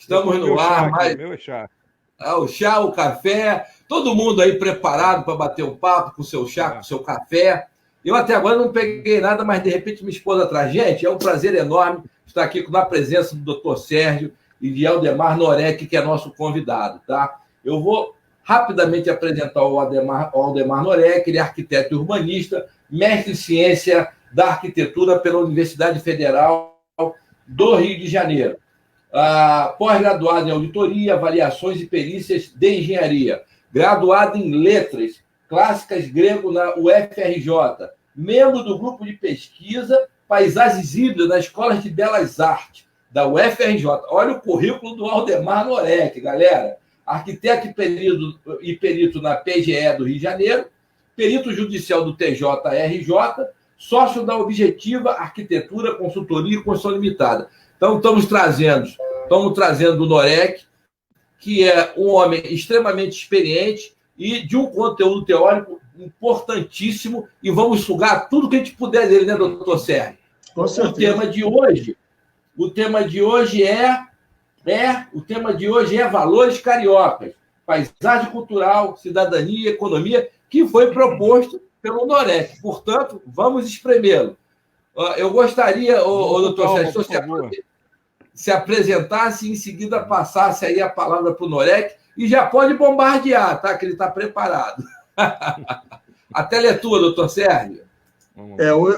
Estamos no ar, mas... meu é chá. O chá, o café, todo mundo aí preparado para bater um papo com o seu chá, com o seu café. Eu até agora não peguei nada, mas de repente minha esposa traz. Gente, é um prazer enorme estar aqui na presença do Dr. Sérgio e de Aldemar Norek, que é nosso convidado, tá? Eu vou rapidamente apresentar o Aldemar Norek, ele é arquiteto e urbanista, mestre em ciência da arquitetura pela Universidade Federal do Rio de Janeiro. Pós-graduado em auditoria, avaliações e perícias de engenharia, graduado em letras clássicas grego na UFRJ, membro do grupo de pesquisa Paisagens Híbridas nas Escolas de Belas Artes da UFRJ. Olha o currículo do Aldemar Norek, galera. Arquiteto e perito na PGE do Rio de Janeiro, perito judicial do TJRJ, sócio da Objetiva Arquitetura, Consultoria e Construção Limitada. Então, estamos trazendo o Norek, que é um homem extremamente experiente e de um conteúdo teórico importantíssimo, e vamos sugar tudo que a gente puder dele, né, doutor Sérgio? Com certeza. O tema de hoje é valores cariocas, paisagem cultural, cidadania e economia, que foi proposto pelo Norek. Portanto, vamos espremê-lo. Eu gostaria, doutor Sérgio, se apresentasse e em seguida passasse aí a palavra para o Norek, e já pode bombardear, tá? Que ele está preparado. A tela é tua, doutor Sérgio.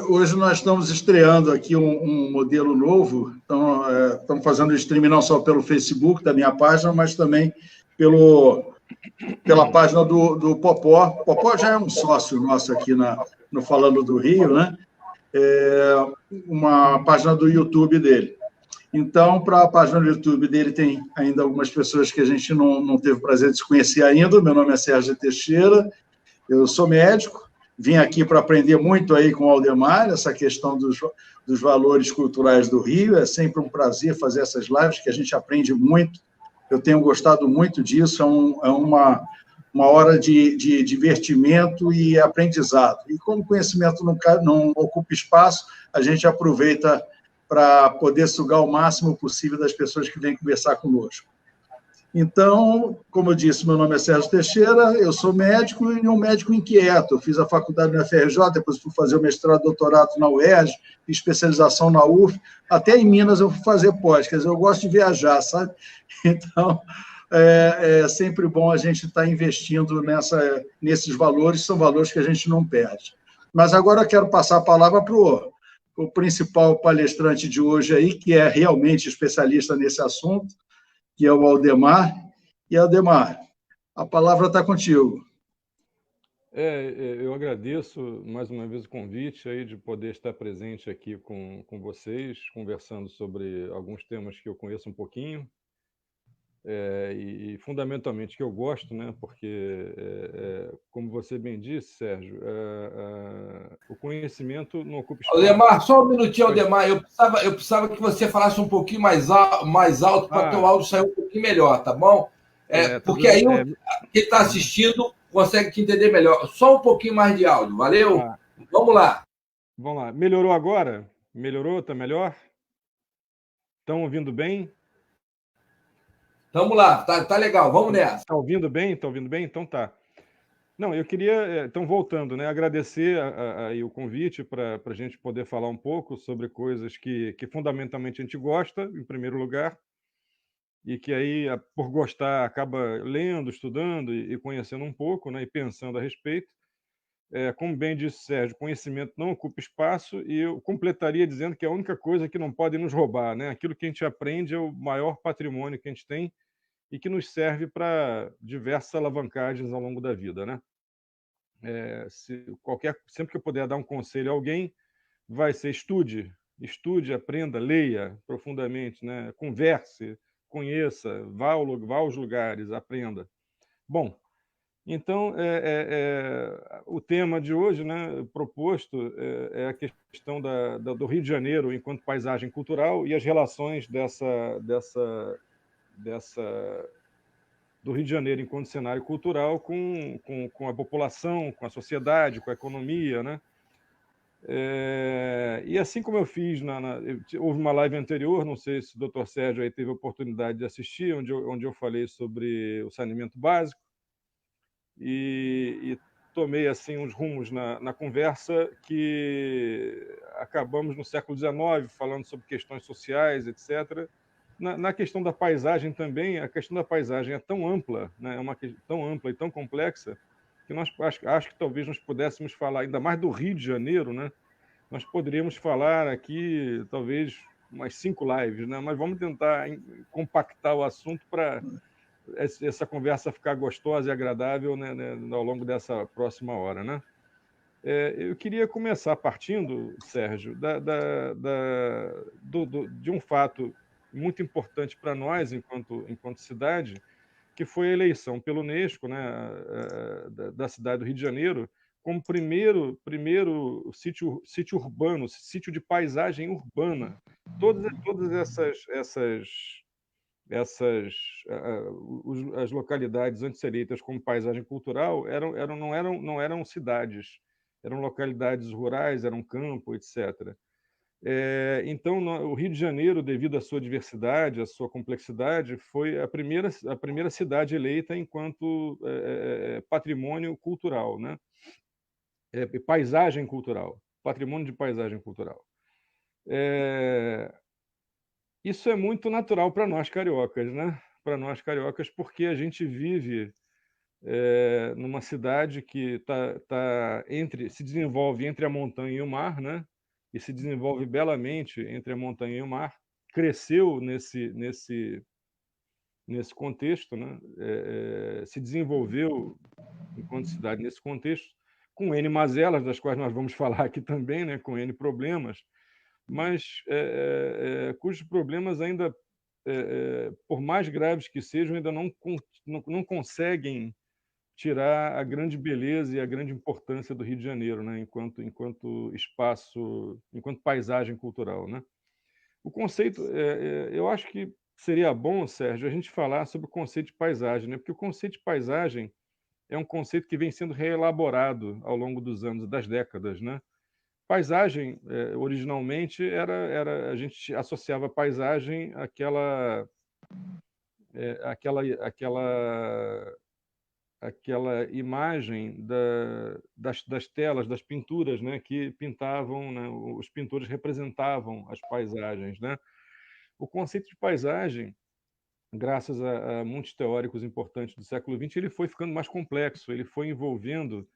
Hoje nós estamos estreando aqui um modelo novo, então estamos fazendo o streaming não só pelo Facebook da minha página, mas também pela página do Popó. Popó já é um sócio nosso aqui no Falando do Rio, né? Uma página do YouTube dele. Então, para a página do YouTube dele, tem ainda algumas pessoas que a gente não teve o prazer de se conhecer ainda. Meu nome é Sérgio Teixeira, eu sou médico, vim aqui para aprender muito aí com o Aldemar, essa questão dos valores culturais do Rio. É sempre um prazer fazer essas lives, que a gente aprende muito. Eu tenho gostado muito disso, é uma hora de divertimento e aprendizado. E como o conhecimento não ocupa espaço, a gente aproveita para poder sugar o máximo possível das pessoas que vêm conversar conosco. Então, como eu disse, meu nome é Sérgio Teixeira, eu sou médico e um médico inquieto. Eu fiz a faculdade na UFRJ, depois fui fazer o mestrado e doutorado na UERJ, fiz especialização na UF, até em Minas eu fui fazer pós, quer dizer, eu gosto de viajar, sabe? Então, é sempre bom a gente estar investindo nesses valores, são valores que a gente não perde. Mas agora eu quero passar a palavra para o principal palestrante de hoje aí, que é realmente especialista nesse assunto, que é o Aldemar. E, Aldemar, a palavra está contigo. Eu agradeço mais uma vez o convite aí de poder estar presente aqui com vocês, conversando sobre alguns temas que eu conheço um pouquinho, e fundamentalmente que eu gosto, né? Porque, como você bem disse, Sérgio, o conhecimento não ocupa espaço. Aldemar, só um minutinho, Aldemar. Eu precisava que você falasse um pouquinho mais alto para teu áudio sair um pouquinho melhor, tá bom? Porque aí quem está assistindo consegue te entender melhor. Só um pouquinho mais de áudio, valeu? Vamos lá. Vamos lá. Melhorou agora? Melhorou? Está melhor? Estão ouvindo bem? Vamos lá, tá legal, vamos nessa. Está ouvindo bem? Está ouvindo bem? Então tá. Não, eu queria, então, voltando, né, agradecer aí o convite para a gente poder falar um pouco sobre coisas que fundamentalmente a gente gosta, em primeiro lugar, e que aí, por gostar, acaba lendo, estudando e conhecendo um pouco, né, e pensando a respeito. Como bem disse Sérgio, conhecimento não ocupa espaço, e eu completaria dizendo que é a única coisa que não pode nos roubar, né? Aquilo que a gente aprende é o maior patrimônio que a gente tem e que nos serve para diversas alavancagens ao longo da vida, né? Sempre que eu puder dar um conselho a alguém, vai ser estude, aprenda, leia profundamente, né? Converse, conheça, vá aos lugares, aprenda. Bom, então, o tema de hoje, né, proposto, é a questão do Rio de Janeiro enquanto paisagem cultural e as relações do Rio de Janeiro enquanto cenário cultural com a população, com a sociedade, com a economia, né? E assim como eu fiz, houve uma live anterior, não sei se o Dr. Sérgio aí teve a oportunidade de assistir, onde eu falei sobre o saneamento básico, e tomei assim uns rumos na conversa que acabamos no século XIX, falando sobre questões sociais, etc. Na questão da paisagem também, a questão da paisagem é tão ampla, né? É uma questão tão ampla e tão complexa, que acho que talvez nós pudéssemos falar ainda mais do Rio de Janeiro, né? Nós poderíamos falar aqui, talvez, umas 5 lives, né? Mas vamos tentar compactar o assunto para essa conversa ficar gostosa e agradável, né, ao longo dessa próxima hora, né? Eu queria começar partindo, Sérgio, de um fato muito importante para nós, enquanto cidade, que foi a eleição pelo Unesco, né, da cidade do Rio de Janeiro, como primeiro sítio urbano, sítio de paisagem urbana. Todas as localidades antes eleitas como paisagem cultural não eram cidades, eram localidades rurais, eram campo, etc. Então, o Rio de Janeiro, devido à sua diversidade, à sua complexidade, foi a primeira cidade eleita enquanto patrimônio cultural, né? Paisagem cultural, patrimônio de paisagem cultural. Isso é muito natural para nós cariocas, né? Para nós cariocas, porque a gente vive numa cidade que se desenvolve entre a montanha e o mar, né? E se desenvolve belamente entre a montanha e o mar, cresceu nesse contexto, né? Se desenvolveu enquanto cidade nesse contexto, com N mazelas, das quais nós vamos falar aqui também, né? Com N problemas, mas cujos problemas ainda, por mais graves que sejam, ainda não conseguem tirar a grande beleza e a grande importância do Rio de Janeiro, né? Enquanto espaço, enquanto paisagem cultural, né? O conceito, eu acho que seria bom, Sérgio, a gente falar sobre o conceito de paisagem, né? Porque o conceito de paisagem é um conceito que vem sendo reelaborado ao longo dos anos, das décadas, né? Paisagem, originalmente, a gente associava paisagem àquela imagem das telas, das pinturas, né, que pintavam, né, os pintores representavam as paisagens, né? O conceito de paisagem, graças a muitos teóricos importantes do século XX, ele foi ficando mais complexo, ele foi envolvendo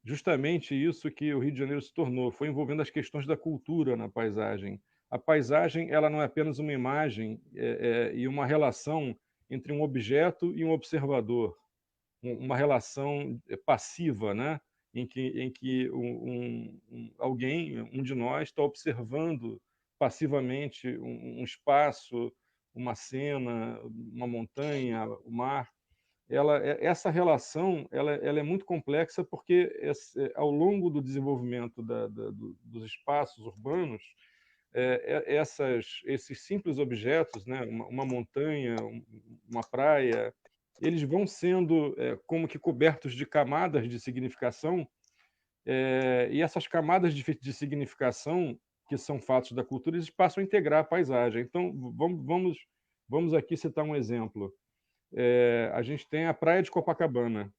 justamente isso que o Rio de Janeiro se tornou, foi envolvendo as questões da cultura na paisagem. A paisagem, ela não é apenas uma imagem e uma relação entre um objeto e um observador, uma relação passiva, né? Em que alguém, um de nós, está observando passivamente um espaço, uma cena, uma montanha, o mar. Essa relação ela é muito complexa porque ao longo do desenvolvimento dos espaços urbanos, esses simples objetos, né, uma montanha, uma praia, eles vão sendo como que cobertos de camadas de significação, e essas camadas de significação, que são fatos da cultura, eles passam a integrar a paisagem. Então, vamos aqui citar um exemplo. A gente tem a Praia de Copacabana.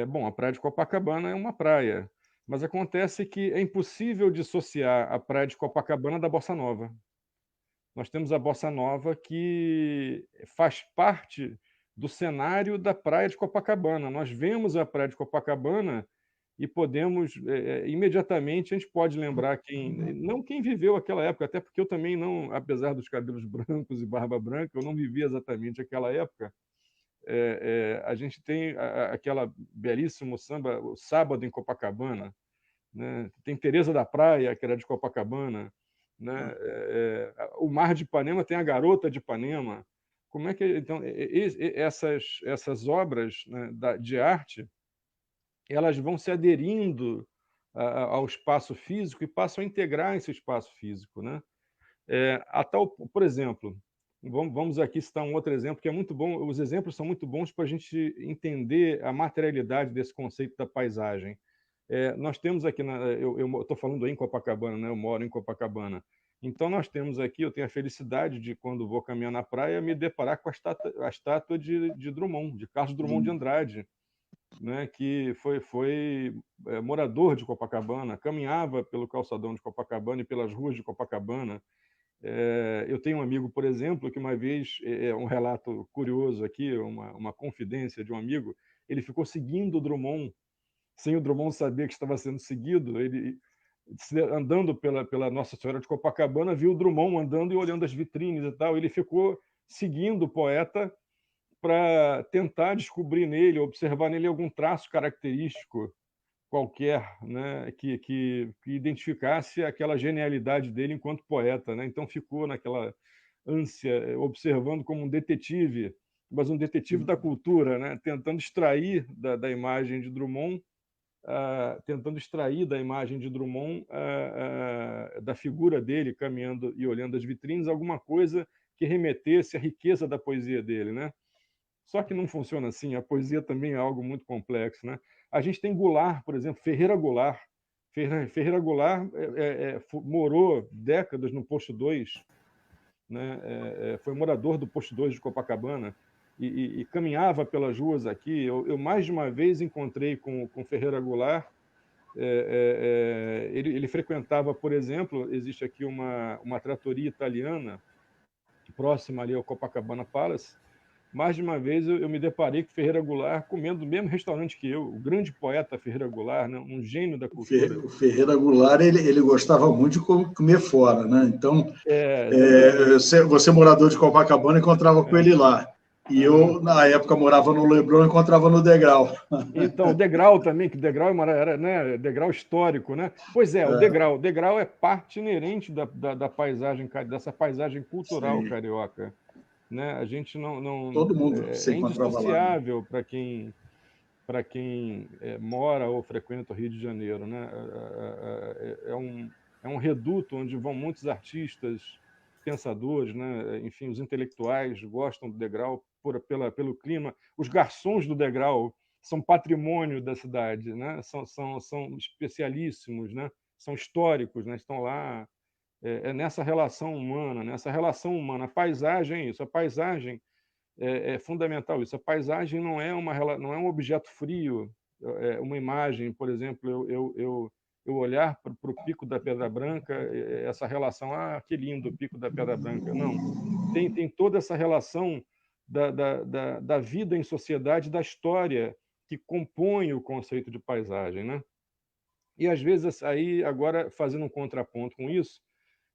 Bom, a Praia de Copacabana é uma praia, mas acontece que é impossível dissociar a Praia de Copacabana da Bossa Nova. Nós temos a Bossa Nova que faz parte do cenário da Praia de Copacabana. Nós vemos a Praia de Copacabana e podemos, imediatamente, a gente pode lembrar não quem viveu aquela época, até porque eu também não, apesar dos cabelos brancos e barba branca, eu não vivi exatamente aquela época. A gente tem aquela belíssimo samba, o Sábado em Copacabana, né? Tem Teresa da Praia, que era de Copacabana, né? O Mar de Ipanema tem a Garota de Ipanema. Como é que então essas obras, né, de arte, elas vão se aderindo ao espaço físico e passam a integrar esse espaço físico, né? Por exemplo, vamos aqui citar um outro exemplo que é muito bom. Os exemplos são muito bons para a gente entender a materialidade desse conceito da paisagem. Nós temos aqui, eu estou falando aí em Copacabana, né? Eu moro em Copacabana. Então, nós temos aqui, eu tenho a felicidade de, quando vou caminhar na praia, me deparar com a estátua de Drummond, de Carlos Drummond de Andrade, né, que foi morador de Copacabana, caminhava pelo calçadão de Copacabana e pelas ruas de Copacabana. Eu tenho um amigo, por exemplo, que uma vez, um relato curioso aqui, uma confidência de um amigo, ele ficou seguindo o Drummond, sem o Drummond saber que estava sendo seguido. Ele, andando pela Nossa Senhora de Copacabana, viu o Drummond andando e olhando as vitrines e tal. Ele ficou seguindo o poeta para tentar descobrir nele, observar nele algum traço característico qualquer, né, que identificasse aquela genialidade dele enquanto poeta, né? Então ficou naquela ânsia, observando como um detetive, mas um detetive da cultura, né? Tentando extrair da imagem de Drummond, da figura dele caminhando e olhando as vitrines, alguma coisa que remetesse à riqueza da poesia dele, né? Só que não funciona assim, a poesia também é algo muito complexo, né? A gente tem Goulart, por exemplo, Ferreira Goulart. Ferreira Goulart morou décadas no Posto 2, né? Foi morador do Posto 2 de Copacabana e caminhava pelas ruas aqui. Eu mais de uma vez encontrei com Ferreira Goulart. Ele frequentava, por exemplo, existe aqui uma trattoria italiana próxima ali ao Copacabana Palace. Mais de uma vez eu me deparei com Ferreira Goulart comendo no mesmo restaurante que eu, o grande poeta Ferreira Goulart, né? Um gênio da cultura. O Ferreira Goulart, ele gostava muito de comer fora, né? Então, você morador de Copacabana, encontrava com ele lá. E eu, na época, morava no Leblon e encontrava no Degrau. Então, o Degrau também, que Degrau era, né, Degrau histórico, né? Pois é, o Degrau. O Degrau é parte inerente da paisagem, dessa paisagem cultural Sim. Carioca. Né? A gente não todo mundo se encontrava indissociável lá, né? para quem mora ou frequenta o Rio de Janeiro, né? É um reduto onde vão muitos artistas, pensadores, né? Enfim, os intelectuais gostam do Degrau pelo clima. Os garçons do Degrau são patrimônio da cidade, né? São especialíssimos, né? São históricos, né? Estão lá. Nessa relação humana. A paisagem é isso. A paisagem é fundamental. Isso. A paisagem não é um objeto frio, uma imagem, por exemplo, eu olhar para o Pico da Pedra Branca, essa relação, que lindo o Pico da Pedra Branca. Não. Tem toda essa relação da vida em sociedade, da história que compõe o conceito de paisagem, né? E, às vezes, aí, agora, fazendo um contraponto com isso,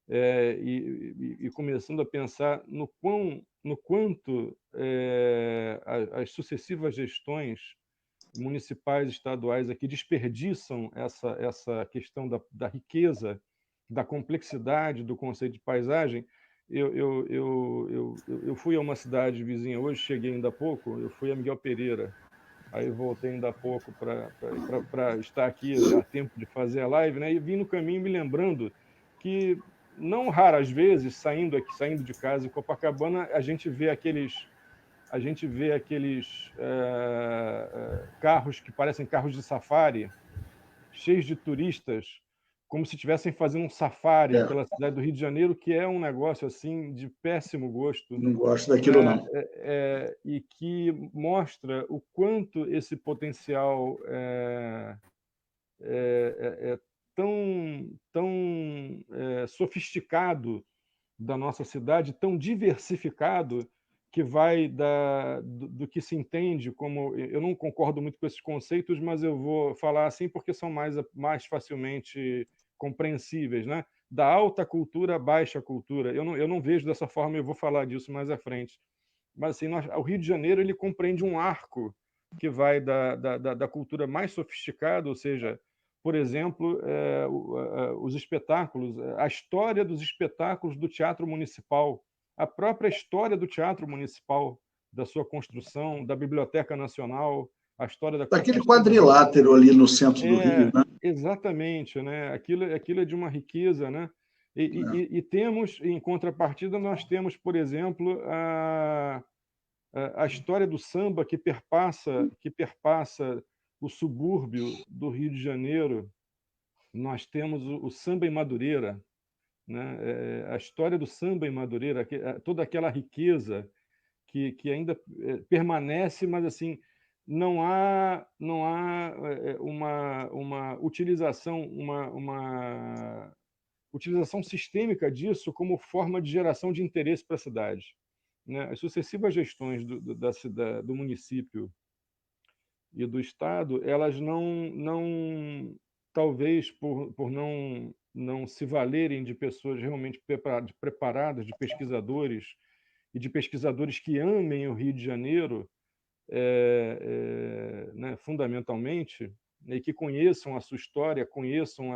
e começando a pensar no quanto as sucessivas gestões municipais e estaduais aqui desperdiçam essa questão da riqueza, da complexidade do conceito de paisagem. Eu fui a uma cidade vizinha hoje, cheguei ainda há pouco, eu fui a Miguel Pereira, aí voltei ainda há pouco para estar aqui a tempo de fazer a live, né? E vim no caminho me lembrando que, não raras vezes, saindo de casa em Copacabana, a gente vê aqueles carros que parecem carros de safari, cheios de turistas, como se estivessem fazendo um safari pela cidade do Rio de Janeiro, que é um negócio assim de péssimo gosto. Não gosto daquilo, não. E que mostra o quanto esse potencial tão sofisticado da nossa cidade, tão diversificado, que vai do que se entende como... Eu não concordo muito com esses conceitos, mas eu vou falar assim porque são mais facilmente compreensíveis, né? Da alta cultura à baixa cultura. Eu não vejo dessa forma, eu vou falar disso mais à frente. Mas assim, o Rio de Janeiro ele compreende um arco que vai da cultura mais sofisticada, ou seja, por exemplo, os espetáculos, a história dos espetáculos do Teatro Municipal, a própria história do Teatro Municipal, da sua construção, da Biblioteca Nacional, a história daquele quadrilátero ali no centro do Rio, né? Exatamente, né? Aquilo é de uma riqueza, né? E temos, em contrapartida, nós temos, por exemplo, a história do samba que perpassa o subúrbio do Rio de Janeiro, nós temos o samba em Madureira, né? A história do samba em Madureira, toda aquela riqueza que ainda permanece, mas assim não há uma utilização utilização sistêmica disso como forma de geração de interesse para a cidade, né? As sucessivas gestões do município e do Estado, elas talvez por não se valerem de pessoas realmente preparadas, de pesquisadores, e de pesquisadores que amem o Rio de Janeiro, né, fundamentalmente, e que conheçam a sua história, conheçam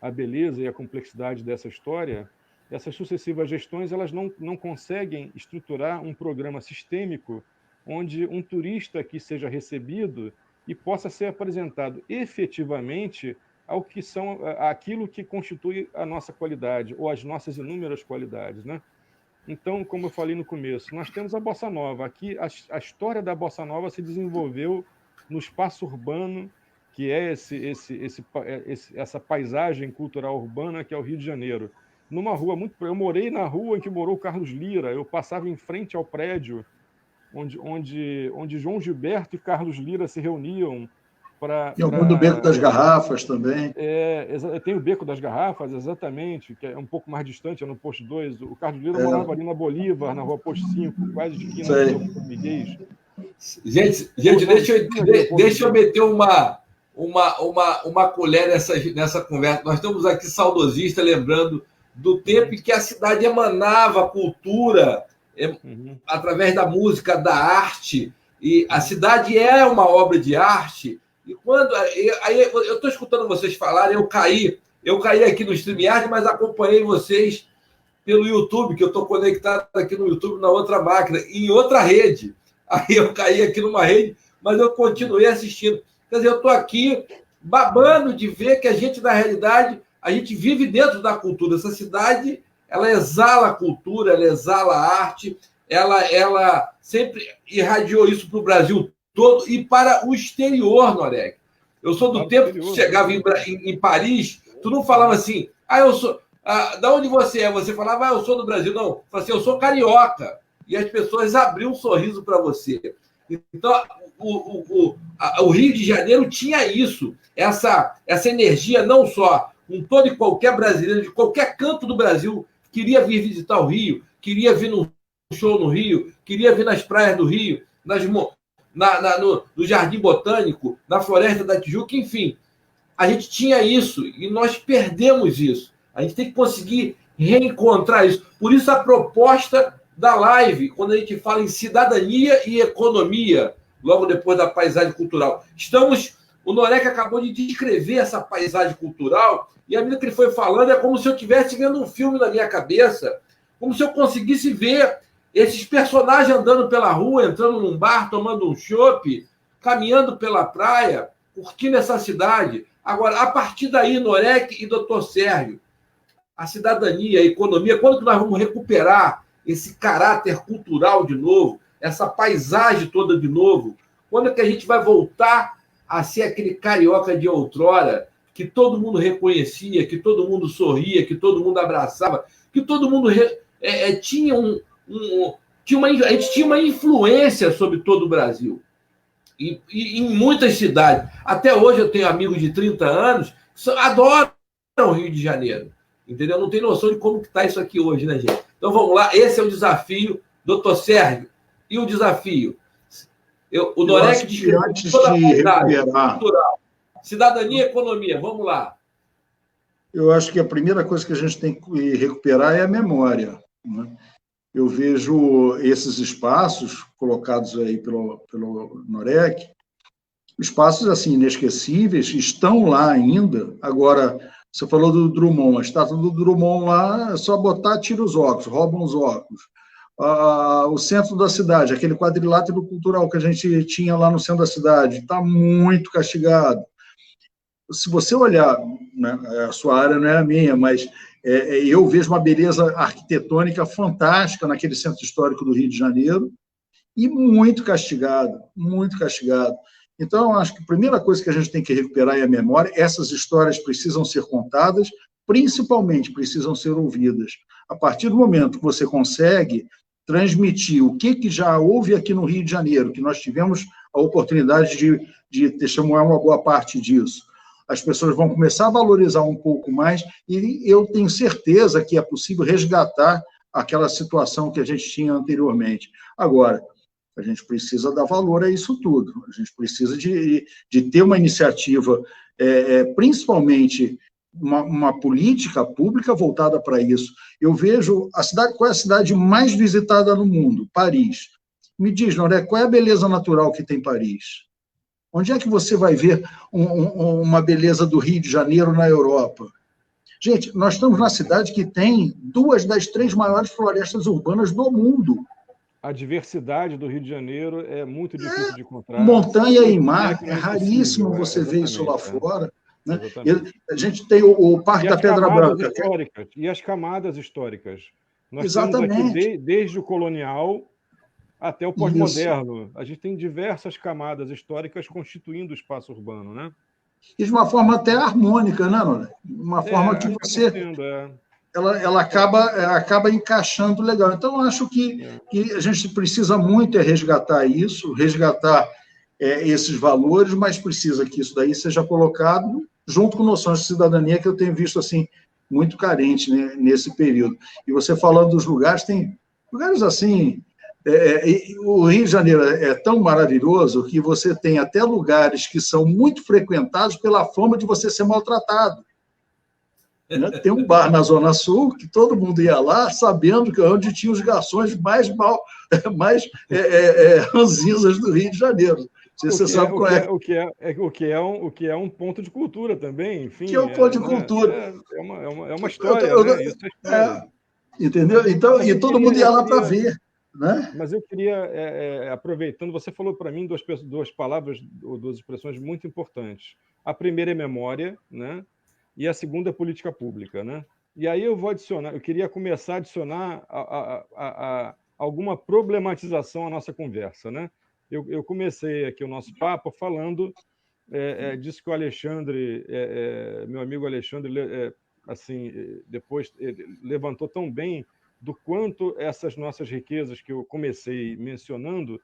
a beleza e a complexidade dessa história. Essas sucessivas gestões elas não conseguem estruturar um programa sistêmico onde um turista que seja recebido e possa ser apresentado efetivamente aquilo que constitui a nossa qualidade, ou as nossas inúmeras qualidades, né? Então, como eu falei no começo, nós temos a Bossa Nova. Aqui, a história da Bossa Nova se desenvolveu no espaço urbano, que é essa paisagem cultural urbana que é o Rio de Janeiro. Numa rua eu morei na rua em que morou o Carlos Lyra, eu passava em frente ao prédio onde João Gilberto e Carlos Lyra se reuniam para... E algum do Beco das Garrafas também. Tem o Beco das Garrafas, exatamente, que é um pouco mais distante, é no Posto 2. O Carlos Lyra morava ali na Bolívar, na Rua Posto 5, quase de esquina com o Miguel. Gente, deixa eu meter uma colher nessa conversa. Nós estamos aqui saudosista, lembrando do tempo em que a cidade emanava cultura através da música, da arte, e a cidade é uma obra de arte. E quando aí eu estou escutando vocês falarem, eu caí aqui no StreamYard, mas acompanhei vocês pelo YouTube, que eu estou conectado aqui no YouTube na outra máquina, em outra rede. Aí eu caí aqui numa rede, mas eu continuei assistindo. Quer dizer, eu estou aqui babando de ver que a gente, na realidade, a gente vive dentro da cultura. Essa cidade, ela exala a cultura, ela exala a arte, ela sempre irradiou isso para o Brasil todo e para o exterior, Noreg. Eu sou do tempo que tu chegava em Paris, tu não falava assim, eu sou... da onde você é? Você falava, eu sou do Brasil. Não, eu falava assim, eu sou carioca. E as pessoas abriam um sorriso para você. Então, o Rio de Janeiro tinha isso, essa energia, não só com todo e qualquer brasileiro, de qualquer canto do Brasil, queria vir visitar o Rio, queria vir num show no Rio, queria vir nas praias do Rio, no Jardim Botânico, na Floresta da Tijuca, enfim. A gente tinha isso e nós perdemos isso. A gente tem que conseguir reencontrar isso. Por isso a proposta da live, quando a gente fala em cidadania e economia, logo depois da paisagem cultural. O Noreg acabou de descrever essa paisagem cultural e a medida que ele foi falando é como se eu estivesse vendo um filme na minha cabeça, como se eu conseguisse ver esses personagens andando pela rua, entrando num bar, tomando um chopp, caminhando pela praia, curtindo essa cidade. Agora, a partir daí, Noreg e Dr. Sérgio, a cidadania, a economia, quando que nós vamos recuperar esse caráter cultural de novo, essa paisagem toda de novo? Quando é que a gente vai voltar a ser aquele carioca de outrora, que todo mundo reconhecia, que todo mundo sorria, que todo mundo abraçava, que todo mundo tinha a gente tinha uma influência sobre todo o Brasil. E em muitas cidades. Até hoje eu tenho amigos de 30 anos que adoram o Rio de Janeiro. Entendeu? Não tem noção de como está isso aqui hoje, né, gente? Então vamos lá, esse é o desafio, doutor Sérgio. E o desafio? O Noreg descreveu toda a recuperar cultural. Cidadania e economia, vamos lá. Eu acho que a primeira coisa que a gente tem que recuperar é a memória, né? Eu vejo esses espaços colocados aí pelo Noreg, espaços assim inesquecíveis, estão lá ainda. Agora, você falou do Drummond, a estátua do Drummond lá, é só botar, tira os óculos, roubam os óculos. O centro da cidade, aquele quadrilátero cultural que a gente tinha lá no centro da cidade, está muito castigado. Se você olhar, né, a sua área não é a minha, mas eu vejo uma beleza arquitetônica fantástica naquele centro histórico do Rio de Janeiro, e muito castigado, muito castigado. Então, eu acho que a primeira coisa que a gente tem que recuperar é a memória. Essas histórias precisam ser contadas, principalmente precisam ser ouvidas. A partir do momento que você consegue transmitir o que já houve aqui no Rio de Janeiro, que nós tivemos a oportunidade de testemunhar uma boa parte disso, as pessoas vão começar a valorizar um pouco mais, e eu tenho certeza que é possível resgatar aquela situação que a gente tinha anteriormente. Agora, a gente precisa dar valor a isso tudo, a gente precisa de ter uma iniciativa, principalmente uma política pública voltada para isso. Eu vejo qual é a cidade mais visitada no mundo? Paris. Me diz, Noré, qual é a beleza natural que tem Paris? Onde é que você vai ver uma beleza do Rio de Janeiro na Europa? Gente, nós estamos na cidade que tem 2 das 3 maiores florestas urbanas do mundo. A diversidade do Rio de Janeiro é muito difícil de encontrar. Montanha e mar, é raríssimo você ver isso lá fora. Né? A gente tem o Parque da Pedra Branca. E as camadas históricas. Nós Exatamente. temos aqui desde o colonial até o pós-moderno. A gente tem diversas camadas históricas constituindo o espaço urbano, né? E de uma forma até harmônica, né, Noré? Uma forma que você... Ela acaba encaixando legal. Então, eu acho que a gente precisa muito resgatar isso, resgatar esses valores, mas precisa que isso daí seja colocado junto com noções de cidadania, que eu tenho visto assim muito carente, né, nesse período. E você falando dos lugares, tem lugares assim... o Rio de Janeiro é tão maravilhoso que você tem até lugares que são muito frequentados pela fama de você ser maltratado. Tem um bar na Zona Sul que todo mundo ia lá sabendo que é onde tinha os garçons mais ranzinzas do Rio de Janeiro. Você sabe qual é. O que é um ponto de cultura também, enfim. Que é um ponto de cultura. É uma história, né? Isso é história. Entendeu? Então, e todo mundo ia lá para ver. Né? Mas eu queria, aproveitando, você falou para mim duas palavras, ou duas expressões muito importantes. A primeira é memória, né? E a segunda é política pública, né? E aí eu queria começar a adicionar alguma problematização à nossa conversa, né? Eu comecei aqui o nosso papo falando disso que o Alexandre, meu amigo Alexandre, assim, depois levantou tão bem do quanto essas nossas riquezas que eu comecei mencionando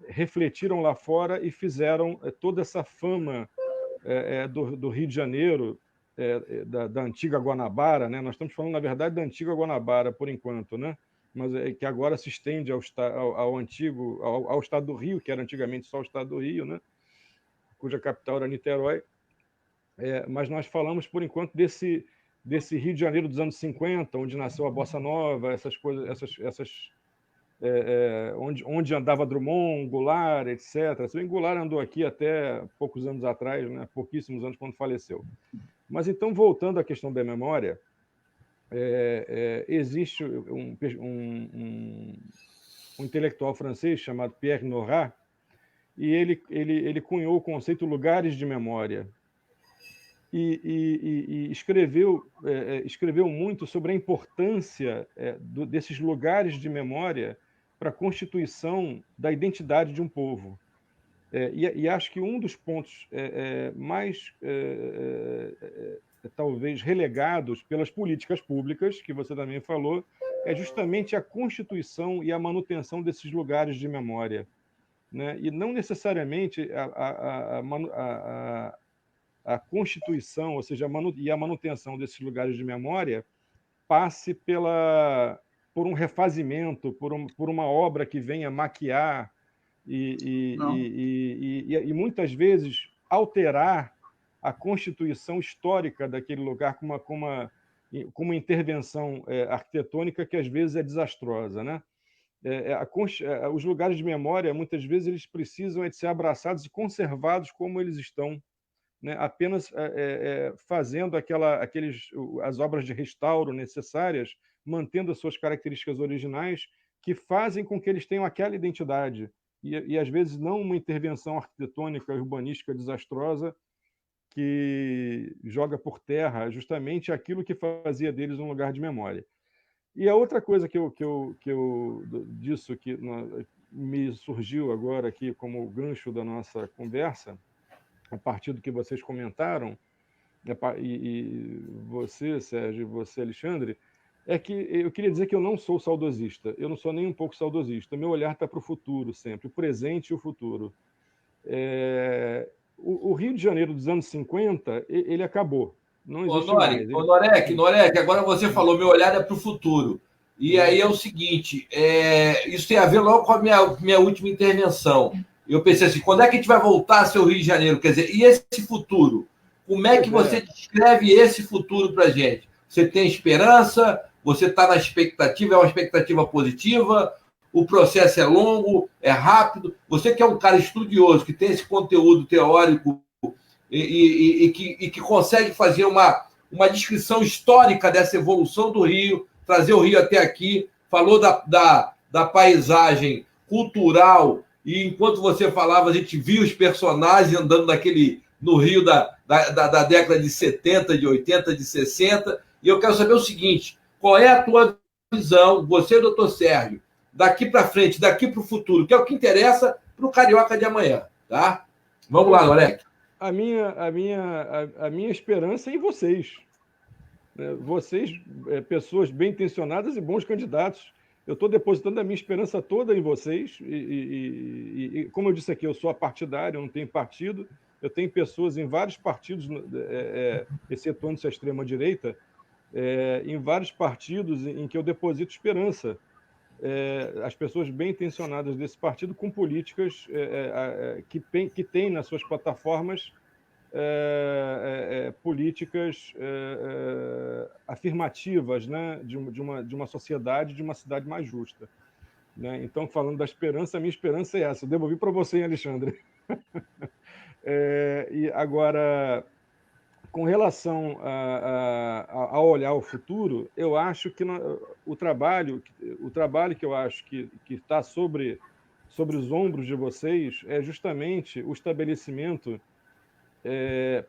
refletiram lá fora e fizeram toda essa fama do Rio de Janeiro, da antiga Guanabara, né? Nós estamos falando, na verdade, da antiga Guanabara, por enquanto, né? Mas que agora se estende ao estado do Rio, que era antigamente só o estado do Rio, né? Cuja capital era Niterói. Mas nós falamos, por enquanto, desse Rio de Janeiro dos anos 50, onde nasceu a Bossa Nova, essas coisas, onde andava Drummond, Goulart, etc. Se bem que Goulart andou aqui até poucos anos atrás, né? Pouquíssimos anos, quando faleceu. Mas então, voltando à questão da memória, existe um intelectual francês chamado Pierre Nora, e ele cunhou o conceito lugares de memória. E escreveu muito sobre a importância desses lugares de memória para a constituição da identidade de um povo. E acho que um dos pontos mais, talvez, relegados pelas políticas públicas, que você também falou, é justamente a constituição e a manutenção desses lugares de memória, né? E não necessariamente a constituição, ou seja, a manutenção desses lugares de memória passe por um refazimento, por uma obra que venha maquiar e muitas vezes alterar a constituição histórica daquele lugar com uma intervenção arquitetônica que às vezes é desastrosa, né? Os lugares de memória, muitas vezes, eles precisam de ser abraçados e conservados como eles estão, né? Apenas fazendo as obras de restauro necessárias, mantendo as suas características originais, que fazem com que eles tenham aquela identidade. E às vezes, não uma intervenção arquitetônica, urbanística desastrosa que joga por terra justamente aquilo que fazia deles um lugar de memória. E a outra coisa disso que me surgiu agora aqui como gancho da nossa conversa, a partir do que vocês comentaram, e você, Sérgio, e você, Alexandre, é que eu queria dizer que eu não sou saudosista, eu não sou nem um pouco saudosista, meu olhar está para o futuro sempre, o presente e o futuro. O Rio de Janeiro dos anos 50, ele acabou, não existe mais. Norek, agora você falou, meu olhar é para o futuro. E aí é o seguinte, isso tem a ver logo com a minha última intervenção. Eu pensei assim, quando é que a gente vai voltar a ser o Rio de Janeiro? Quer dizer, e esse futuro? Como é que você descreve esse futuro para a gente? Você tem esperança? Você está na expectativa? É uma expectativa positiva? O processo é longo? É rápido? Você que é um cara estudioso, que tem esse conteúdo teórico e que consegue fazer uma descrição histórica dessa evolução do Rio, trazer o Rio até aqui, falou da paisagem cultural, e enquanto você falava, a gente viu os personagens andando no Rio da década de 70, de 80, de 60, e eu quero saber o seguinte, qual é a tua visão, você, doutor Sérgio, daqui para frente, daqui para o futuro, que é o que interessa para o Carioca de amanhã, tá? Vamos lá, Norek. A minha esperança é em vocês. Vocês, pessoas bem intencionadas e bons candidatos. Eu estou depositando a minha esperança toda em vocês. E como eu disse aqui, eu sou apartidário, eu não tenho partido. Eu tenho pessoas em vários partidos, excetuando-se a extrema-direita, em vários partidos em que eu deposito esperança. As pessoas bem intencionadas desse partido com políticas que têm nas suas plataformas políticas afirmativas, né, de uma sociedade, de uma cidade mais justa. Né? Então, falando da esperança, a minha esperança é essa. Eu devolvi para você, hein, Alexandre. E agora, com relação a olhar o futuro, eu acho que o trabalho que eu acho que está sobre os ombros de vocês é justamente o estabelecimento,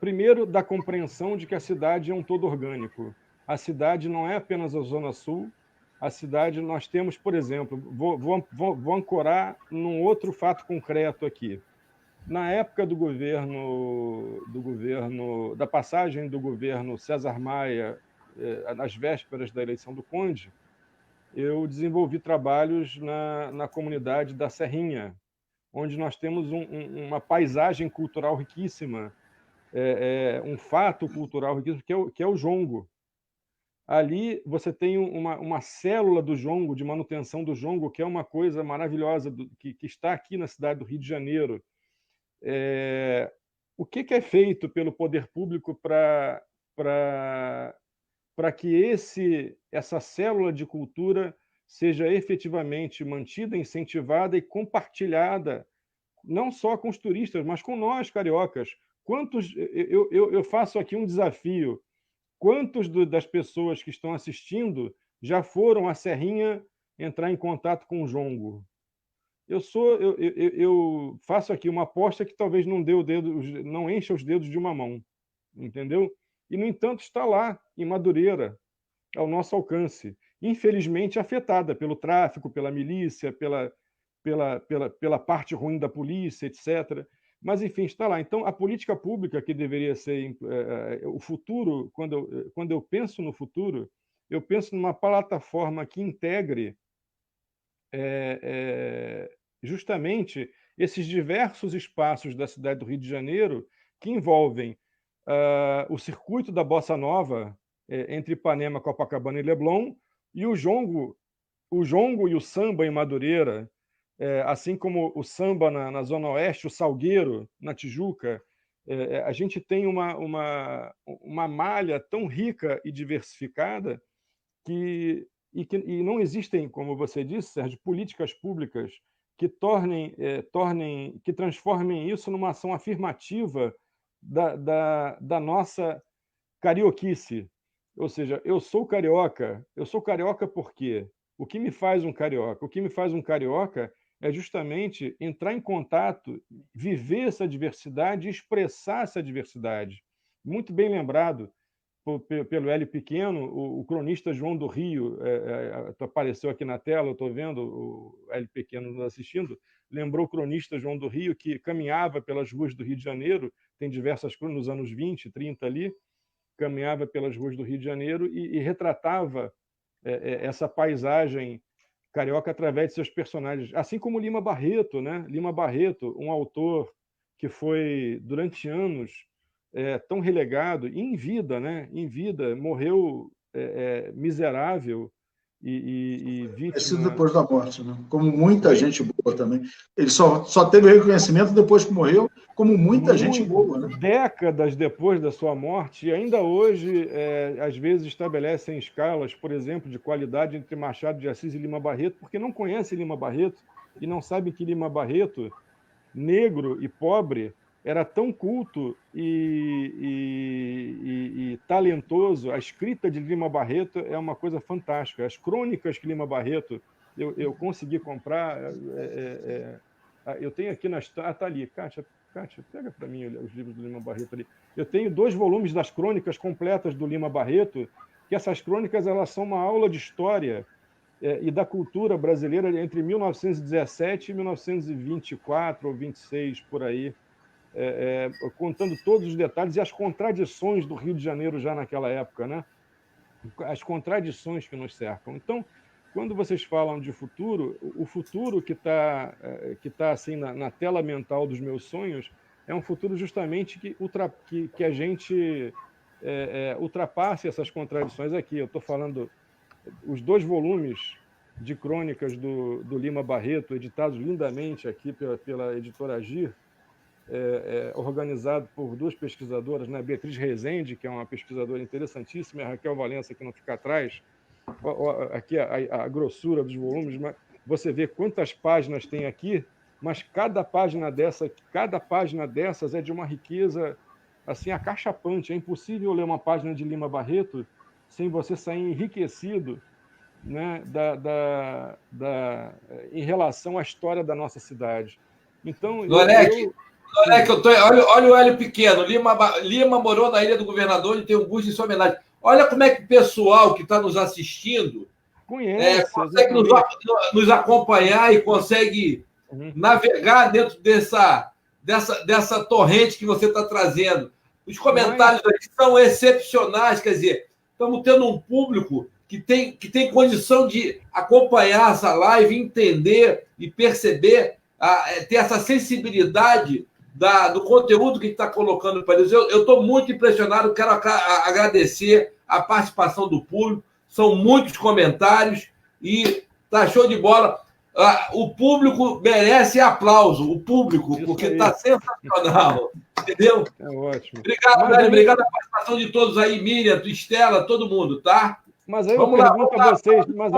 primeiro, da compreensão de que a cidade é um todo orgânico. A cidade não é apenas a Zona Sul. A cidade, nós temos, por exemplo, vou ancorar num outro fato concreto aqui. Na época da passagem do governo César Maia, nas vésperas da eleição do Conde, eu desenvolvi trabalhos na comunidade da Serrinha, onde nós temos uma paisagem cultural riquíssima, um fato cultural riquíssimo, que é o jongo. Ali você tem uma célula do jongo, de manutenção do jongo, que é uma coisa maravilhosa, que está aqui na cidade do Rio de Janeiro. O que é feito pelo poder público para que essa célula de cultura seja efetivamente mantida, incentivada e compartilhada, não só com os turistas, mas com nós, cariocas? Eu faço aqui um desafio. Quantos das pessoas que estão assistindo já foram à Serrinha entrar em contato com o jongo? Eu faço aqui uma aposta que talvez não encha os dedos de uma mão, entendeu? E, no entanto, está lá, em Madureira, ao nosso alcance, infelizmente afetada pelo tráfico, pela milícia, pela parte ruim da polícia, etc. Mas, enfim, está lá. Então, a política pública que deveria ser o futuro, quando eu penso no futuro, eu penso numa plataforma que integre justamente esses diversos espaços da cidade do Rio de Janeiro que envolvem o circuito da Bossa Nova, entre Ipanema, Copacabana e Leblon, e o jongo e o samba em Madureira, assim como o samba na Zona Oeste, o salgueiro na Tijuca. A gente tem uma malha tão rica e diversificada que não existem, como você disse, Sérgio, políticas públicas que que transformem isso numa ação afirmativa da nossa carioquice. Ou seja, eu sou carioca por quê? O que me faz um carioca? O que me faz um carioca é justamente entrar em contato, viver essa diversidade e expressar essa diversidade. Muito bem lembrado. pelo Hélio Pequeno, o cronista João do Rio, apareceu aqui na tela, eu estou vendo o Hélio Pequeno nos assistindo, lembrou o cronista João do Rio, que caminhava pelas ruas do Rio de Janeiro, tem diversas crônicas nos anos 20, 30 ali, caminhava pelas ruas do Rio de Janeiro e retratava essa paisagem carioca através de seus personagens, assim como Lima Barreto, né? Lima Barreto, um autor que foi, durante anos, tão relegado, em vida, né? Em vida, morreu miserável e vítima... depois da morte, né? Como muita gente boa também. Ele só teve reconhecimento depois que morreu, como muita gente boa, né? Décadas depois da sua morte, e ainda hoje, às vezes, estabelecem escalas, por exemplo, de qualidade entre Machado de Assis e Lima Barreto, porque não conhecem Lima Barreto e não sabem que Lima Barreto, negro e pobre, era tão culto e talentoso. A escrita de Lima Barreto é uma coisa fantástica. As crônicas que Lima Barreto eu consegui comprar, eu tenho aqui na estante. Está ali, Kátia, pega para mim os livros do Lima Barreto ali. Eu tenho 2 volumes das crônicas completas do Lima Barreto, que essas crônicas elas são uma aula de história e da cultura brasileira entre 1917 e 1924 ou 26, por aí, contando todos os detalhes e as contradições do Rio de Janeiro já naquela época, né? As contradições que nos cercam. Então, quando vocês falam de futuro, o futuro que tá assim na tela mental dos meus sonhos é um futuro justamente que a gente ultrapasse essas contradições aqui. Eu estou falando os 2 volumes de crônicas do Lima Barreto, editados lindamente aqui pela editora Agir, organizado por 2 pesquisadoras, né? Beatriz Rezende, que é uma pesquisadora interessantíssima, e a Raquel Valença, que não fica atrás. Aqui a grossura dos volumes, mas você vê quantas páginas tem aqui, mas cada página dessas é de uma riqueza assim acachapante. É impossível ler uma página de Lima Barreto sem você sair enriquecido, né, em relação à história da nossa cidade. Então, Lorec, olha o Hélio Pequeno. Lima morou na Ilha do Governador e tem um busto em sua homenagem. Olha como é que o pessoal que está nos assistindo consegue nos acompanhar e consegue navegar dentro dessa torrente que você está trazendo. Os comentários aqui são excepcionais, quer dizer, estamos tendo um público que tem condição de acompanhar essa live, entender e perceber, ter essa sensibilidade do conteúdo que está colocando para eles. Eu estou muito impressionado, quero agradecer a participação do público, são muitos comentários e está show de bola. O público merece aplauso, o público, porque está sensacional, entendeu? É ótimo. Obrigado, velho, obrigado a participação de todos aí, Miriam, Estela, todo mundo, tá? Mas aí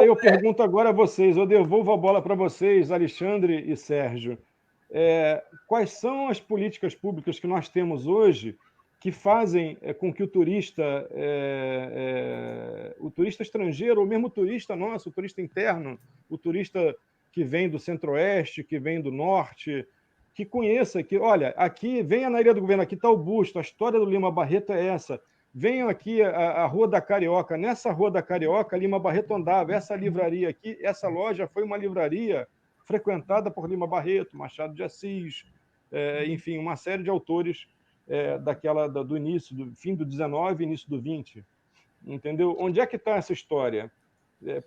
eu pergunto agora a vocês, eu devolvo a bola para vocês, Alexandre e Sérgio. Quais são as políticas públicas que nós temos hoje que fazem com que o turista estrangeiro, ou mesmo o turista nosso, o turista interno, o turista que vem do Centro-Oeste, que vem do Norte, que conheça, olha, aqui, venha na Ilha do Governo, aqui está o busto, a história do Lima Barreto é essa. Venham aqui a Rua da Carioca. Nessa Rua da Carioca, Lima Barreto andava. Essa livraria aqui, essa loja foi uma livraria frequentada por Lima Barreto, Machado de Assis, enfim, uma série de autores do início, do fim do 19 e início do 20. Entendeu? Onde é que está essa história?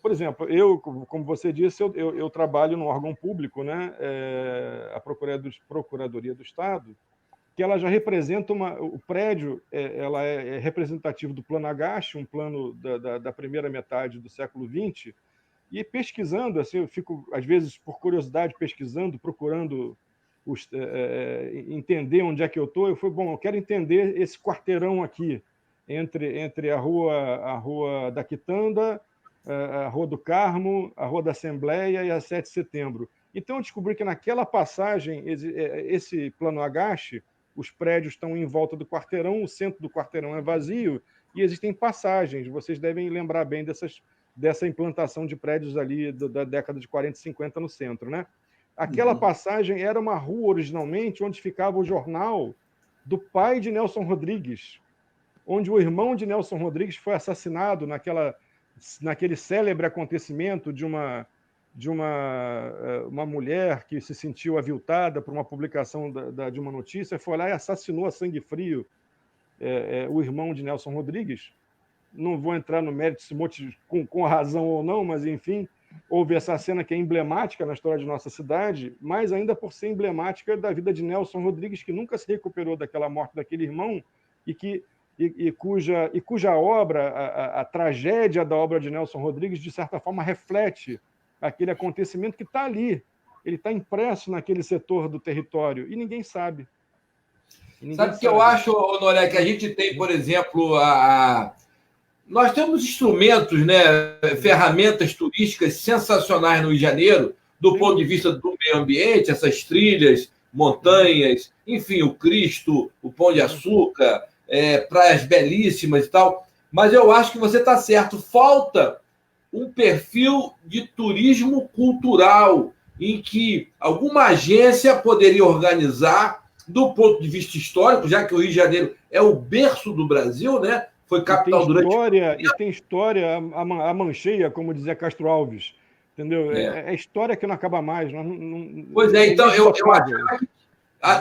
Por exemplo, eu, como você disse, eu trabalho no órgão público, né? A Procuradoria do Estado, que ela já representa o prédio, ela é representativo do Plano Agache, um plano da primeira metade do século XX, e pesquisando, assim, eu fico, às vezes, por curiosidade, pesquisando, procurando entender onde é que eu estou. Eu quero entender esse quarteirão aqui, entre a Rua da Quitanda, a Rua do Carmo, a Rua da Assembleia e a 7 de Setembro. Então, eu descobri que naquela passagem, esse Plano Agache, os prédios estão em volta do quarteirão, o centro do quarteirão é vazio e existem passagens. Vocês devem lembrar bem dessa implantação de prédios ali da década de 40 e 50 no centro, né? Aquela passagem era uma rua originalmente onde ficava o jornal do pai de Nelson Rodrigues, onde o irmão de Nelson Rodrigues foi assassinado naquele célebre acontecimento de uma mulher que se sentiu aviltada por uma publicação de uma notícia, foi lá e assassinou a sangue frio o irmão de Nelson Rodrigues. Não vou entrar no mérito se com razão ou não, mas, enfim, houve essa cena que é emblemática na história de nossa cidade, mas ainda por ser emblemática da vida de Nelson Rodrigues, que nunca se recuperou daquela morte daquele irmão e cuja obra, a tragédia da obra de Nelson Rodrigues, de certa forma, reflete aquele acontecimento que está ali. Ele está impresso naquele setor do território e ninguém sabe. Sabe o que eu acho, Honoré, que a gente tem, por exemplo, nós temos instrumentos, né, ferramentas turísticas sensacionais no Rio de Janeiro, do ponto de vista do meio ambiente, essas trilhas, montanhas, enfim, o Cristo, o Pão de Açúcar, praias belíssimas e tal. Mas eu acho que você está certo. Falta um perfil de turismo cultural em que alguma agência poderia organizar do ponto de vista histórico, já que o Rio de Janeiro é o berço do Brasil, né? Foi capital E tem história a mancheia, como dizia Castro Alves. Entendeu? É história que não acaba mais. Pois é, então eu acho que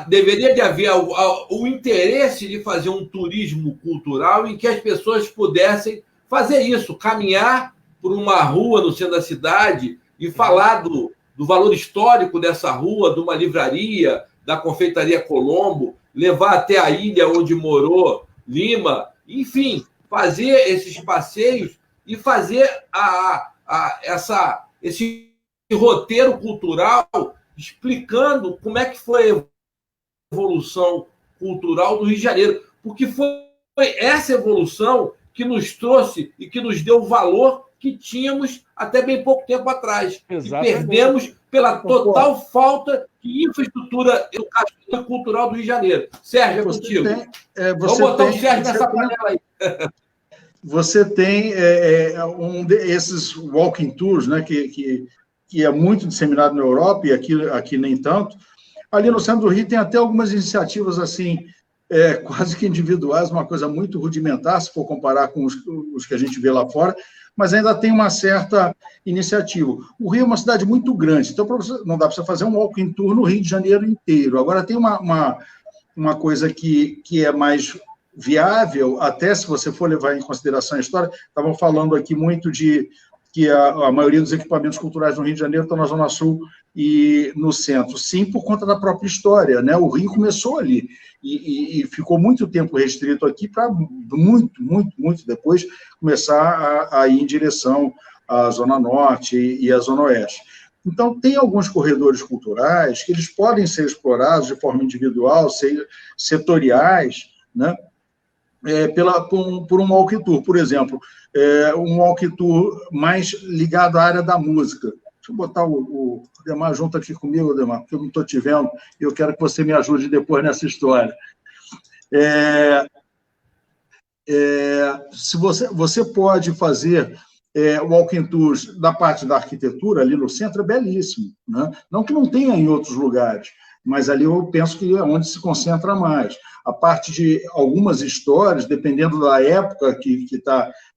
deveria de haver o interesse de fazer um turismo cultural em que as pessoas pudessem fazer isso, caminhar por uma rua no centro da cidade e falar do valor histórico dessa rua, de uma livraria, da Confeitaria Colombo, levar até a ilha onde morou Lima, enfim, fazer esses passeios e fazer esse roteiro cultural explicando como é que foi a evolução cultural do Rio de Janeiro, porque foi essa evolução que nos trouxe e que nos deu o valor que tínhamos até bem pouco tempo atrás. Exatamente. E perdemos pela total falta de infraestrutura educativa e cultural do Rio de Janeiro. Sérgio, é contigo. Vamos botar o Sérgio nessa panela aí. Você tem esses walking tours, né, que é muito disseminado na Europa e aqui nem tanto. Ali no centro do Rio tem até algumas iniciativas assim, quase que individuais, uma coisa muito rudimentar, se for comparar com os que a gente vê lá fora, mas ainda tem uma certa iniciativa. O Rio é uma cidade muito grande, então não dá para você fazer um walking tour no Rio de Janeiro inteiro. Agora, tem uma coisa que é mais viável, até se você for levar em consideração a história. Estavam falando aqui muito de que a maioria dos equipamentos culturais no Rio de Janeiro estão na Zona Sul e no centro. Sim, por conta da própria história, né? O Rio começou ali e ficou muito tempo restrito aqui para muito depois começar a ir em direção à Zona Norte e à Zona Oeste. Então, tem alguns corredores culturais que eles podem ser explorados de forma individual, setoriais, né? Por um walking tour, por exemplo, um walking tour mais ligado à área da música. Deixa eu botar o Demar junto aqui comigo, Demar, porque eu não estou te vendo e eu quero que você me ajude depois nessa história. Se você pode fazer walking tours da parte da arquitetura, ali no centro, é belíssimo, né? Não que não tenha em outros lugares, mas ali eu penso que é onde se concentra mais. A parte de algumas histórias, dependendo da época que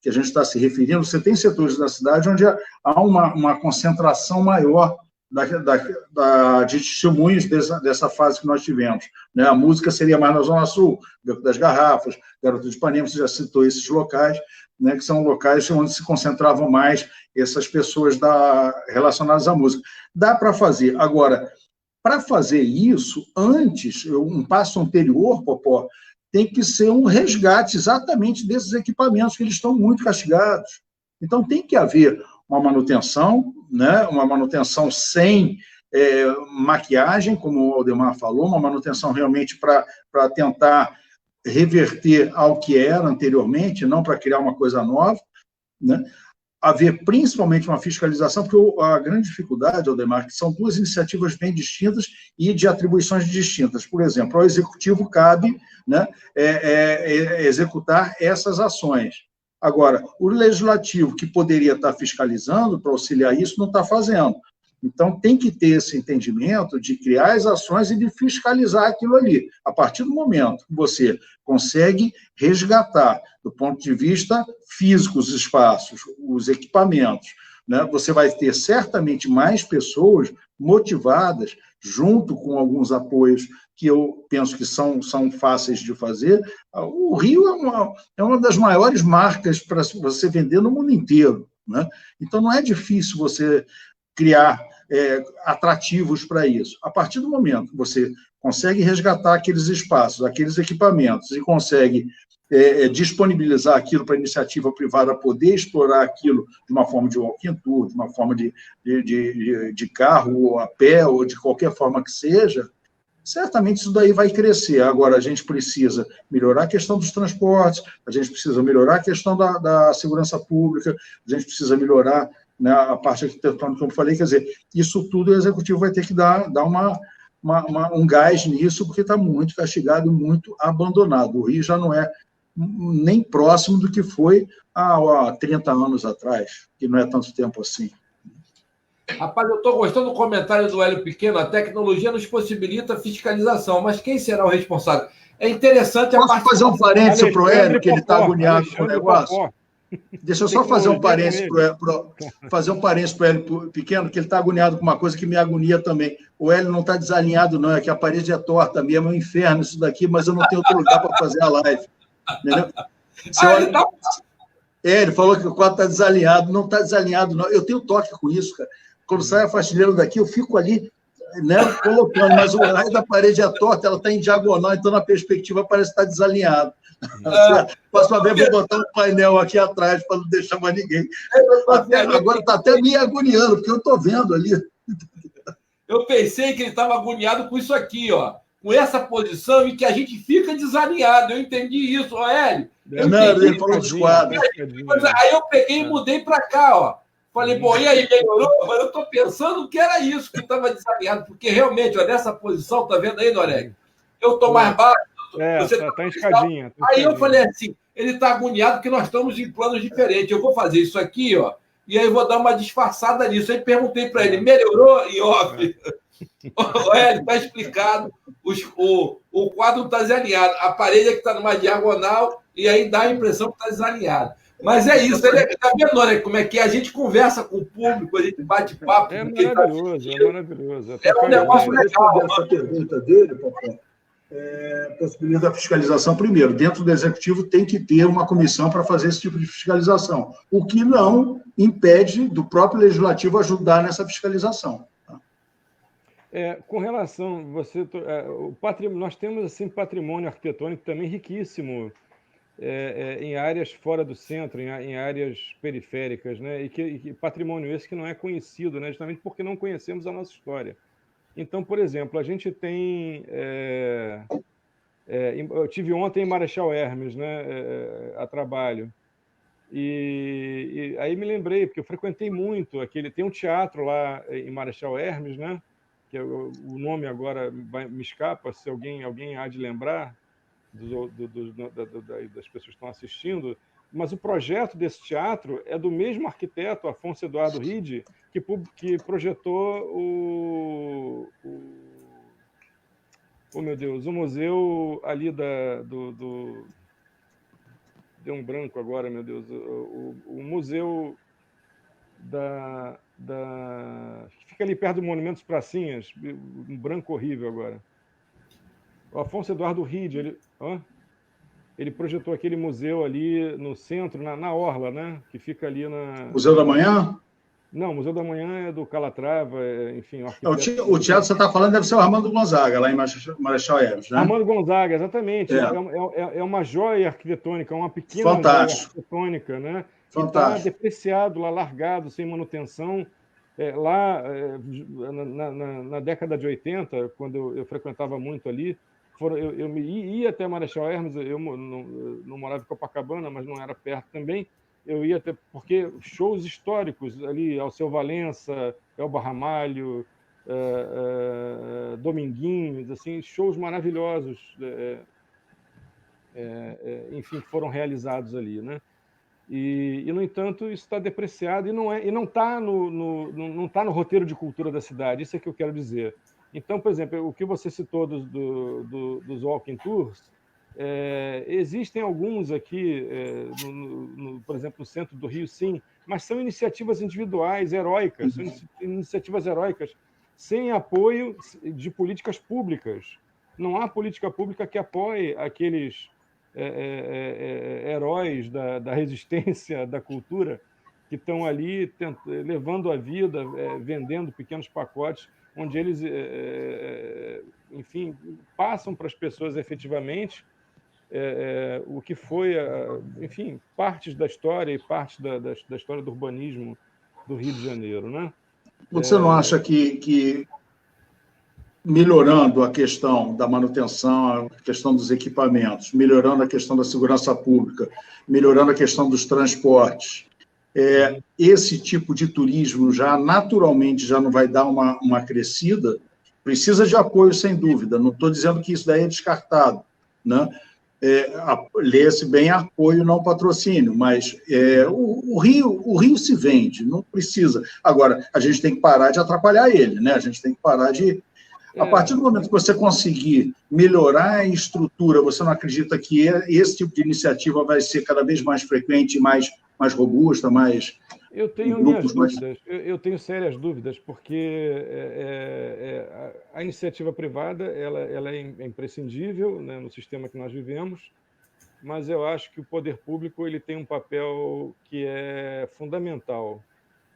a gente está se referindo, você tem setores da cidade onde há uma concentração maior de testemunhos dessa fase que nós tivemos, né? A música seria mais na Zona Sul, Beco das Garrafas, Garota de Ipanema, você já citou esses locais, né, que são locais onde se concentravam mais essas pessoas relacionadas à música. Dá para fazer. Agora, para fazer isso, antes, um passo anterior, Popó, tem que ser um resgate exatamente desses equipamentos, que eles estão muito castigados. Então, tem que haver uma manutenção, né? Uma manutenção sem maquiagem, como o Aldemar falou, uma manutenção realmente para tentar reverter ao que era anteriormente, não para criar uma coisa nova, né? Haver principalmente uma fiscalização, porque a grande dificuldade, Aldemar, que são duas iniciativas bem distintas e de atribuições distintas. Por exemplo, ao Executivo cabe, né, executar essas ações. Agora, o Legislativo, que poderia estar fiscalizando para auxiliar isso, não está fazendo. Então, tem que ter esse entendimento de criar as ações e de fiscalizar aquilo ali. A partir do momento que você consegue resgatar, do ponto de vista físico, os espaços, os equipamentos, né, você vai ter certamente mais pessoas motivadas, junto com alguns apoios que eu penso que são fáceis de fazer. O Rio é uma das maiores marcas para você vender no mundo inteiro, né? Então, não é difícil você criar atrativos para isso. A partir do momento que você consegue resgatar aqueles espaços, aqueles equipamentos, e consegue disponibilizar aquilo para a iniciativa privada poder explorar aquilo de uma forma de walking tour, de uma forma de carro, ou a pé, ou de qualquer forma que seja, certamente isso daí vai crescer. Agora, a gente precisa melhorar a questão dos transportes, a gente precisa melhorar a questão da segurança pública, a gente precisa melhorar, né, a parte arquitetônica, como eu falei, quer dizer, isso tudo o executivo vai ter que dar um gás nisso, porque está muito castigado e muito abandonado. O Rio já não é nem próximo do que foi há 30 anos atrás, que não é tanto tempo assim. Rapaz, eu estou gostando do comentário do Hélio Pequeno. A tecnologia nos possibilita a fiscalização, mas quem será o responsável? É interessante... Posso fazer um parênteses para o Hélio, que ele está agoniado com o negócio? Deixa eu só fazer um parênteses para o Hélio Pequeno, que ele está agoniado com uma coisa que me agonia também. O Hélio não está desalinhado, não, é que a parede é torta mesmo, é um inferno isso daqui, mas eu não tenho outro lugar para fazer a live. Entendeu? Ele falou que o quadro está desalinhado. Não está desalinhado, não. Eu tenho toque com isso, cara. Quando sai a faxineira daqui, eu fico ali, né, colocando, mas o raio da parede é torta, ela está em diagonal, então na perspectiva parece que está desalinhado. Próxima vez vou botar um painel aqui atrás para não deixar mais ninguém. Agora está até me agoniando, porque eu estou vendo ali. Eu pensei que ele estava agoniado com isso aqui, ó, com essa posição em que a gente fica desalinhado. Eu entendi isso, ó, Hélio. Ele falou dos quadros. Aí eu peguei e mudei para cá, ó. Falei, bom, e aí, melhorou? Mas eu estou pensando que era isso que estava desalinhado, porque realmente, ó, nessa posição, tá vendo aí, Noreg? Eu estou mais baixo. Você está em escadinha. Aí eu falei assim, ele está agoniado porque nós estamos em planos diferentes. Eu vou fazer isso aqui, ó, e aí vou dar uma disfarçada nisso. Aí perguntei para ele, melhorou? E off. Hélio, está explicado. O quadro está desalinhado. A parede é que está numa diagonal e aí dá a impressão que está desalinhado. Mas é isso, está vendo, né, como é que a gente conversa com o público, a gente bate papo. É maravilhoso, é maravilhoso. É um negócio legal. Essa pergunta dele, Popó, possibilita a fiscalização primeiro. Dentro do Executivo tem que ter uma comissão para fazer esse tipo de fiscalização, o que não impede do próprio Legislativo ajudar nessa fiscalização. Com relação, nós temos assim, patrimônio arquitetônico também riquíssimo, em áreas fora do centro, em áreas periféricas, né? E patrimônio esse que não é conhecido, né? Justamente porque não conhecemos a nossa história. Então, por exemplo, a gente tem... eu tive ontem em Marechal Hermes, né? A trabalho. E aí me lembrei, porque eu frequentei muito tem um teatro lá em Marechal Hermes, né? Que o nome agora me escapa, se alguém há de lembrar, das pessoas que estão assistindo, mas o projeto desse teatro é do mesmo arquiteto, Afonso Eduardo Ride, que projetou oh, meu Deus, o museu ali deu um branco agora, meu Deus, o museu que fica ali perto do Monumento dos Pracinhas, um branco horrível agora. O Afonso Eduardo Ride, ele projetou aquele museu ali no centro, na Orla, né? Que fica ali na... Museu da Manhã? Não, o Museu da Manhã é do Calatrava, enfim... O teatro que você está falando deve ser o Armando Gonzaga, lá em Marechal Hermes, né? Armando Gonzaga, exatamente. É uma joia arquitetônica, uma pequena joia arquitetônica, né? Que está depreciado, lá largado, sem manutenção. Na década de 80, quando eu frequentava muito ali, eu ia até Marechal Hermes, eu não morava em Copacabana, mas não era perto também, eu ia até, porque shows históricos ali, Alceu Valença, Elba Ramalho, Dominguinhos, assim, shows maravilhosos, enfim, que foram realizados ali, né? E, no entanto, isso está depreciado e não está não tá no roteiro de cultura da cidade. Isso é que eu quero dizer. Então, por exemplo, o que você citou dos walking tours, existem alguns aqui, por exemplo, no centro do Rio, sim, mas são iniciativas individuais, heróicas, são iniciativas heróicas, sem apoio de políticas públicas. Não há política pública que apoie aqueles heróis da resistência, da cultura, que estão ali levando a vida, vendendo pequenos pacotes, onde eles, enfim, passam para as pessoas efetivamente o que foi, enfim, partes da história e partes da história do urbanismo do Rio de Janeiro, né? Você não acha que melhorando a questão da manutenção, a questão dos equipamentos, melhorando a questão da segurança pública, melhorando a questão dos transportes, esse tipo de turismo já naturalmente já não vai dar uma crescida? Precisa de apoio, sem dúvida. Não estou dizendo que isso daí é descartado, né? Lê-se bem apoio, não patrocínio, mas o Rio se vende, não precisa. Agora, a gente tem que parar de atrapalhar ele, né? A gente tem que parar de... A partir do momento que você conseguir melhorar a estrutura, você não acredita que esse tipo de iniciativa vai ser cada vez mais frequente, mais robusta, mais... Eu tenho minhas dúvidas, eu tenho sérias dúvidas, porque a iniciativa privada ela é imprescindível, né, no sistema que nós vivemos, mas eu acho que o poder público ele tem um papel que é fundamental,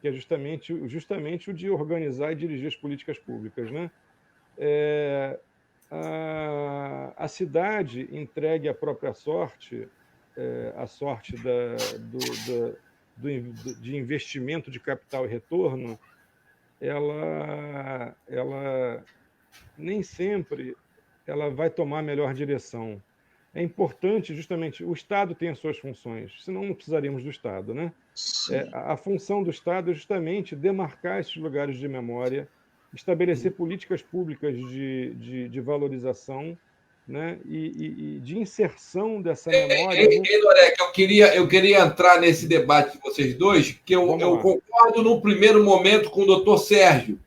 que é justamente o de organizar e dirigir as políticas públicas, né? A cidade entregue à própria sorte, a sorte de investimento de capital e retorno, ela nem sempre ela vai tomar a melhor direção. É importante, justamente, o Estado tem as suas funções, senão não precisaríamos do Estado, né? A função do Estado é justamente demarcar esses lugares de memória, estabelecer políticas públicas de valorização, né, e de inserção dessa memória. Norek, eu queria entrar nesse debate de vocês dois, que eu concordo no primeiro momento com o doutor Sérgio,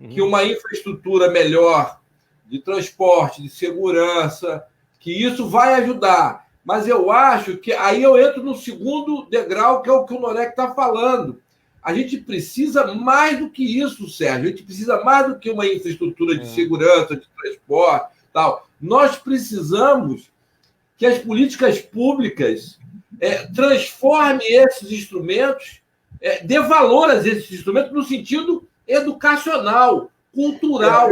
que uma infraestrutura melhor de transporte, de segurança, que isso vai ajudar. Mas eu acho que aí eu entro no segundo degrau, que é o que o Norek está falando. A gente precisa mais do que isso, Sérgio. A gente precisa mais do que uma infraestrutura de segurança, de transporte, tal. Nós precisamos que as políticas públicas transformem esses instrumentos, dê valor a esses instrumentos no sentido educacional, cultural.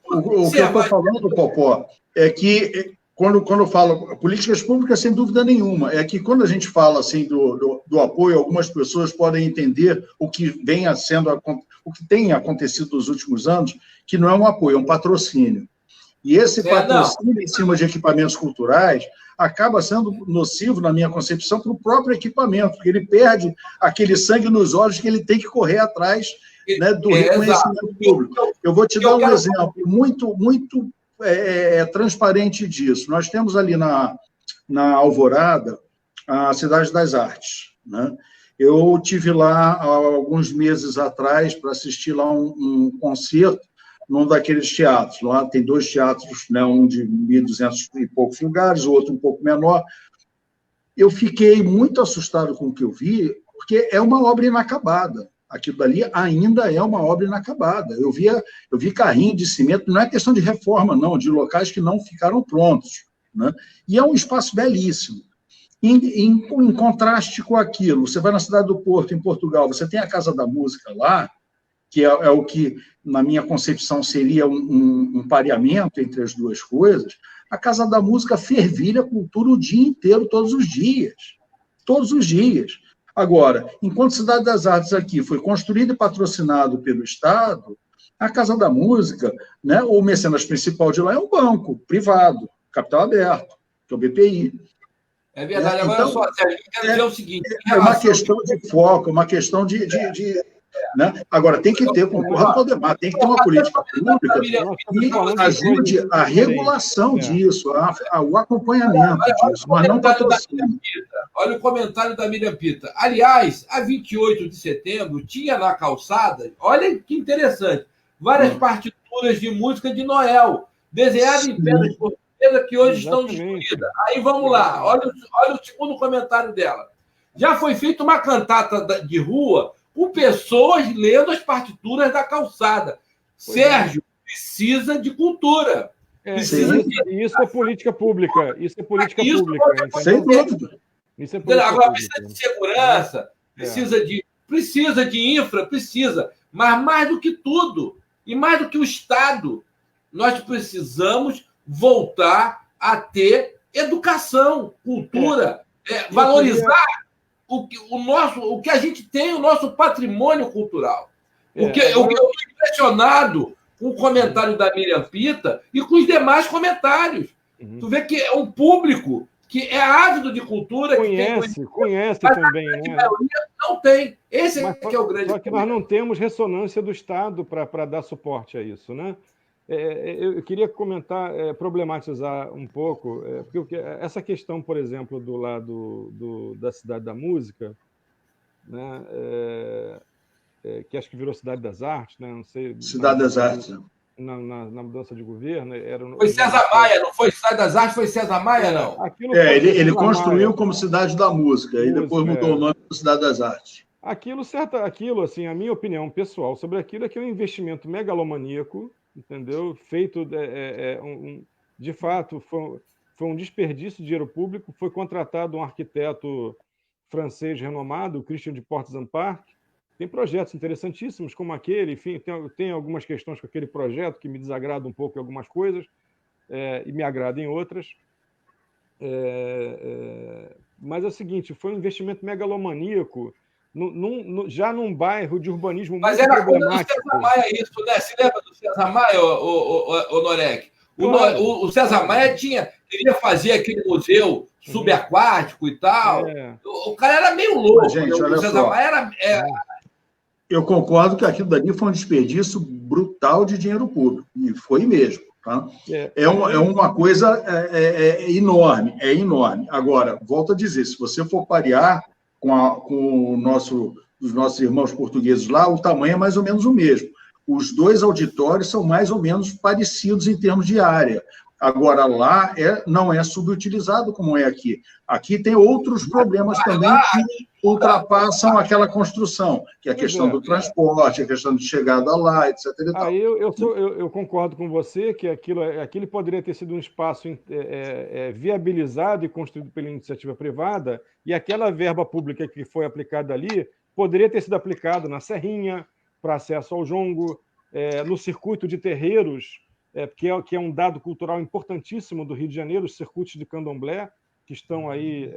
O que eu estou falando, Popó, é que quando eu falo políticas públicas, sem dúvida nenhuma, é que quando a gente fala assim do apoio, algumas pessoas podem entender o que o que tem acontecido nos últimos anos, que não é um apoio, é um patrocínio. E esse patrocínio em cima de equipamentos culturais acaba sendo nocivo, na minha concepção, para o próprio equipamento, porque ele perde aquele sangue nos olhos que ele tem que correr atrás, né, do reconhecimento público. Eu vou te dar um exemplo muito transparente disso. Nós temos ali na Alvorada a Cidade das Artes, né? Eu tive lá há alguns meses atrás para assistir lá um concerto num daqueles teatros. Lá tem 2 teatros, né, um de 1.200 e poucos lugares, o outro um pouco menor. Eu fiquei muito assustado com o que eu vi, porque é uma obra inacabada. Aquilo dali ainda é uma obra inacabada. Eu vi carrinho de cimento, não é questão de reforma, não, de locais que não ficaram prontos, né? E é um espaço belíssimo. Em contraste com aquilo, você vai na cidade do Porto, em Portugal, você tem a Casa da Música lá, que é o que, na minha concepção, seria um pareamento entre as duas coisas. A Casa da Música fervilha a cultura o dia inteiro, todos os dias. Todos os dias. Agora, enquanto Cidade das Artes aqui foi construído e patrocinado pelo Estado, a Casa da Música, né, o mecenas principal de lá é um banco privado, capital aberto, que é o BPI. É verdade. Agora, então, Sérgio, eu quero dizer o seguinte... É uma questão de foco, uma questão de Né? Agora, tem que ter, concordo com o Aldemar, tem que ter uma política pública que ajude a regulação disso, o acompanhamento disso, mas não patrocínio. Olha o comentário da Miriam Pita. Aliás, a 28 de setembro tinha na calçada, olha que interessante, várias partituras de música de Noel, desenhadas em pedras portuguesas que hoje estão destruídas. Aí vamos lá, olha o segundo comentário dela. Já foi feita uma cantata de rua com pessoas lendo as partituras da calçada. Sérgio, precisa de cultura. Isso é política pública. Isso é política pública. Sem dúvida. Isso é política Agora, pública. precisa de segurança, precisa de infra, precisa. Mas mais do que tudo, e mais do que o Estado, nós precisamos voltar a ter educação, cultura, valorizar o que a gente tem, o nosso patrimônio cultural. Eu estou impressionado com o comentário da Miriam Pita e com os demais comentários. Tu vê que é um público que é ávido de cultura. Conhece também, né? Não tem. Esse que é o grande problema. Só que nós não temos ressonância do Estado para dar suporte a isso, né? Eu queria comentar, problematizar um pouco, porque essa questão, por exemplo, do lado da Cidade da Música, né, que acho que virou Cidade das Artes, né, não sei. Cidade das Artes. Na mudança de governo. Foi César Maia, não foi Cidade das Artes, foi César Maia, não? Ele construiu como Cidade da Música, e depois mudou o nome para Cidade das Artes. Aquilo, assim, a minha opinião pessoal sobre aquilo é que é um investimento megalomaníaco, entendeu? Feito, de fato, foi um desperdício de dinheiro público. Foi contratado um arquiteto francês renomado, Christian de Portes-en-Parc. Tem projetos interessantíssimos como aquele, enfim, tem algumas questões com aquele projeto que me desagradam um pouco em algumas coisas e me agradam em outras. Mas é o seguinte, foi um investimento megalomaníaco já num bairro de urbanismo muito problemático. Mas era coisa do César Maia isso, né? Se lembra do César Maia, o Norek? Claro. O César Maia queria fazer aquele museu subaquático e tal. O cara era meio louco. Gente, olha o César só. Maia era... Eu concordo que aquilo dali foi um desperdício brutal de dinheiro público, e foi mesmo. Tá? É uma coisa enorme, é enorme. Agora, volto a dizer, se você for parear com os nossos irmãos portugueses lá, o tamanho é mais ou menos o mesmo. Os dois auditórios são mais ou menos parecidos em termos de área. Agora, lá não é subutilizado como é aqui. Aqui tem outros problemas também que ultrapassam aquela construção, que é a questão do transporte, a questão de chegada lá, etc. Eu concordo com você que aquilo poderia ter sido um espaço viabilizado e construído pela iniciativa privada, e aquela verba pública que foi aplicada ali poderia ter sido aplicada na Serrinha, para acesso ao jongo, no circuito de terreiros, que é um dado cultural importantíssimo do Rio de Janeiro, os circuitos de candomblé, que estão aí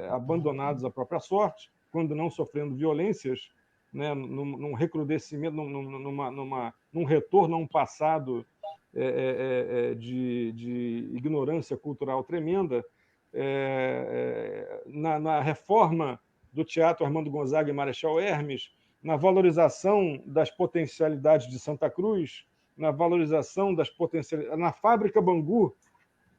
abandonados à própria sorte, quando não sofrendo violências, né, num recrudescimento, num retorno a um passado de ignorância cultural tremenda. Na reforma do Teatro Armando Gonzaga e Marechal Hermes, na valorização das potencialidades de Santa Cruz, na valorização das potencialidades, na Fábrica Bangu,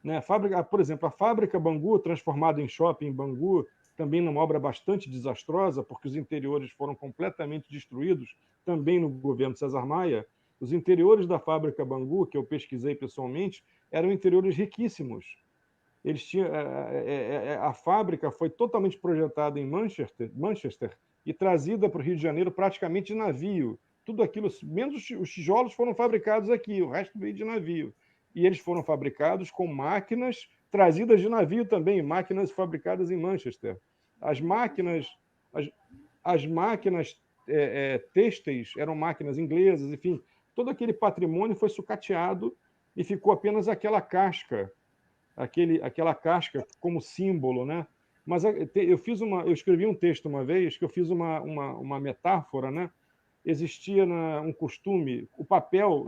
né? Por exemplo, a Fábrica Bangu, transformada em shopping Bangu, também numa obra bastante desastrosa, porque os interiores foram completamente destruídos, também no governo César Maia. Os interiores da Fábrica Bangu, que eu pesquisei pessoalmente, eram interiores riquíssimos. A fábrica foi totalmente projetada em Manchester e trazida para o Rio de Janeiro praticamente de navio. Tudo aquilo, menos os tijolos, foram fabricados aqui, o resto veio de navio. E eles foram fabricados com máquinas trazidas de navio também, máquinas fabricadas em Manchester. As máquinas têxteis eram máquinas inglesas, enfim, todo aquele patrimônio foi sucateado e ficou apenas aquela casca como símbolo, né? Mas eu escrevi um texto uma vez que eu fiz uma metáfora, né? Existia um costume, o papel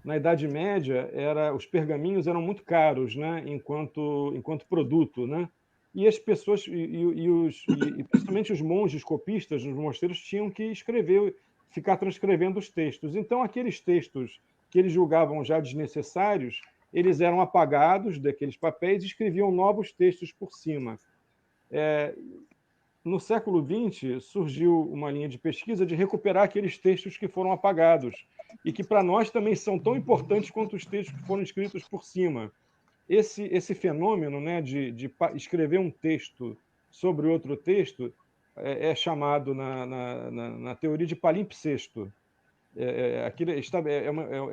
na Idade Média, os pergaminhos eram muito caros, né, enquanto produto, né? E as pessoas, e principalmente os monges copistas nos mosteiros, tinham que escrever, ficar transcrevendo os textos. Então, aqueles textos que eles julgavam já desnecessários, eles eram apagados daqueles papéis e escreviam novos textos por cima. No século XX, surgiu uma linha de pesquisa de recuperar aqueles textos que foram apagados e que, para nós, também são tão importantes quanto os textos que foram escritos por cima. Esse fenômeno, né, de escrever um texto sobre outro texto é chamado na teoria de palimpsesto. É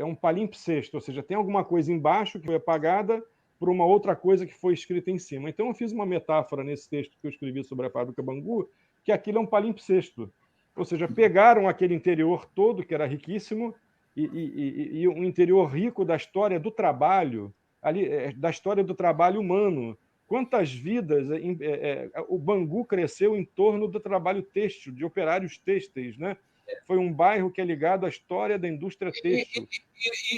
um palimpsesto, ou seja, tem alguma coisa embaixo que foi apagada por uma outra coisa que foi escrita em cima. Então, eu fiz uma metáfora nesse texto que eu escrevi sobre a fábrica Bangu, que aquilo é um palimpsesto. Ou seja, pegaram aquele interior todo, que era riquíssimo, e um interior rico da história do trabalho, da história do trabalho humano. Quantas vidas o Bangu cresceu em torno do trabalho têxtil, de operários têxteis, né? Foi um bairro que é ligado à história da indústria têxtil.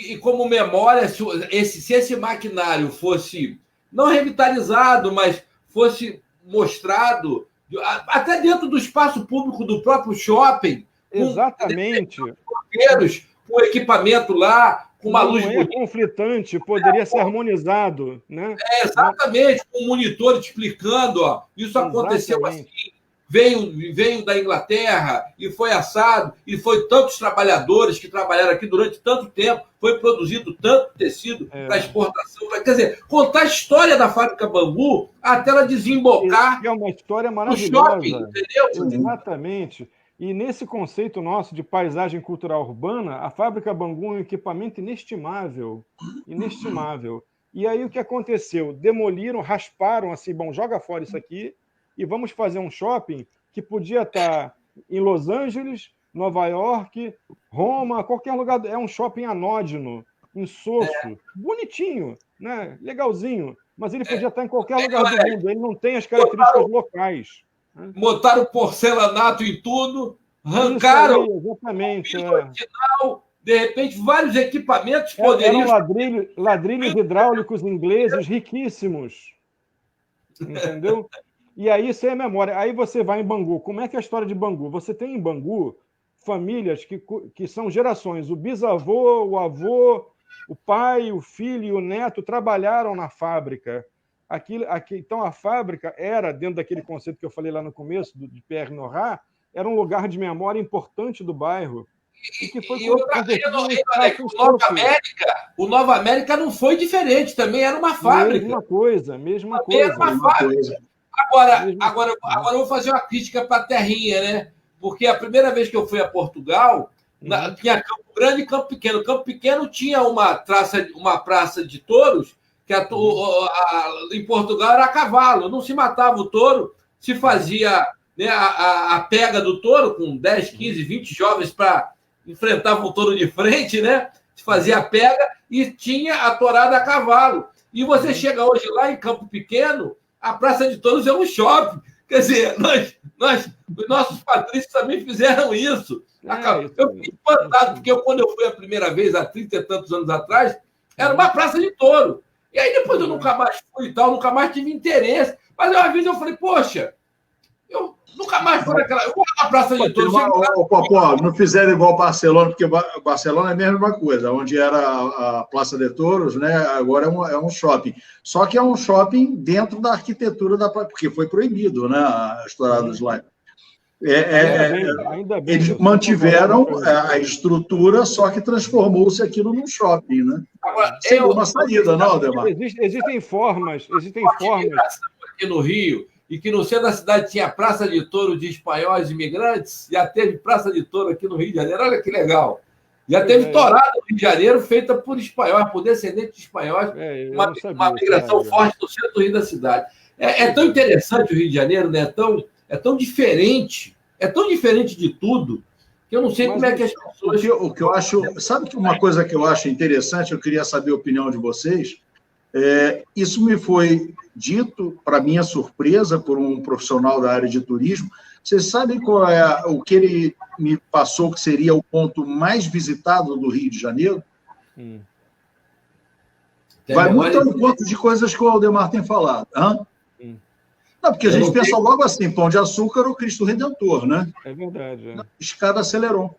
E como memória, se esse maquinário fosse não revitalizado, mas fosse mostrado até dentro do espaço público do próprio shopping. Exatamente. Com equipamento lá, com uma luz bonita. Conflitante, poderia ser harmonizado, né? Exatamente, com um monitor explicando, ó, isso aconteceu assim, veio da Inglaterra e foi assado, e foi tantos trabalhadores que trabalharam aqui durante tanto tempo, foi produzido tanto tecido para exportação. Quer dizer, contar a história da fábrica Bangu até ela desembocar. É uma história maravilhosa. No shopping, entendeu? Exatamente. E nesse conceito nosso de paisagem cultural urbana, a fábrica Bangu é um equipamento inestimável. Inestimável. E aí o que aconteceu? Demoliram, rasparam assim, bom, joga fora isso aqui e vamos fazer um shopping que podia estar em Los Angeles, Nova York, Roma, qualquer lugar. É um shopping anódino, insosso, bonitinho, né? Legalzinho, mas ele podia estar em qualquer lugar do mundo. Ele não tem as características locais. Botaram porcelanato em tudo, arrancaram aí, exatamente, original, de repente vários equipamentos poderiam... Eram ladrilhos hidráulicos ingleses riquíssimos, entendeu? E aí isso é memória. Aí você vai em Bangu. Como é que é a história de Bangu? Você tem em Bangu famílias que são gerações. O bisavô, o avô, o pai, o filho e o neto trabalharam na fábrica. Então, a fábrica era, dentro daquele conceito que eu falei lá no começo, de Pierre Nora, era um lugar de memória importante do bairro. E que foi o Nova América não foi diferente, também era uma fábrica. Mesma coisa. Era uma fábrica. Agora eu vou fazer uma crítica para a terrinha, né? Porque a primeira vez que eu fui a Portugal, tinha Campo Grande e Campo Pequeno. Campo Pequeno tinha uma praça de touros, que em Portugal era a cavalo, não se matava o touro, se fazia, né, a pega do touro com 10, 15, 20 jovens para enfrentar o touro de frente, né? Se fazia a pega e tinha a tourada a cavalo. E você chega hoje lá em Campo Pequeno, a Praça de Touros é um shopping. Quer dizer, os nossos patrícios também fizeram isso. Eu fiquei espantado, porque quando eu fui a primeira vez, há 30 e tantos anos atrás, era uma praça de touro. E aí depois eu nunca mais fui e tal, nunca mais tive interesse. Mas uma vez eu falei, poxa, eu nunca mais fui naquela... Eu vou na praça de touro. Não fizeram igual Barcelona, porque Barcelona é a mesma coisa, onde era a Praça de Touros, né? Agora é um shopping. Só que é um shopping dentro da arquitetura porque foi proibido, né? A história dos lá. Ainda bem, eles mantiveram a estrutura, só que transformou-se aquilo num shopping, né? Agora, uma saída, não, Ademar? Existem formas. Aqui no Rio, e que no centro da cidade tinha Praça de Touro de espanhóis imigrantes, já teve Praça de Touro aqui no Rio de Janeiro, olha que legal. Já teve tourada no Rio de Janeiro feita por espanhóis, por descendentes de espanhóis, uma migração forte no centro do Rio da cidade. É tão interessante o Rio de Janeiro, né? É tão diferente de tudo, que eu não sei como é que as pessoas... O que eu acho... Sabe que uma coisa que eu acho interessante, eu queria saber a opinião de vocês, isso me foi dito, para minha surpresa, por um profissional da área de turismo. Vocês sabem qual o que ele me passou que seria o ponto mais visitado do Rio de Janeiro? Vai muito ao encontro de coisas que o Aldemar tem falado. Não, porque a gente pensa logo assim, Pão de Açúcar ou Cristo Redentor, né? É verdade. Escada Celeron.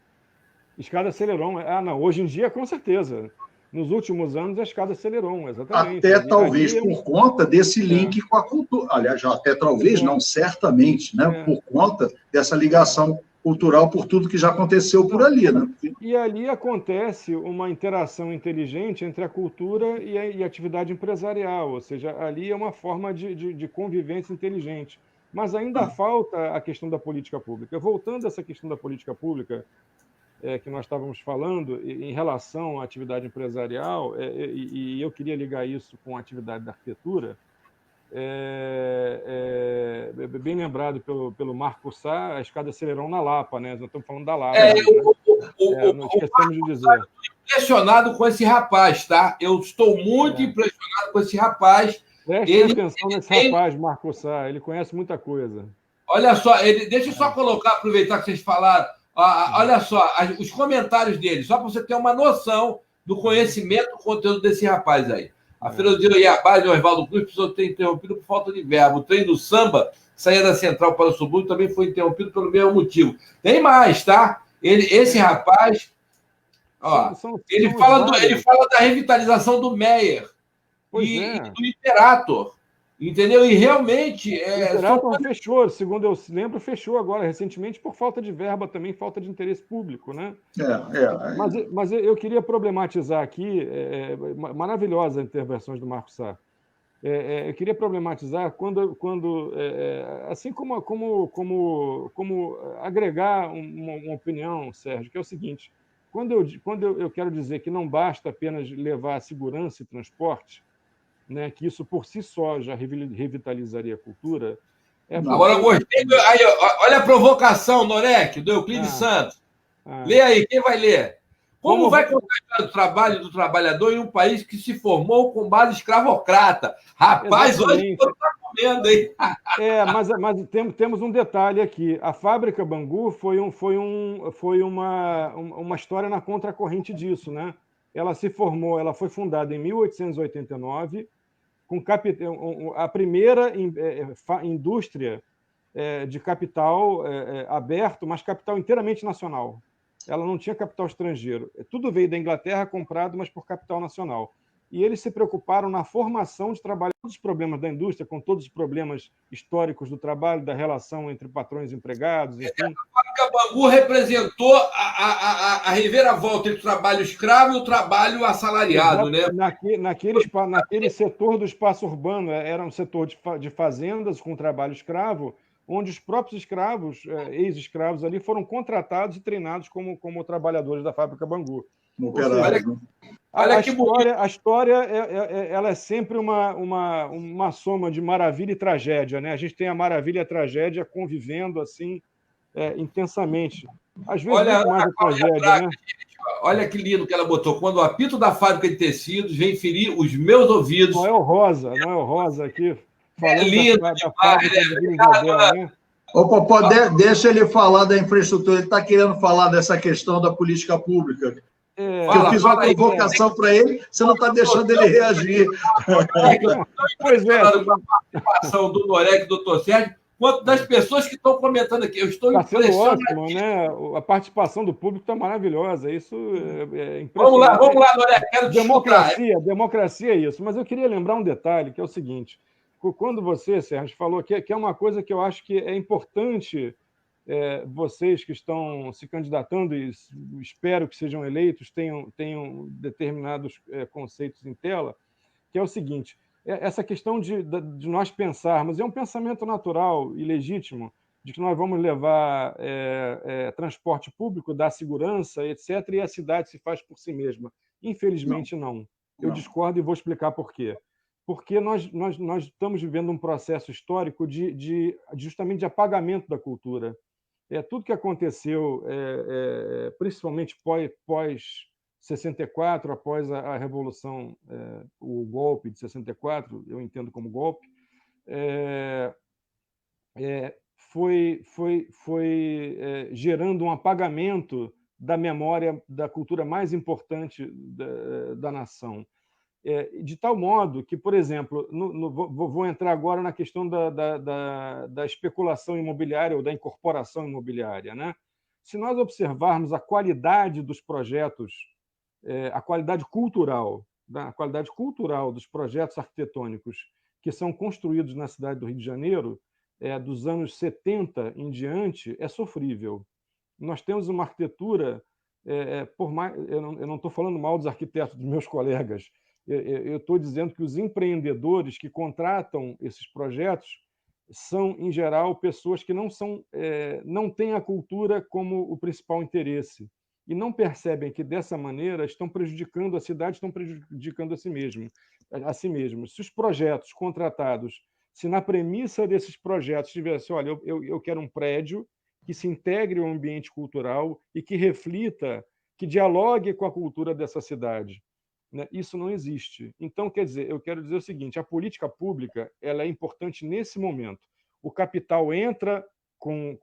Escada Celeron. Não, hoje em dia, com certeza. Nos últimos anos, a escada Celeron, exatamente. Até talvez por conta desse link com a cultura. Aliás, até talvez, não, certamente, né? Por conta dessa ligação cultural por tudo que já aconteceu por ali, né? E ali acontece uma interação inteligente entre a cultura e a atividade empresarial, ou seja, ali é uma forma de convivência inteligente. Mas ainda falta a questão da política pública. Voltando a essa questão da política pública, que nós estávamos falando, em relação à atividade empresarial, e eu queria ligar isso com a atividade da arquitetura, bem lembrado pelo Marco Sá, a escada Celeron na Lapa, né? Nós estamos falando da Lapa. Não esquecemos de dizer. Impressionado com esse rapaz, tá? Eu estou muito impressionado com esse rapaz. Preste atenção nesse rapaz, Marco Sá, ele conhece muita coisa. Olha só, deixa eu só colocar, aproveitar que vocês falaram, olha só, os comentários dele, só para você ter uma noção do conhecimento do conteúdo desse rapaz aí. A Feira do Iabá de Oswaldo Cruz precisou ter interrompido por falta de verbo. O trem do samba, saía da Central para o subúrbio, também foi interrompido pelo mesmo motivo. Tem mais, tá? Esse rapaz, ele fala da revitalização do Meyer e do Imperator. Entendeu? E realmente... O Imperator fechou, segundo eu lembro, fechou agora recentemente por falta de verba também, falta de interesse público, né? Mas eu queria problematizar aqui, maravilhosa a intervenção do Marco Sá. Eu queria problematizar quando assim como agregar uma opinião, Sérgio, que é o seguinte: quando eu quero dizer que não basta apenas levar segurança e transporte, né, que isso por si só já revitalizaria a cultura. Agora eu gostei. Olha a provocação, Norek, do Euclides Santos. Lê aí, quem vai ler? Como vai contratar o trabalho do trabalhador em um país que se formou com base escravocrata? Rapaz, exatamente. Hoje está comendo, hein? Mas temos um detalhe aqui. A fábrica Bangu foi uma história na contracorrente disso, né? Ela foi fundada em 1889, com a primeira indústria de capital aberto, mas capital inteiramente nacional. Ela não tinha capital estrangeiro. Tudo veio da Inglaterra comprado, mas por capital nacional. E eles se preocuparam na formação de trabalho, todos os problemas da indústria, com todos os problemas históricos do trabalho, da relação entre patrões e empregados, enfim. A fábrica Bangu representou a reviravolta entre o trabalho escravo e o trabalho assalariado, né? Naquele setor do espaço urbano, era um setor de fazendas com trabalho escravo, onde os próprios escravos, ex-escravos ali, foram contratados e treinados como trabalhadores da fábrica Bangu. A história ela é sempre uma soma de maravilha e tragédia, né? A gente tem a maravilha e a tragédia convivendo assim intensamente. Às vezes muito mais a tragédia, né? Olha que lindo que ela botou. Quando o apito da fábrica de tecidos vem ferir os meus ouvidos. Noel Rosa aqui. É lindo da fábrica de Vila Isabel, né? Ô, Popó, deixa ele falar da infraestrutura. Ele está querendo falar dessa questão da política pública. Eu fiz uma provocação para ele, você não está deixando ele reagir. Pois é. A participação do Norek e do Dr. Sérgio, quanto das pessoas que estão comentando aqui. Eu estou impressionado. Ótimo, né? A participação do público está maravilhosa. Isso é impressionante. Vamos lá, Norek. Quero democracia é isso. Mas eu queria lembrar um detalhe, que é o seguinte. Quando você, Sérgio, falou que é uma coisa que eu acho que é importante vocês que estão se candidatando e espero que sejam eleitos tenham determinados conceitos em tela, que é o seguinte: essa questão de nós pensarmos, é um pensamento natural e legítimo, de que nós vamos levar transporte público, dar segurança, etc., e a cidade se faz por si mesma. Infelizmente, não. Eu discordo e vou explicar por quê. Porque nós estamos vivendo um processo histórico justamente de apagamento da cultura. Tudo que aconteceu, principalmente pós-64, após a Revolução, o golpe de 64, eu entendo como golpe, foi gerando um apagamento da memória, da cultura mais importante da nação. De tal modo que, por exemplo, vou entrar agora na questão da especulação imobiliária ou da incorporação imobiliária, né? Se nós observarmos a qualidade dos projetos, a qualidade cultural dos projetos arquitetônicos que são construídos na cidade do Rio de Janeiro, dos anos 70 em diante, é sofrível. Nós temos uma arquitetura, eu não estou falando mal dos arquitetos, dos meus colegas, eu estou dizendo que os empreendedores que contratam esses projetos são, em geral, pessoas que não têm a cultura como o principal interesse e não percebem que, dessa maneira, estão prejudicando a cidade, estão prejudicando a si mesmos. Se os projetos contratados, se na premissa desses projetos tivesse, olha, eu quero um prédio que se integre ao ambiente cultural e que reflita, que dialogue com a cultura dessa cidade, né? Isso não existe. Então, quer dizer, eu quero dizer o seguinte, a política pública ela é importante nesse momento. O capital entra com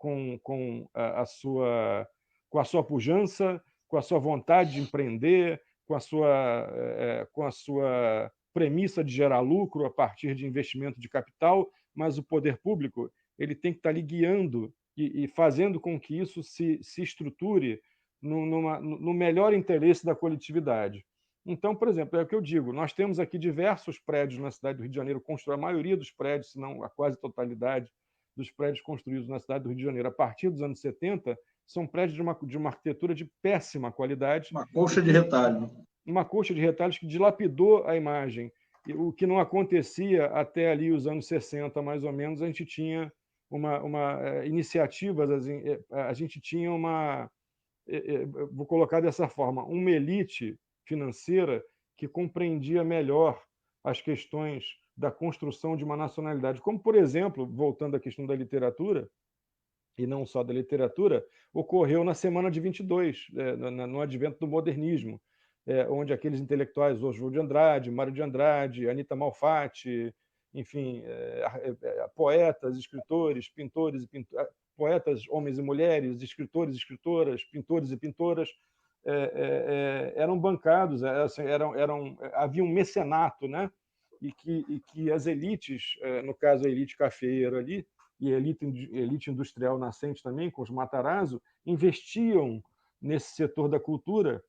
a sua pujança, com a sua vontade de empreender, com a sua premissa de gerar lucro a partir de investimento de capital, mas o poder público ele tem que estar ali guiando e fazendo com que isso se estruture no melhor interesse da coletividade. Então, por exemplo, é o que eu digo, nós temos aqui diversos prédios na cidade do Rio de Janeiro, a maioria dos prédios, se não a quase totalidade dos prédios construídos na cidade do Rio de Janeiro a partir dos anos 70, são prédios de uma arquitetura de péssima qualidade. Uma colcha de retalho. Uma colcha de retalhos que dilapidou a imagem. O que não acontecia até ali os anos 60, mais ou menos, a gente tinha iniciativas, a gente tinha vou colocar dessa forma, uma elite financeira que compreendia melhor as questões da construção de uma nacionalidade. Como, por exemplo, voltando à questão da literatura, e não só da literatura, ocorreu na Semana de 22, no advento do modernismo, onde aqueles intelectuais, Oswald de Andrade, Mário de Andrade, Anita Malfatti, enfim, poetas, escritores, pintores e poetas, homens e mulheres, escritores e escritoras, pintores e pintoras, eram bancados, havia um mecenato, né? E que as elites, no caso a elite cafeeira ali, e a elite industrial nascente também, com os Matarazzo, investiam nesse setor da cultura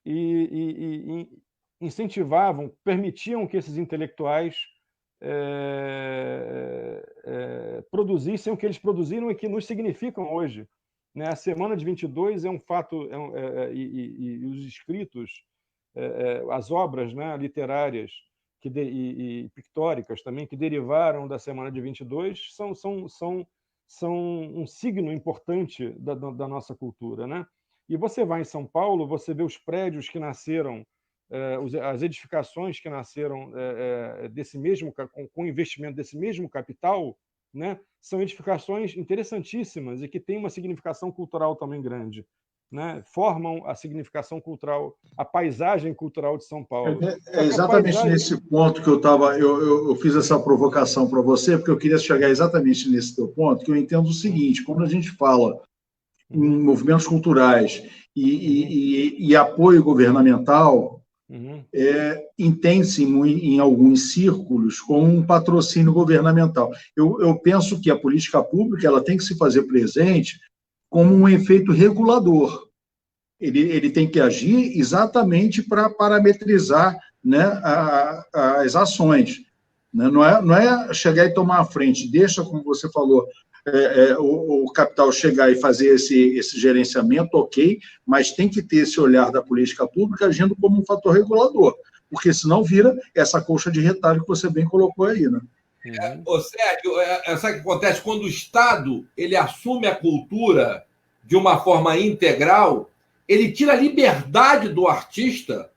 e incentivavam, permitiam que esses intelectuais produzissem o que eles produziram e que nos significam hoje. Né? A Semana de 22 é um fato, e os escritos, as obras, né, literárias e pictóricas também, que derivaram da Semana de 22, são um signo importante da nossa cultura. Né? E você vai em São Paulo, você vê os prédios que nasceram, as edificações que nasceram com o investimento desse mesmo capital, né? São edificações interessantíssimas e que têm uma significação cultural também grande. Né? Formam a significação cultural, a paisagem cultural de São Paulo. É exatamente nesse ponto que eu fiz essa provocação para você, porque eu queria chegar exatamente nesse teu ponto, que eu entendo o seguinte, quando a gente fala em movimentos culturais e apoio governamental, entende-se em alguns círculos como um patrocínio governamental. Eu penso que a política pública ela tem que se fazer presente como um efeito regulador. Ele tem que agir exatamente para parametrizar, né, as ações. Né? Não é chegar e tomar a frente, deixa, como você falou, o capital chegar e fazer esse gerenciamento, ok, mas tem que ter esse olhar da política pública agindo como um fator regulador, porque senão vira essa colcha de retalho que você bem colocou aí, né? Sérgio, sabe o que acontece? Quando o Estado ele assume a cultura de uma forma integral, ele tira a liberdade do artista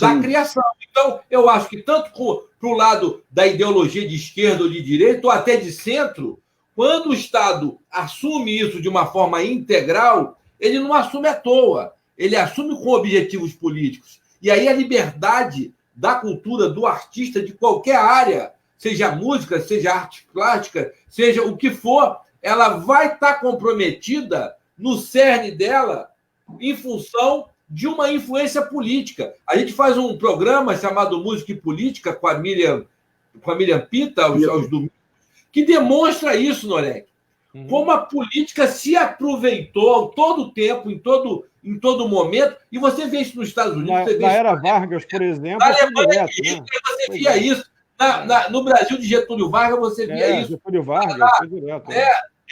da criação. Então, eu acho que tanto para o lado da ideologia de esquerda ou de direita, ou até de centro, quando o Estado assume isso de uma forma integral, ele não assume à toa, ele assume com objetivos políticos. E aí a liberdade da cultura, do artista, de qualquer área, seja música, seja arte plástica, seja o que for, ela vai estar comprometida no cerne dela em função de uma influência política. A gente faz um programa chamado Música e Política com a Miriam Pita, aos domingos, que demonstra isso, Norek. Como a política se aproveitou todo o tempo, em todo momento, e você vê isso nos Estados Unidos. Na era Vargas, por exemplo, você via isso. No Brasil de Getúlio Vargas, você via isso. Getúlio Vargas, foi direto.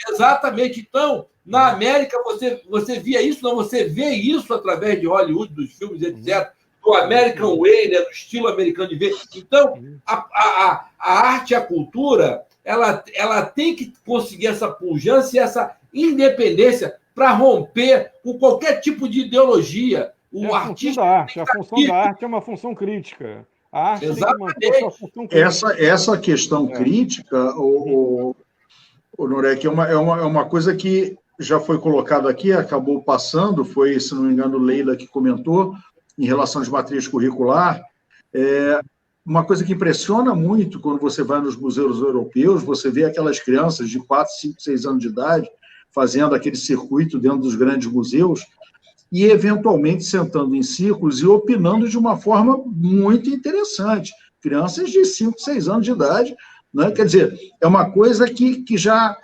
Exatamente. Então, na América, você via isso, não, você vê isso através de Hollywood, dos filmes, etc., do American Way, né, do estilo americano de ver. Então, a arte e a cultura, ela tem que conseguir essa pujança e essa independência para romper com qualquer tipo de ideologia. A função da arte é uma função crítica. A arte tem que manter a sua função crítica. Essa questão crítica, o Norek, é uma coisa que já foi colocado aqui, acabou passando, foi, se não me engano, Leila que comentou, em relação às matrizes curricular. Uma coisa que impressiona muito quando você vai nos museus europeus, você vê aquelas crianças de 4, 5, 6 anos de idade fazendo aquele circuito dentro dos grandes museus e, eventualmente, sentando em círculos e opinando de uma forma muito interessante. Crianças de 5, 6 anos de idade, né? Quer dizer, é uma coisa que já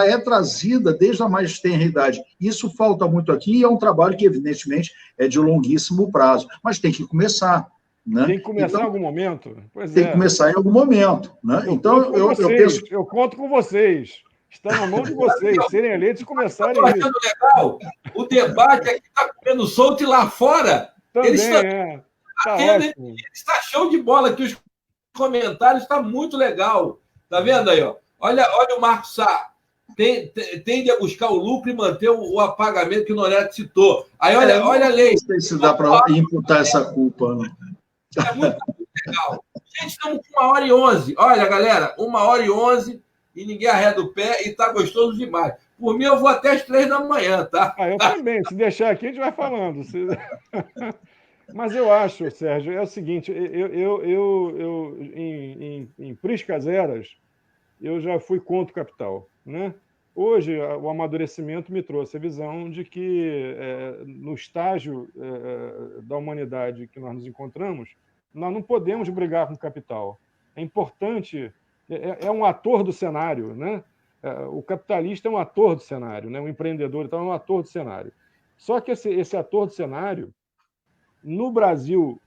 é trazida desde a mais tenra idade. Isso falta muito aqui e é um trabalho que, evidentemente, é de longuíssimo prazo, mas tem que começar. Né? Tem que começar em algum momento? Tem que começar em algum momento. Né? Então, eu penso... Eu conto com vocês. Está na mão de vocês, serem eleitos e começarem isso. Estou achando legal. O debate aqui está comendo solto e lá fora. Também, está show de bola aqui. Os comentários está muito legal. Está vendo aí? Ó? Olha o Marcos Sá. Tende a buscar o lucro e manter o apagamento que o Norek citou. Aí, olha a lei. Não sei se dá para imputar essa culpa. Né? É muito legal. Gente, estamos com 1h11. Olha, galera, 1h11 e ninguém arreda o pé e está gostoso demais. Por mim, eu vou até as 3 da manhã, tá? Eu também. Se deixar aqui, a gente vai falando. Mas eu acho, Sérgio, é o seguinte, em priscas eras, eu já fui contra o capital, né? Hoje, o amadurecimento me trouxe a visão de que, no estágio da humanidade que nós nos encontramos, nós não podemos brigar com o capital. É importante, é um ator do cenário, né? O capitalista é um ator do cenário, né? O empreendedor então, é um ator do cenário. Só que esse ator do cenário, no Brasil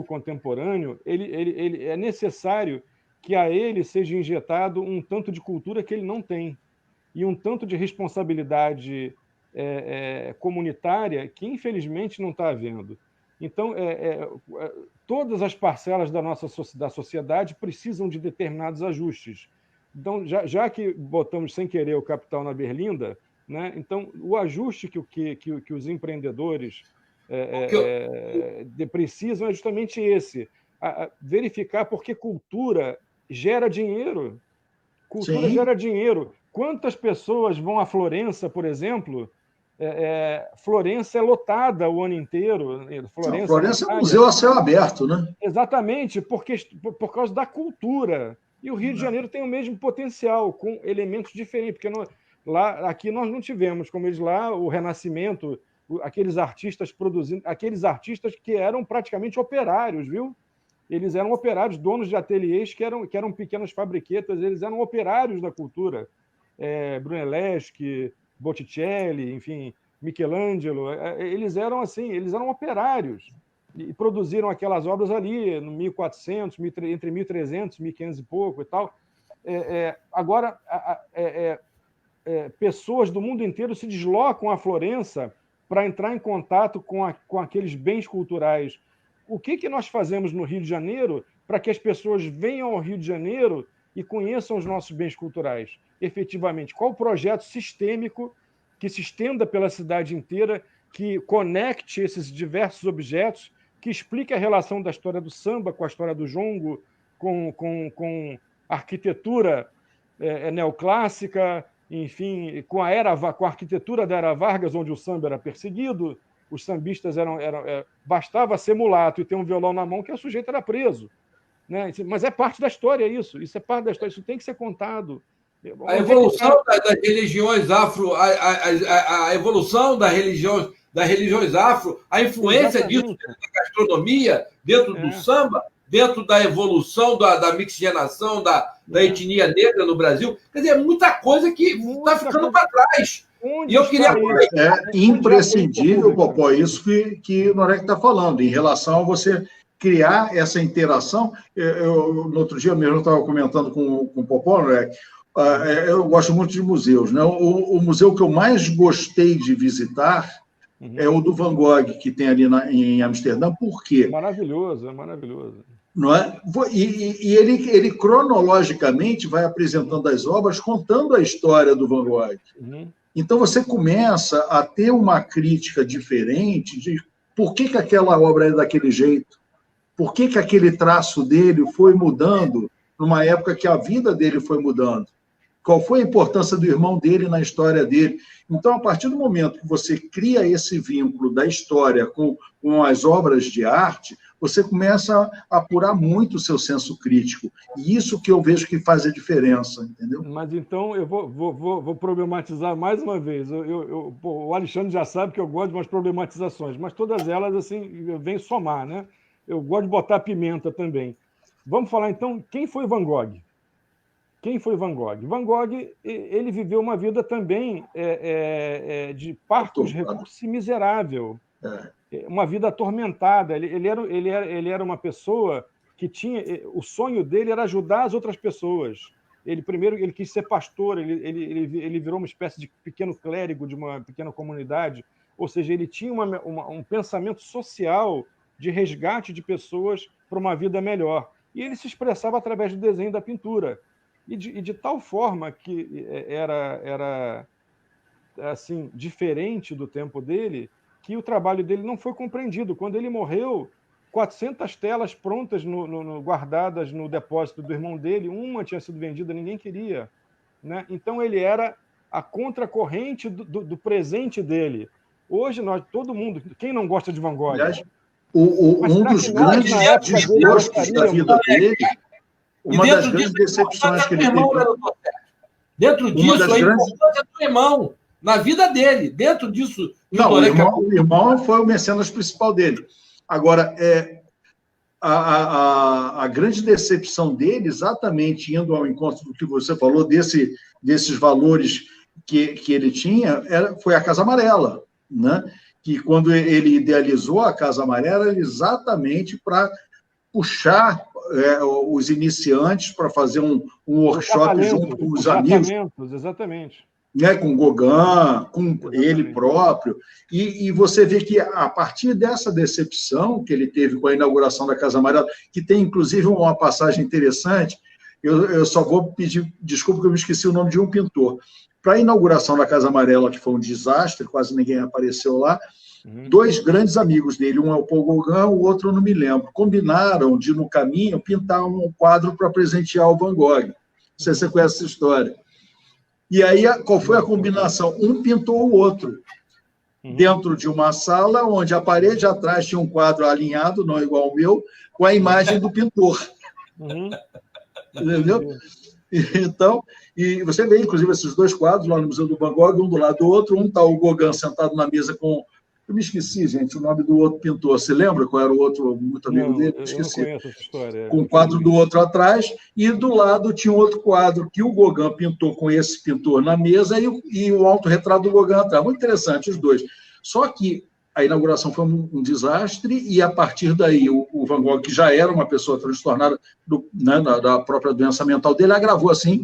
contemporâneo, ele é necessário que a ele seja injetado um tanto de cultura que ele não tem e um tanto de responsabilidade comunitária que, infelizmente, não está havendo. Então, todas as parcelas da sociedade precisam de determinados ajustes. Então, já que botamos sem querer o capital na berlinda, né, então, o ajuste que os empreendedores precisam é justamente esse, verificar porque cultura gera dinheiro. Cultura Sim. gera dinheiro. Quantas pessoas vão a Florença, por exemplo? Florença é lotada o ano inteiro. Florença é um museu a céu aberto, né? Exatamente, por causa da cultura. E o Rio de Janeiro tem o mesmo potencial, com elementos diferentes, porque aqui nós não tivemos, como eles lá, o Renascimento, aqueles artistas produzindo, aqueles artistas que eram praticamente operários, viu? Eles eram operários, donos de ateliês que eram pequenas fabriquetas, eles eram operários da cultura. Brunelleschi, Botticelli, enfim, Michelangelo, eles eram assim, eles eram operários e produziram aquelas obras ali no 1400, entre 1300, 1500 e pouco e tal. Agora, pessoas do mundo inteiro se deslocam a Florença para entrar em contato com aqueles bens culturais. O que nós fazemos no Rio de Janeiro para que as pessoas venham ao Rio de Janeiro e conheçam os nossos bens culturais, efetivamente? Qual o projeto sistêmico que se estenda pela cidade inteira, que conecte esses diversos objetos, que explique a relação da história do samba com a história do jongo, com a arquitetura neoclássica, enfim, com a arquitetura da Era Vargas, onde o samba era perseguido, os sambistas bastava ser mulato e ter um violão na mão que o sujeito era preso. Né? Mas é parte da história isso é parte da história, isso tem que ser contado. A evolução das religiões a evolução das religiões das religiões afro, a influência disso dentro da gastronomia, dentro do samba, dentro da evolução da mixigenação da etnia negra no Brasil. Quer dizer, muita coisa que está ficando para trás. E eu queria... É imprescindível, Popó, isso que o Norek está falando, em relação a você criar essa interação. No outro dia mesmo eu estava comentando com o Popó, Norek, eu gosto muito de museus, né? O museu que eu mais gostei de visitar é o do Van Gogh, que tem ali em Amsterdã. Por quê? Maravilhoso, é maravilhoso. Não é? E ele cronologicamente vai apresentando as obras, contando a história do Van Gogh. Então você começa a ter uma crítica diferente de por que aquela obra é daquele jeito, por que aquele traço dele foi mudando numa época que a vida dele foi mudando. Qual foi a importância do irmão dele na história dele? Então, a partir do momento que você cria esse vínculo da história com as obras de arte, você começa a apurar muito o seu senso crítico. E isso que eu vejo que faz a diferença, entendeu? Mas então eu vou problematizar mais uma vez. O Alexandre já sabe que eu gosto de umas problematizações, mas todas elas assim vêm somar, né? Eu gosto de botar pimenta também. Vamos falar então, quem foi Van Gogh? Quem foi Van Gogh? Van Gogh, ele viveu uma vida também de parcos, recursos e miserável. Uma vida atormentada. Ele era uma pessoa que tinha... O sonho dele era ajudar as outras pessoas. Primeiro, ele quis ser pastor, ele virou uma espécie de pequeno clérigo de uma pequena comunidade. Ou seja, ele tinha um pensamento social de resgate de pessoas para uma vida melhor. E ele se expressava através do desenho e da pintura. E de tal forma que era assim, diferente do tempo dele, que o trabalho dele não foi compreendido. Quando ele morreu, 400 telas prontas guardadas no depósito do irmão dele, uma tinha sido vendida, ninguém queria. Né? Então, ele era a contracorrente do presente dele. Hoje, todo mundo... Quem não gosta de Van Gogh? Aliás, um dos grandes desgostos da vida dele... Uma das grandes decepções que ele teve. Dentro disso, a importância do irmão, na vida dele. Dentro disso... Não, o irmão foi o mecenas principal dele. Agora, a grande decepção dele, exatamente indo ao encontro do que você falou, desses valores que ele tinha, foi a Casa Amarela, né? Que quando ele idealizou a Casa Amarela, era exatamente para puxar os iniciantes para fazer um workshop junto com os amigos. Exatamente. Né, com Gauguin, com ele próprio. E você vê que, a partir dessa decepção que ele teve com a inauguração da Casa Amarela, que tem, inclusive, uma passagem interessante, eu só vou pedir desculpa que eu me esqueci o nome de um pintor. Para a inauguração da Casa Amarela, que foi um desastre, quase ninguém apareceu lá, dois grandes amigos dele, um é o Paul Gauguin, o outro eu não me lembro, combinaram de, no caminho, pintar um quadro para presentear o Van Gogh. Não sei se você conhece essa história. E aí, qual foi a combinação? Um pintou o outro, dentro de uma sala, onde a parede atrás tinha um quadro alinhado, não igual ao meu, com a imagem do pintor. Entendeu? Então, e você vê, inclusive, esses dois quadros lá no Museu do Van Gogh, um do lado do outro, um está o Gauguin sentado na mesa com... Eu me esqueci, gente, o nome do outro pintor. Você lembra qual era o outro muito amigo dele? Eu esqueci. Eu não conheço essa história. Com o quadro do outro atrás, e do lado tinha um outro quadro que o Gauguin pintou com esse pintor na mesa e o autorretrato do Gauguin atrás. Muito interessante, os dois. Só que a inauguração foi um desastre, e a partir daí o Van Gogh, que já era uma pessoa transtornada da própria doença mental dele, agravou assim,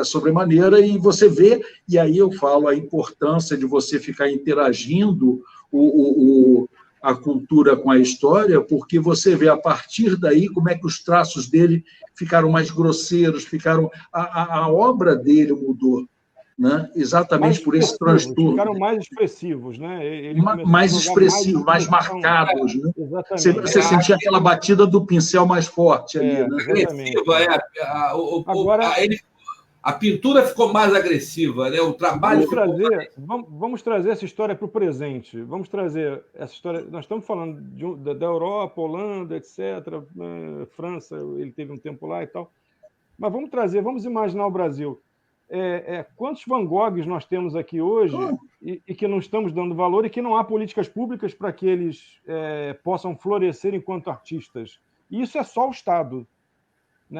sobremaneira, e você vê, e aí eu falo a importância de você ficar interagindo a cultura com a história, porque você vê a partir daí como é que os traços dele ficaram mais grosseiros, a obra dele mudou, né? Exatamente por esse transtorno. Ficaram mais expressivos, né? Mais expressivos, mais marcados, né? Você sentia aquela batida do pincel mais forte ali, né? Agressiva, Agora, a pintura ficou mais agressiva, né? O trabalho vamos trazer essa história para o presente. Vamos trazer essa história. Nós estamos falando da Europa, Holanda, etc., França, ele teve um tempo lá e tal. Mas vamos imaginar o Brasil. quantos Van Goghs nós temos aqui hoje e que não estamos dando valor e que não há políticas públicas para que eles possam florescer enquanto artistas? E isso é só o Estado.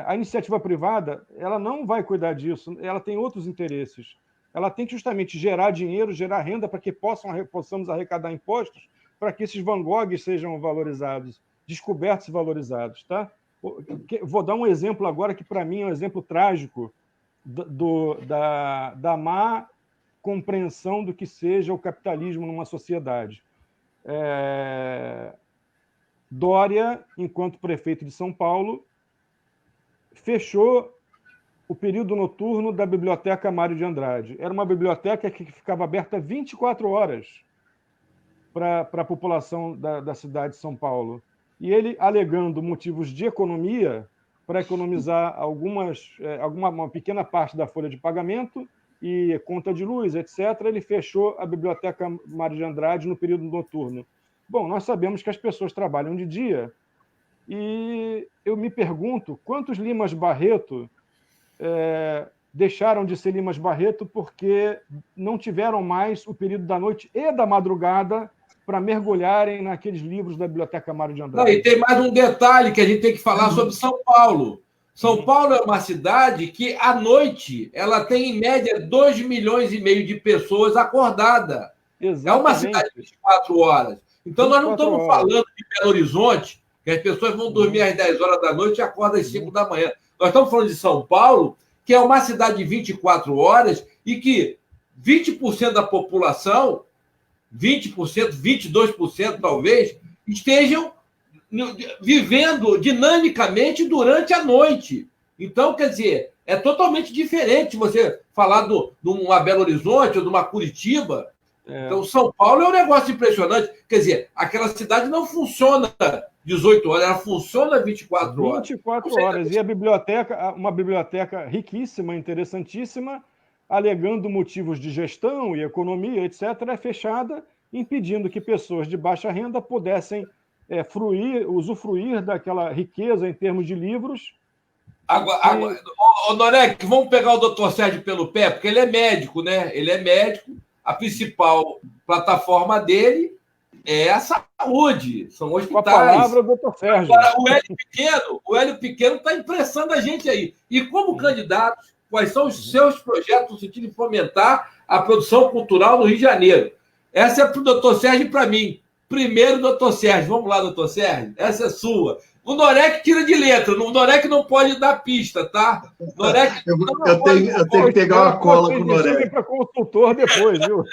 A iniciativa privada, ela não vai cuidar disso, ela tem outros interesses. Ela tem que justamente gerar dinheiro, gerar renda para que possamos arrecadar impostos para que esses Van Goghs sejam valorizados, descobertos e valorizados. Tá? Vou dar um exemplo agora que, para mim, é um exemplo trágico da má compreensão do que seja o capitalismo numa sociedade. Dória, enquanto prefeito de São Paulo, fechou o período noturno da Biblioteca Mário de Andrade. Era uma biblioteca que ficava aberta 24 horas para a população da cidade de São Paulo. E ele, alegando motivos de economia, para economizar uma pequena parte da folha de pagamento e conta de luz, etc., ele fechou a Biblioteca Mário de Andrade no período noturno. Bom, nós sabemos que as pessoas trabalham de dia e eu me pergunto quantos Limas Barreto deixaram de ser Limas Barreto porque não tiveram mais o período da noite e da madrugada para mergulharem naqueles livros da Biblioteca Mário de Andrade. E tem mais um detalhe que a gente tem que falar sobre São Paulo. São Paulo é uma cidade que, à noite, ela tem, em média, 2,5 milhões de pessoas acordadas. Exatamente. É uma cidade de 24 horas. Então, nós não estamos falando de Belo Horizonte, que as pessoas vão dormir às 10 horas da noite e acordam às 5 da manhã. Nós estamos falando de São Paulo, que é uma cidade de 24 horas e que 20% da população, 20%, 22% talvez, estejam vivendo dinamicamente durante a noite. Então, quer dizer, é totalmente diferente você falar de uma Belo Horizonte ou de uma Curitiba. Então, São Paulo é um negócio impressionante. Quer dizer, aquela cidade não funciona 18 horas, ela funciona 24 horas. 24 horas. E a biblioteca, uma biblioteca riquíssima, interessantíssima, alegando motivos de gestão e economia, etc., é fechada, impedindo que pessoas de baixa renda pudessem usufruir daquela riqueza em termos de livros. Agora, Norek, vamos pegar o doutor Sérgio pelo pé, porque ele é médico, né? Ele é médico, a principal plataforma dele é a saúde, são hospitais. Com a palavra, doutor Sérgio. Agora, o Hélio Pequeno está impressando a gente aí. E como candidato, quais são os seus projetos no sentido de fomentar a produção cultural no Rio de Janeiro? Essa é para o doutor Sérgio e para mim. Primeiro, doutor Sérgio. Vamos lá, doutor Sérgio. Essa é sua. O Norek tira de letra. O Norek não pode dar pista, tá? Norek, eu tenho que pegar uma cola com o Norek. Para consultor depois, viu?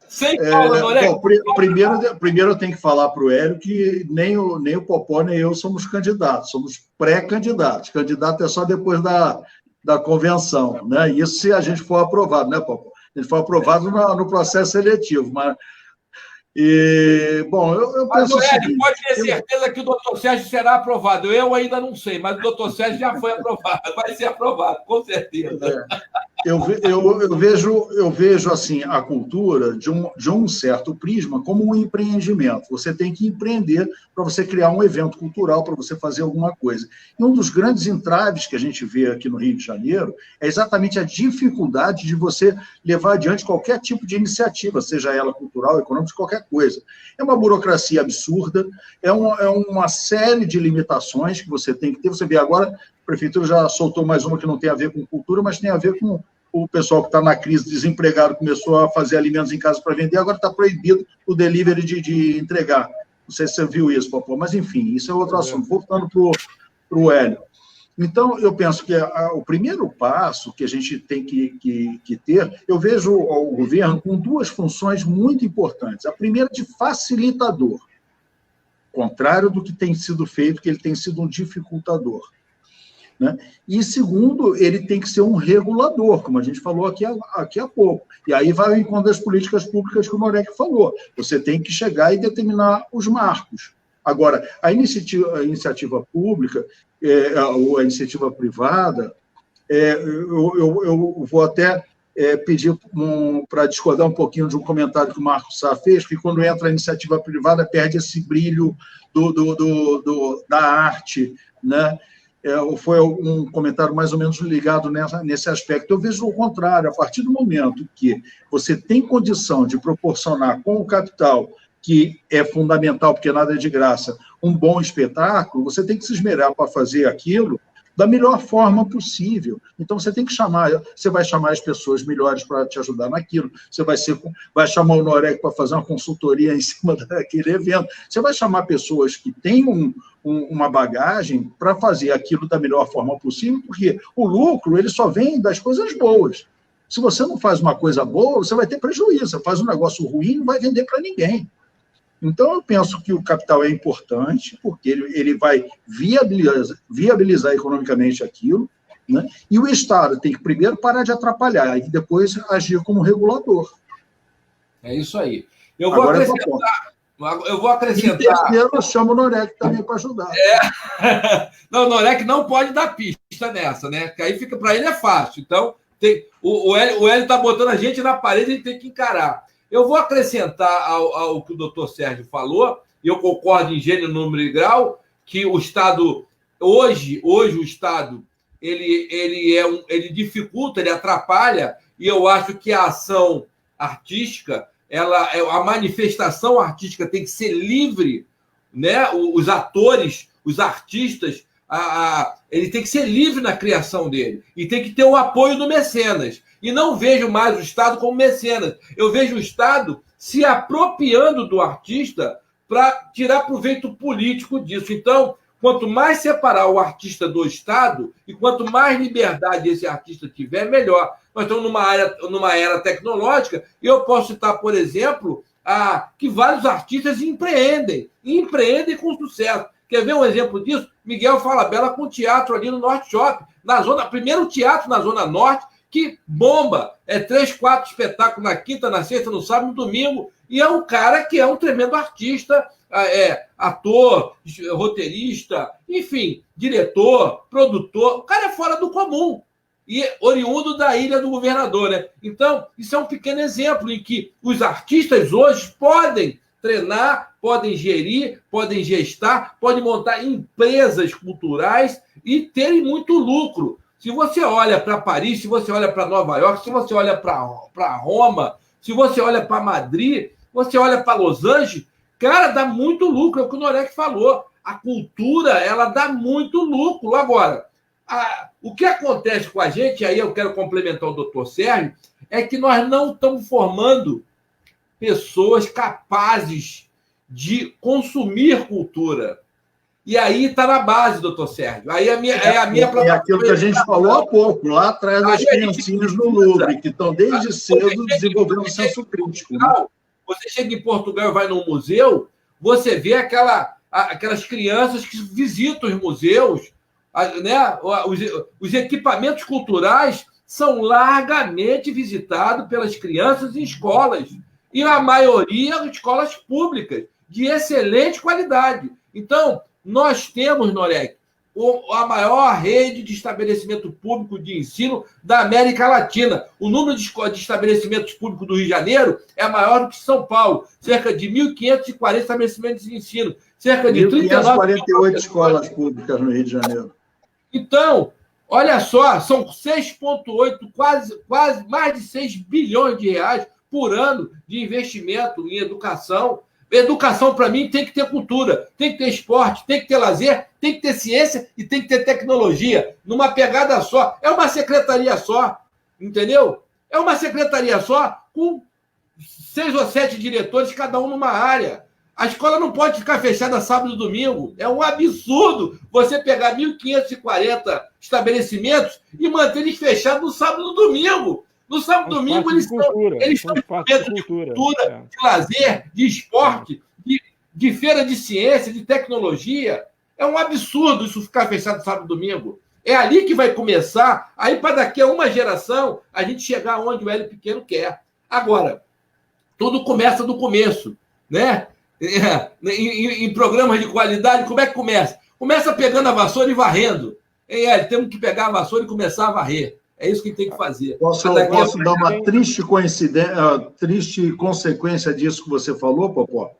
Sem cola, Norek. Bom, primeiro eu tenho que falar para o Hélio que nem o Popó nem eu somos candidatos. Somos pré-candidatos. Candidato é só depois da convenção, né? Isso se a gente for aprovado, né, Popó? A gente foi aprovado no processo seletivo, mas... bom, eu penso o seguinte, pode ter certeza que o doutor Sérgio será aprovado. Eu ainda não sei, mas o doutor Sérgio já foi aprovado. Vai ser aprovado, com certeza. Eu vejo assim, a cultura de um certo prisma como um empreendimento. Você tem que empreender para você criar um evento cultural, para você fazer alguma coisa. E um dos grandes entraves que a gente vê aqui no Rio de Janeiro é exatamente a dificuldade de você levar adiante qualquer tipo de iniciativa, seja ela cultural, econômica, qualquer coisa. É uma burocracia absurda, é uma série de limitações que você tem que ter. Você vê agora, a prefeitura já soltou mais uma que não tem a ver com cultura, mas tem a ver com o pessoal que está na crise, desempregado, começou a fazer alimentos em casa para vender, agora está proibido o delivery de entregar. Não sei se você viu isso, Popó, mas enfim, isso é outro assunto. Voltando para o Hélio. Então, eu penso que o primeiro passo que a gente tem que ter, eu vejo o governo com duas funções muito importantes. A primeira, de facilitador, contrário do que tem sido feito, que ele tem sido um dificultador. Né? E, segundo, ele tem que ser um regulador, como a gente falou aqui há pouco. E aí vai ao encontro das políticas públicas que o Norek falou. Você tem que chegar e determinar os marcos. Agora, a iniciativa pública, ou a iniciativa privada, eu vou até pedir para discordar um pouquinho de um comentário que o Marcos Sá fez, que quando entra a iniciativa privada perde esse brilho da arte, né? foi um comentário mais ou menos ligado nesse aspecto. Eu vejo o contrário, a partir do momento que você tem condição de proporcionar com o capital, que é fundamental, porque nada é de graça, um bom espetáculo, você tem que se esmerar para fazer aquilo da melhor forma possível. Então, você tem que você vai chamar as pessoas melhores para te ajudar naquilo, você vai chamar o Norec para fazer uma consultoria em cima daquele evento, você vai chamar pessoas que têm uma bagagem para fazer aquilo da melhor forma possível, porque o lucro ele só vem das coisas boas. Se você não faz uma coisa boa, você vai ter prejuízo, você faz um negócio ruim e não vai vender para ninguém. Então, eu penso que o capital é importante, porque ele vai viabilizar economicamente aquilo, né? E o Estado tem que primeiro parar de atrapalhar e depois agir como regulador. É isso aí. Eu vou acrescentar... E terceiro, eu chamo o Norec também para ajudar. Não, o Norec não pode dar pista nessa, né? Porque aí fica para ele é fácil. Então, o Hélio está botando a gente na parede e tem que encarar. Eu vou acrescentar ao que o doutor Sérgio falou, e eu concordo em gênero, número e grau, que o Estado, hoje o Estado, ele dificulta, ele atrapalha, e eu acho que a ação artística, a manifestação artística tem que ser livre, né? Os atores, os artistas, ele tem que ser livre na criação dele, e tem que ter o apoio do mecenas. E não vejo mais o Estado como mecenas. Eu vejo o Estado se apropriando do artista para tirar proveito político disso. Então, quanto mais separar o artista do Estado e quanto mais liberdade esse artista tiver, melhor. Nós estamos numa era tecnológica e eu posso citar, por exemplo, que vários artistas empreendem com sucesso. Quer ver um exemplo disso? Miguel Falabella com teatro ali no Norte Shopping. Primeiro teatro na Zona Norte, que bomba, 3, 4 espetáculos na quinta, na sexta, no sábado, no domingo, e é um cara que é um tremendo artista, ator, roteirista, enfim, diretor, produtor, o cara é fora do comum, e oriundo da Ilha do Governador, né? Então, isso é um pequeno exemplo em que os artistas hoje podem treinar, podem gerir, podem gestar, podem montar empresas culturais e terem muito lucro. Se você olha para Paris, se você olha para Nova York, se você olha para Roma, se você olha para Madrid, você olha para Los Angeles, cara, dá muito lucro, é o que o Norec falou. A cultura, ela dá muito lucro. Agora, o que acontece com a gente, aí eu quero complementar o doutor Sérgio, é que nós não estamos formando pessoas capazes de consumir cultura. E aí está na base, doutor Sérgio. Aí a minha é aquilo que a gente falou há pouco, lá atrás das criancinhas no Louvre, que estão desde cedo desenvolvendo o senso crítico. Né? Você chega em Portugal e vai num museu, você vê aquelas crianças que visitam os museus, né? Os equipamentos culturais são largamente visitados pelas crianças em escolas. E a maioria escolas públicas, de excelente qualidade. Então, nós temos, Norec, a maior rede de estabelecimento público de ensino da América Latina. O número de estabelecimentos públicos do Rio de Janeiro é maior do que São Paulo. Cerca de 1.540 estabelecimentos de ensino. Cerca de 1.548 escolas públicas no Rio de Janeiro. Então, olha só, são 6,8, quase mais de 6 bilhões de reais por ano de investimento em educação. Educação, para mim, tem que ter cultura, tem que ter esporte, tem que ter lazer, tem que ter ciência e tem que ter tecnologia, numa pegada só. É uma secretaria só, entendeu? É uma secretaria só com 6 ou 7 diretores, cada um numa área. A escola não pode ficar fechada sábado e domingo. É um absurdo você pegar 1.540 estabelecimentos e manter eles fechados no sábado e no domingo. No sábado e domingo, eles estão de cultura, de lazer, de esporte, de feira de ciência, de tecnologia. É um absurdo isso ficar fechado sábado e domingo. É ali que vai começar, aí para daqui a uma geração, a gente chegar onde o Hélio Pequeno quer. Agora, tudo começa do começo, né? Em programas de qualidade, como é que começa? Começa pegando a vassoura e varrendo. Hélio, temos que pegar a vassoura e começar a varrer. É isso que tem que fazer. Posso dar uma triste consequência disso que você falou, Popó?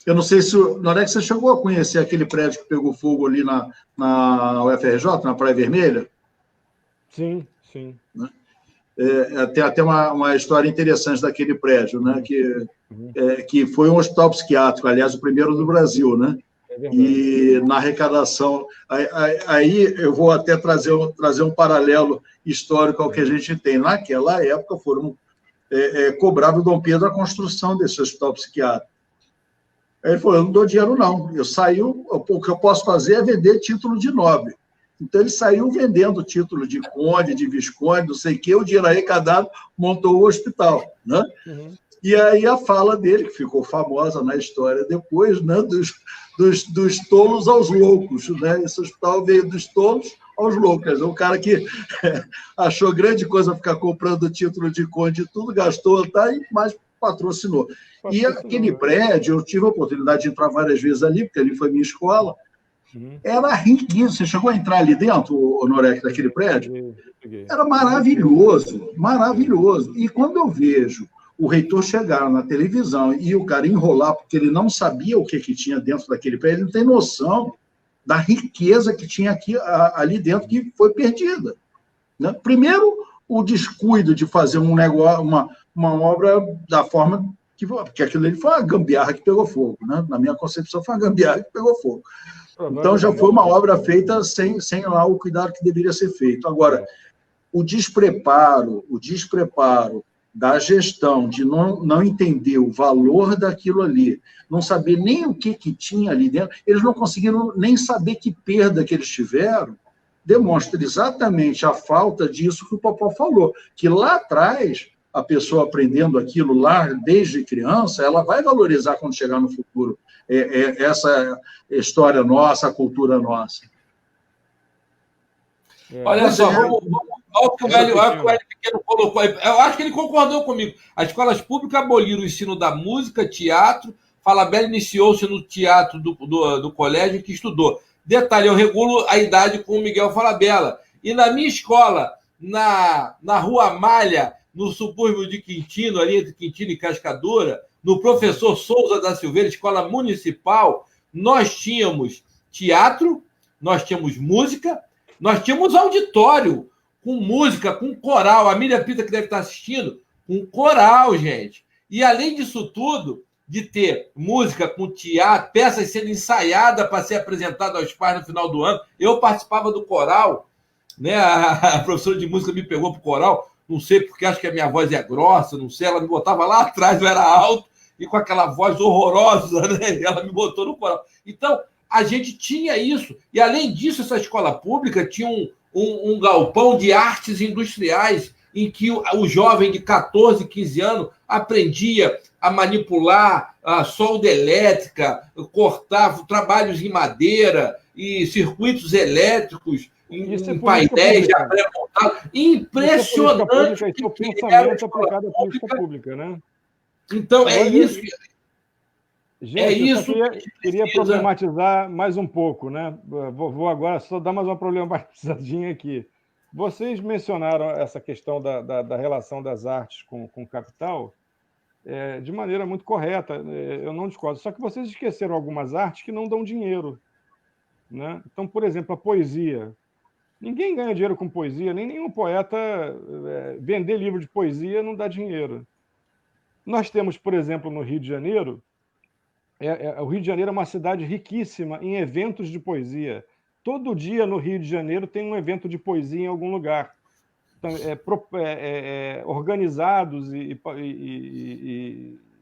Eu não sei se na hora que você chegou a conhecer aquele prédio que pegou fogo ali na UFRJ, na Praia Vermelha. Sim, sim. Né? Tem até uma história interessante daquele prédio, né? Que foi um hospital psiquiátrico, aliás, o primeiro do Brasil, né? E na arrecadação... Aí eu vou até trazer um paralelo histórico ao que a gente tem. Naquela época foram cobrado Dom Pedro a construção desse hospital psiquiátrico. Aí ele falou, eu não dou dinheiro, não. O que eu posso fazer é vender título de nobre. Então, ele saiu vendendo título de conde, de visconde, não sei o quê, o dinheiro arrecadado montou o hospital. Né? Uhum. E aí a fala dele, que ficou famosa na história depois, né? dos tolos aos loucos. Né? Esse hospital veio dos tolos aos loucos. O cara que achou grande coisa ficar comprando título de conde e tudo, gastou, mas patrocinou. E aquele prédio, eu tive a oportunidade de entrar várias vezes ali, porque ali foi minha escola, era riquíssimo. Você chegou a entrar ali dentro, Norek, daquele prédio? Era maravilhoso, maravilhoso. E quando eu vejo o reitor chegar na televisão e o cara enrolar, porque ele não sabia o que tinha dentro daquele prédio, ele não tem noção da riqueza que tinha ali dentro, que foi perdida. Né? Primeiro, o descuido de fazer um negócio, uma obra da forma porque aquilo ali foi uma gambiarra que pegou fogo. Né? Na minha concepção, foi uma gambiarra que pegou fogo. Então, já foi uma obra feita sem lá o cuidado que deveria ser feito. Agora, o despreparo da gestão, de não entender o valor daquilo ali, não saber nem o que tinha ali dentro, eles não conseguiram nem saber que perda que eles tiveram, demonstra exatamente a falta disso que o Popó falou, que lá atrás, a pessoa aprendendo aquilo lá desde criança, ela vai valorizar quando chegar no futuro essa história nossa, a cultura nossa. Olha só, olha o que o velho pequeno colocou aí. Eu acho que ele concordou comigo. As escolas públicas aboliram o ensino da música, teatro. Falabella iniciou-se no teatro do colégio que estudou. Detalhe, eu regulo a idade com o Miguel Falabella. E na minha escola, na Rua Malha, no subúrbio de Quintino, ali entre Quintino e Cascadura, no Professor Souza da Silveira, escola municipal, nós tínhamos teatro, nós tínhamos música, nós tínhamos auditório, com música, com coral. A Miriam Pita, que deve estar assistindo, com coral, gente. E, além disso tudo, de ter música com teatro, peças sendo ensaiadas para ser apresentada aos pais no final do ano. Eu participava do coral, né? A professora de música me pegou para o coral, não sei porque, acho que a minha voz é grossa, não sei, ela me botava lá atrás, eu era alto, e com aquela voz horrorosa, né? Ela me botou no coral. Então, a gente tinha isso. E, além disso, essa escola pública tinha um galpão de artes industriais em que o jovem de 14, 15 anos aprendia a manipular a solda elétrica, cortar trabalhos em madeira e circuitos elétricos em painéis já pré-montados. Impressionante. Isso é o pensamento aplicado à política pública, né? Então, é isso. Gente, eu queria problematizar mais um pouco, né? Vou agora só dar mais uma problematizadinha aqui. Vocês mencionaram essa questão da relação das artes com o capital de maneira muito correta, eu não discordo. Só que vocês esqueceram algumas artes que não dão dinheiro. Né? Então, por exemplo, a poesia. Ninguém ganha dinheiro com poesia, nem nenhum poeta vender livro de poesia não dá dinheiro. Nós temos, por exemplo, no Rio de Janeiro, o Rio de Janeiro é uma cidade riquíssima em eventos de poesia. Todo dia no Rio de Janeiro tem um evento de poesia em algum lugar. Então, organizados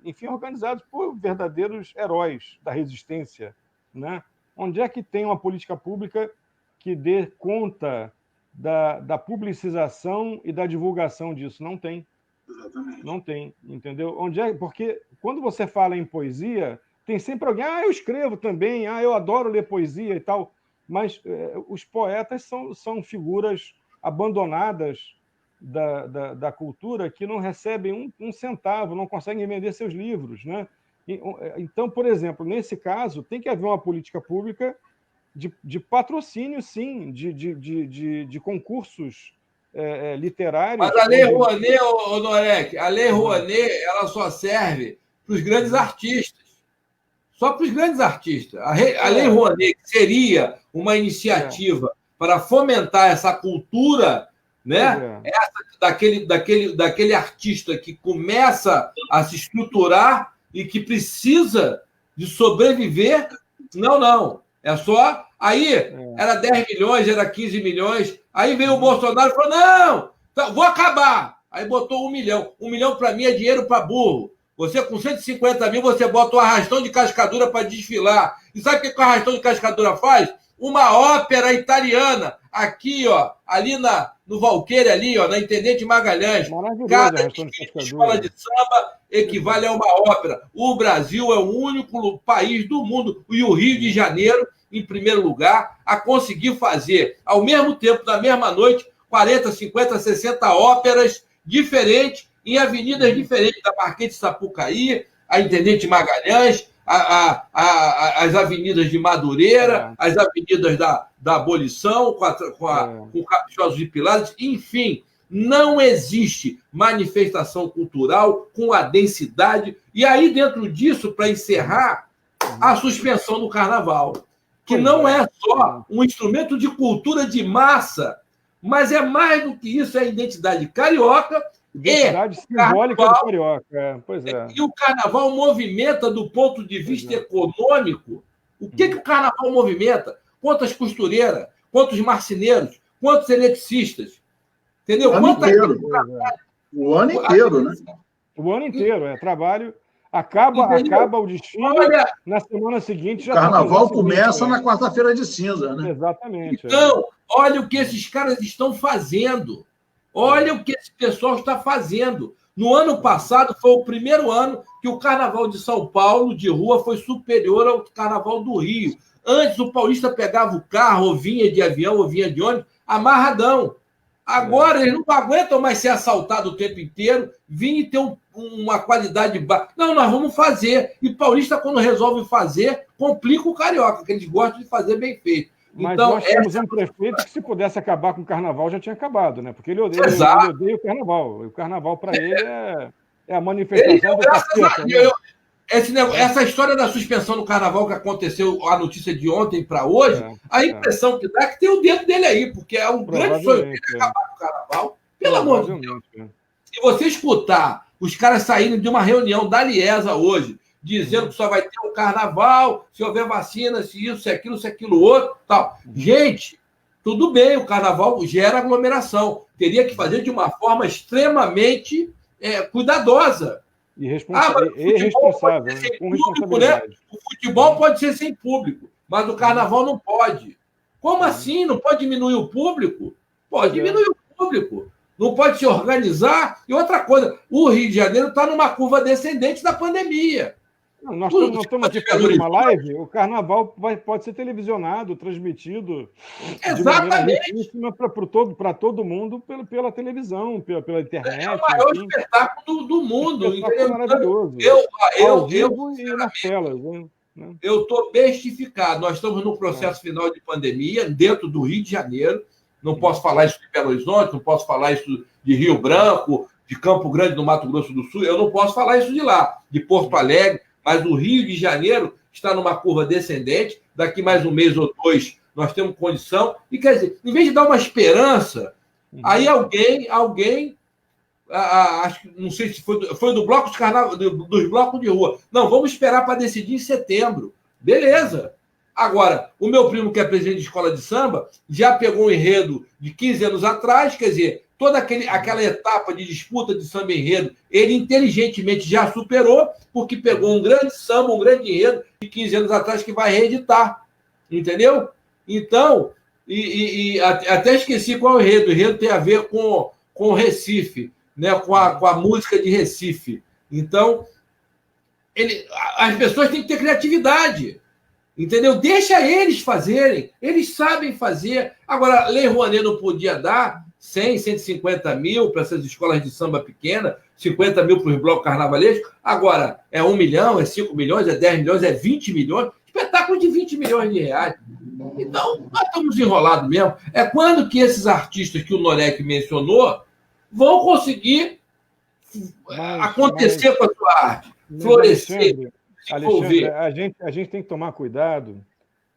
enfim, organizados por verdadeiros heróis da resistência. Né? Onde é que tem uma política pública que dê conta da publicização e da divulgação disso? Não tem. Exatamente. Não tem, entendeu? Porque quando você fala em poesia, tem sempre alguém, eu escrevo também, eu adoro ler poesia e tal, mas os poetas são figuras abandonadas da cultura que não recebem um centavo, não conseguem vender seus livros. Né? Então, por exemplo, nesse caso, tem que haver uma política pública de patrocínio, sim, de concursos literários. Mas a Lei Rouanet, Norek, a Lei Rouanet, ela só serve para os grandes artistas. só para os grandes artistas. A Lei Rouanet, que seria uma iniciativa para fomentar essa cultura, né? Daquele artista que começa a se estruturar e que precisa de sobreviver. Não. É só... Aí era 10 milhões, era 15 milhões. Aí veio o Bolsonaro e falou, não, vou acabar. Aí botou 1 milhão. 1 milhão para mim é dinheiro para burro. Você com 150 mil, você bota um arrastão de cascadura para desfilar. E sabe o que o arrastão de cascadura faz? Uma ópera italiana. Aqui, ó, ali no Valqueire, ali, ó, na Intendente Magalhães. Cada escola de samba equivale a uma ópera. O Brasil é o único país do mundo, e o Rio de Janeiro, em primeiro lugar, a conseguir fazer, ao mesmo tempo, na mesma noite, 40, 50, 60 óperas diferentes, em avenidas diferentes, da Marquês de Sapucaí, a Intendente Magalhães, as avenidas de Madureira, as avenidas da Abolição, com Caprichosos e Pilares, enfim, não existe manifestação cultural com a densidade. E aí, dentro disso, para encerrar, a suspensão do carnaval, que não é só um instrumento de cultura de massa, mas é mais do que isso, é a identidade carioca. Identidade simbólica do carioca. Pois é. E o carnaval movimenta do ponto de vista econômico. O que o carnaval movimenta? Quantas costureiras, quantos marceneiros, quantos eletricistas? Entendeu? O ano inteiro. O ano inteiro, né? O ano inteiro, trabalho. Acaba o destino, na semana seguinte... O carnaval começa na quarta-feira de cinza, né? Exatamente. Então, olha o que esses caras estão fazendo. Olha o que esse pessoal está fazendo. No ano passado, foi o primeiro ano que o Carnaval de São Paulo, de rua, foi superior ao Carnaval do Rio. Antes, o paulista pegava o carro, ou vinha de avião, ou vinha de ônibus, amarradão. Agora, eles não aguentam mais ser assaltados o tempo inteiro, vir e ter uma qualidade baixa. Não, nós vamos fazer. E paulista, quando resolve fazer, complica o carioca, que eles gostam de fazer bem feito. Mas então, nós temos um prefeito que, se pudesse acabar com o carnaval, já tinha acabado, né? Porque ele odeia o carnaval. O carnaval, para ele, é a manifestação do capeta. Essa história da suspensão do carnaval que aconteceu, a notícia de ontem para hoje, a impressão que dá é que tem o dedo dele aí, porque é um grande sonho dele acabar com o carnaval. Pelo amor de Deus. Se você escutar os caras saírem de uma reunião da Liesa hoje, dizendo que só vai ter um carnaval, se houver vacina, se isso, se aquilo outro, tal. Gente, tudo bem, o carnaval gera aglomeração. Teria que fazer de uma forma extremamente cuidadosa. Irresponsável. Com responsabilidade. Né? O futebol pode ser sem público, mas o carnaval não pode. Como assim? Não pode diminuir o público? Pode diminuir o público. Não pode se organizar. E outra coisa, o Rio de Janeiro está numa curva descendente da pandemia. Nós estamos aqui fazendo uma live, o carnaval pode ser televisionado, transmitido de maneira riquíssima para todo mundo pela televisão, pela internet. É o maior espetáculo do mundo. Maravilhoso. Eu e nas telas. Né? Eu estou bestificado. Nós estamos no processo final de pandemia, dentro do Rio de Janeiro. Não posso falar isso de Belo Horizonte, não posso falar isso de Rio Branco, de Campo Grande, no Mato Grosso do Sul. Eu não posso falar isso de lá, de Porto Alegre. Mas o Rio de Janeiro está numa curva descendente. Daqui mais um mês ou dois, nós temos condição. E, quer dizer, em vez de dar uma esperança, aí alguém acho que não sei se foi do bloco de carnaval, dos blocos de rua. Não, vamos esperar para decidir em setembro. Beleza. Agora, o meu primo, que é presidente de escola de samba, já pegou um enredo de 15 anos atrás, quer dizer, toda aquela etapa de disputa de samba enredo, ele inteligentemente já superou, porque pegou um grande samba, um grande enredo de 15 anos atrás que vai reeditar. Entendeu? Então, até esqueci qual é o enredo. O enredo tem a ver com o Recife, né? com a música de Recife. Então, as pessoas têm que ter criatividade. Entendeu? Deixa eles fazerem. Eles sabem fazer. Agora, a Lei Rouanet não podia dar 100, 150 mil para essas escolas de samba pequena, 50 mil para os blocos carnavalescos. Agora, é 1 milhão, é 5 milhões, é 10 milhões, é 20 milhões. Espetáculo de 20 milhões de reais. Então, nós estamos enrolados mesmo. É quando que esses artistas que o Norek mencionou vão conseguir acontecer com a sua arte, florescer. Alexandre, a gente tem que tomar cuidado.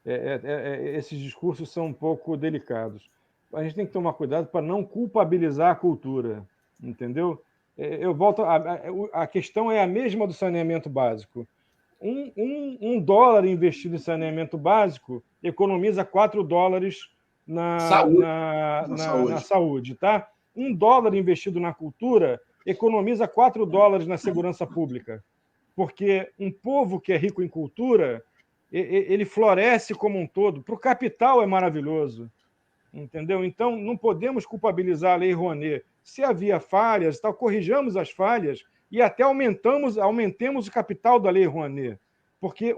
Esses discursos são um pouco delicados. A gente tem que tomar cuidado para não culpabilizar a cultura, entendeu? Eu volto. A questão é a mesma do saneamento básico. Um dólar investido em saneamento básico economiza $4 na saúde, tá? $1 investido na cultura economiza $4 na segurança pública. Porque um povo que é rico em cultura, ele floresce como um todo. Para o capital é maravilhoso, entendeu? Então, não podemos culpabilizar a Lei Rouanet. Se havia falhas, corrijamos as falhas e até aumentemos o capital da Lei Rouanet. Porque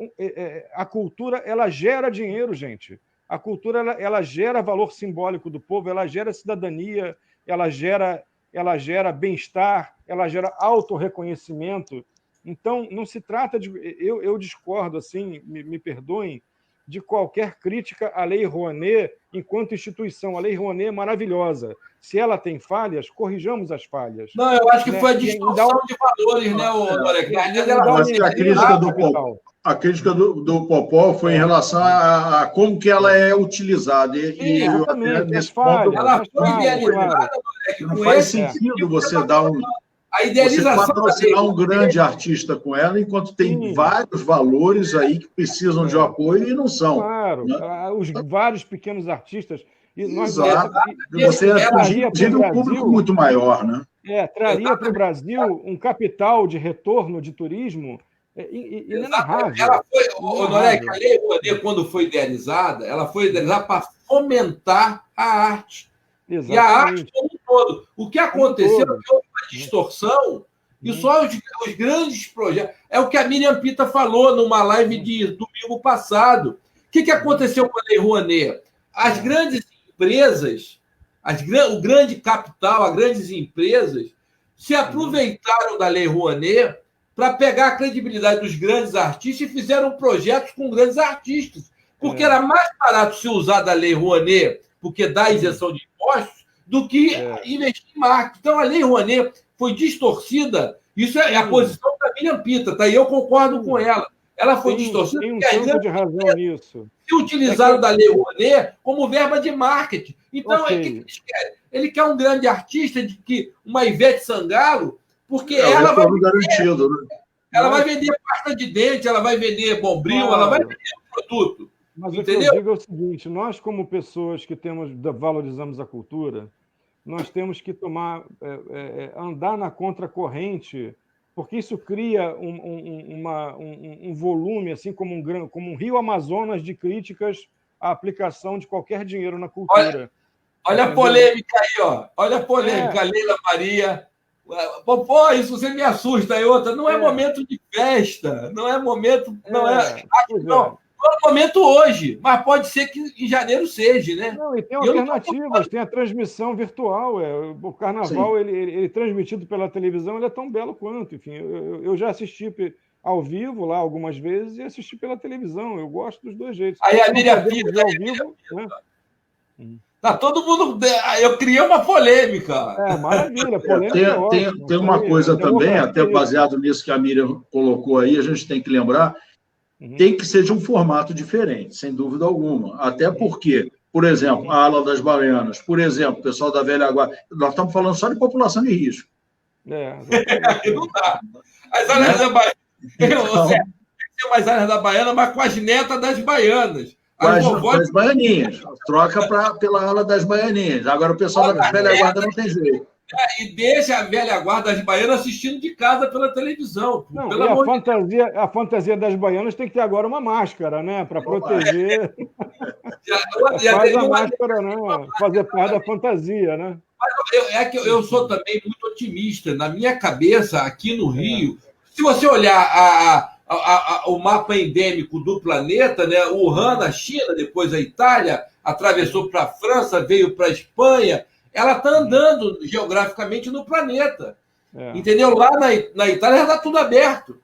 a cultura ela gera dinheiro, gente. A cultura ela gera valor simbólico do povo, ela gera cidadania, ela gera bem-estar, ela gera autorreconhecimento. Então, não se trata de... Eu discordo, assim, me perdoem, de qualquer crítica à Lei Rouanet enquanto instituição. A Lei Rouanet é maravilhosa. Se ela tem falhas, corrijamos as falhas. Não, eu acho que foi a distorção de valores, né, Norek? A crítica do Popó foi em relação a como que ela é utilizada. Exatamente, nesse ponto, ela foi idealizada, Norek. Não faz sentido você dar a idealização você patrocinar um grande artista com ela, enquanto tem vários valores aí que precisam de apoio e não são. Claro, né? Os vários pequenos artistas. Exato. Você atingir um público muito maior, né? Traria para o Brasil um capital de retorno de turismo inenarrável. Ela foi, Norek, a Lei Rouanet, quando foi idealizada, ela foi idealizada para fomentar a arte. Exatamente. E a arte como um todo. O que aconteceu é que houve uma distorção e só os grandes projetos... É o que a Miriam Pita falou numa live de domingo passado. O que aconteceu com a Lei Rouanet? As grandes empresas, o grande capital, as grandes empresas, se aproveitaram da Lei Rouanet para pegar a credibilidade dos grandes artistas e fizeram projetos com grandes artistas. Porque era mais barato se usar da Lei Rouanet, porque dá isenção de impostos, do que investir em marketing. Então, a Lei Rouanet foi distorcida. Isso é a posição da Miriam Pita, tá? E eu concordo com ela. Ela foi distorcida. Tem um tanto de razão nisso. Se utilizaram da Lei Rouanet como verba de marketing. Então, o que eles querem? Ele quer um grande artista, uma Ivete Sangalo, porque ela vai garantido, né? Ela vai vender pasta de dente, ela vai vender bombril, ela vai vender um produto. Mas o que eu digo é o seguinte, nós como pessoas que valorizamos a cultura, nós temos que andar na contracorrente, porque isso cria um volume, assim como um rio Amazonas de críticas à aplicação de qualquer dinheiro na cultura. Olha a polêmica aí, ó. Olha a polêmica, Leila Maria. Pô, isso você me assusta. Aí outra, não é momento de festa, não é momento... Não é momento hoje, mas pode ser que em janeiro seja, né? Não, e tem alternativas, tem a transmissão virtual. O carnaval, ele transmitido pela televisão, ele é tão belo quanto. Enfim, eu já assisti ao vivo lá algumas vezes e assisti pela televisão. Eu gosto dos dois jeitos. Aí a Miriam Pita, ao vivo, né? Tá todo mundo... Eu criei uma polêmica. Maravilha. Polêmica tem uma coisa também, até baseado nisso que a Miriam colocou aí, a gente tem que lembrar, tem que ser de um formato diferente, sem dúvida alguma. Até porque, por exemplo, a ala das baianas, por exemplo, o pessoal da velha guarda, nós estamos falando só de população de risco. Não dá. As áreas da Baiana... Tem umas áreas da Baiana, mas com as netas das baianas. As baianinhas. Troca pela ala das baianinhas. Agora o pessoal da velha guarda não tem jeito. E deixa a velha guarda das baianas assistindo de casa pela televisão. A fantasia das baianas tem que ter agora uma máscara, né? Para proteger. Faz a máscara, né? Fazer parte da fantasia, né? Mas eu sou também muito otimista. Na minha cabeça, aqui no Rio, se você olhar o mapa endêmico do planeta, né? Wuhan, na China, depois a Itália, atravessou para a França, veio para a Espanha. Ela está andando geograficamente no planeta. Entendeu? Lá na Itália já está tudo aberto.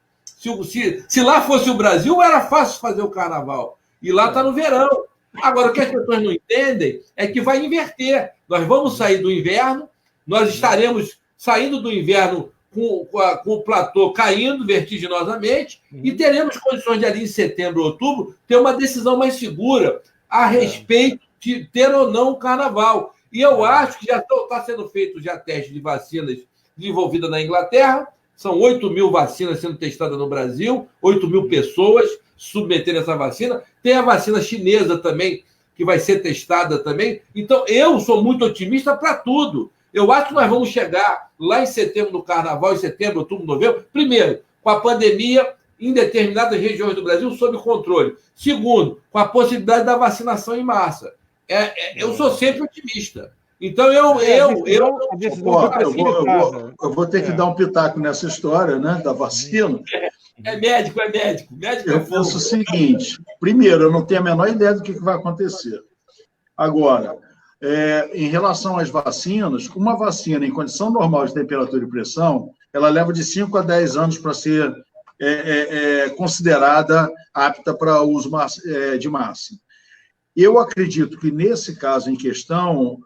Se lá fosse o Brasil, era fácil fazer o carnaval. E lá está no verão. Agora, o que as pessoas não entendem é que vai inverter. Nós vamos sair do inverno, nós estaremos saindo do inverno com o platô caindo vertiginosamente, e teremos condições de ali em setembro, outubro, ter uma decisão mais segura a respeito de ter ou não o carnaval. E eu acho que já está sendo feito já teste de vacinas desenvolvida na Inglaterra, são 8 mil vacinas sendo testadas no Brasil, 8 mil pessoas submetendo essa vacina. Tem a vacina chinesa também, que vai ser testada também. Então, eu sou muito otimista para tudo. Eu acho que nós vamos chegar lá em setembro, no Carnaval, em setembro, outubro, novembro, primeiro, com a pandemia em determinadas regiões do Brasil sob controle. Segundo, com a possibilidade da vacinação em massa. Eu sou sempre otimista. Então, eu vou ter que dar um pitaco nessa história, né, da vacina. É médico. Eu penso o seguinte: primeiro, eu não tenho a menor ideia do que vai acontecer. Agora, em relação às vacinas, uma vacina em condição normal de temperatura e pressão, ela leva de 5 a 10 anos para ser considerada apta para uso de massa. Eu acredito que, nesse caso em questão,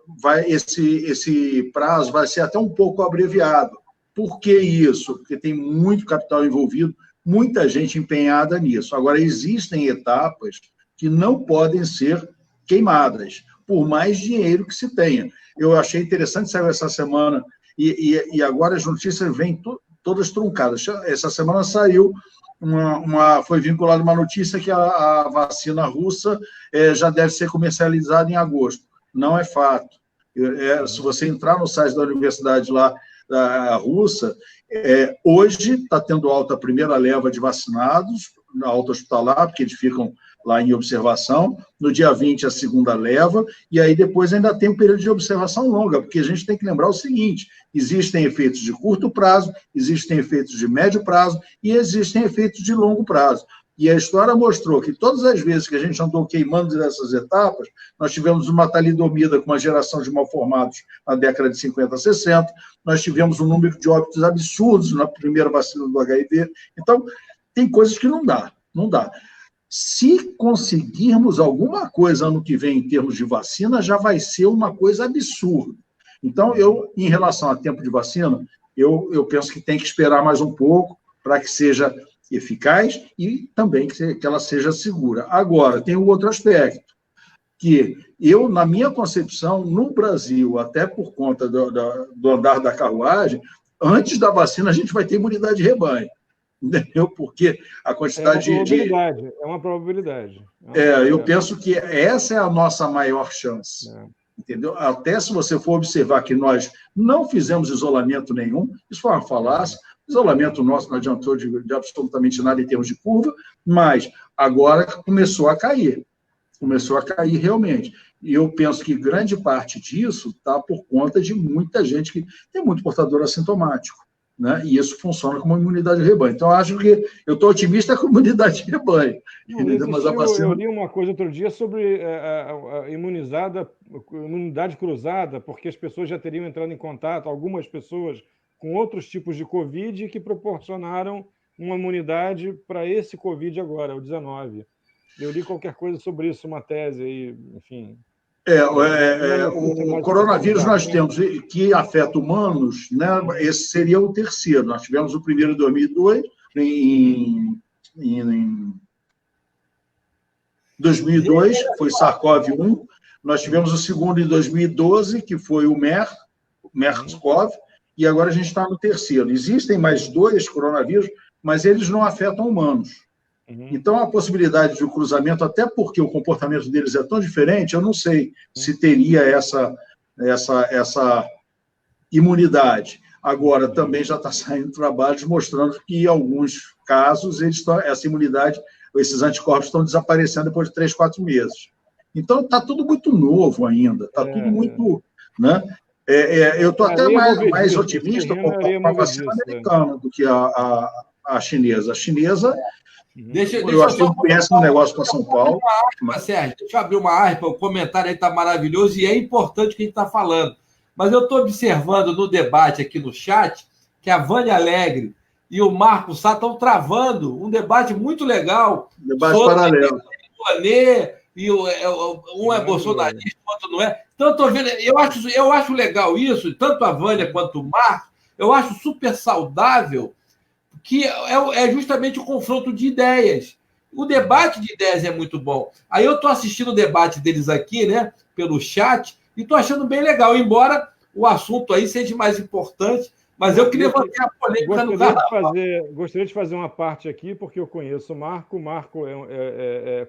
esse prazo vai ser até um pouco abreviado. Por que isso? Porque tem muito capital envolvido, muita gente empenhada nisso. Agora, existem etapas que não podem ser queimadas, por mais dinheiro que se tenha. Eu achei interessante, saiu essa semana, e agora as notícias vêm todas truncadas. Essa semana saiu foi vinculada uma notícia que a vacina russa já deve ser comercializada em agosto. Não é fato. Se você entrar no site da universidade lá da russa, hoje está tendo alta a primeira leva de vacinados, na alta hospitalar, porque eles ficam lá em observação, no dia 20 a segunda leva, e aí depois ainda tem um período de observação longa, porque a gente tem que lembrar o seguinte: existem efeitos de curto prazo, existem efeitos de médio prazo e existem efeitos de longo prazo. E a história mostrou que todas as vezes que a gente andou queimando nessas etapas, nós tivemos uma talidomida com uma geração de mal-formados na década de 50, 60, nós tivemos um número de óbitos absurdos na primeira vacina do HIV. Então, tem coisas que não dá. Se conseguirmos alguma coisa ano que vem em termos de vacina, já vai ser uma coisa absurda. Então, em relação a tempo de vacina, eu penso que tem que esperar mais um pouco para que seja eficaz e também que ela seja segura. Agora, tem um outro aspecto, que na minha concepção, no Brasil, até por conta do andar da carruagem, antes da vacina a gente vai ter imunidade de rebanho. Entendeu? Porque a quantidade É uma probabilidade. Eu penso que essa é a nossa maior chance. Entendeu? Até se você for observar que nós não fizemos isolamento nenhum, isso foi uma falácia. O isolamento nosso não adiantou de absolutamente nada em termos de curva, mas agora começou a cair realmente. E eu penso que grande parte disso está por conta de muita gente que tem muito portador assintomático. Né? E isso funciona como imunidade de rebanho. Então, acho que eu estou otimista com a imunidade de rebanho. Mas eu li uma coisa outro dia sobre a imunidade cruzada, porque as pessoas já teriam entrado em contato, algumas pessoas, com outros tipos de Covid que proporcionaram uma imunidade para esse Covid agora, o 19. Eu li qualquer coisa sobre isso, uma tese aí, enfim... O coronavírus nós temos que afeta humanos, né? Esse seria o terceiro. Nós tivemos o primeiro em 2002, em 2002, foi SARS-CoV-1. Nós tivemos o segundo em 2012, que foi o MERS-CoV, e agora a gente está no terceiro. Existem mais 2 coronavírus, mas eles não afetam humanos. Então, a possibilidade de um cruzamento, até porque o comportamento deles é tão diferente, eu não sei se teria essa imunidade. Agora, também já está saindo trabalhos mostrando que, em alguns casos, essa imunidade, esses anticorpos estão desaparecendo depois de 3, 4 meses. Então, está tudo muito novo ainda, está tudo muito... Né? Eu estou até mais otimista com a vacina americana do que a chinesa. A chinesa... eu acho que eu conheço um negócio para São Paulo. Sérgio, deixa eu abrir uma aspa, o comentário aí está maravilhoso e é importante o que a gente está falando. Mas eu estou observando no debate aqui no chat que a Vânia Alegre e o Marco Sá estão travando um debate muito legal. Debate paralelo. E um é bolsonarista, o outro não é. Então, eu estou vendo, eu acho legal isso, tanto a Vânia quanto o Marco. eu acho super saudável, que é justamente o confronto de ideias. O debate de ideias é muito bom. Aí eu estou assistindo o debate deles aqui, né, pelo chat, e estou achando bem legal, embora o assunto aí seja mais importante, mas eu queria manter a polêmica no carnaval. Gostaria de fazer uma parte aqui, porque eu conheço o Marco. O Marco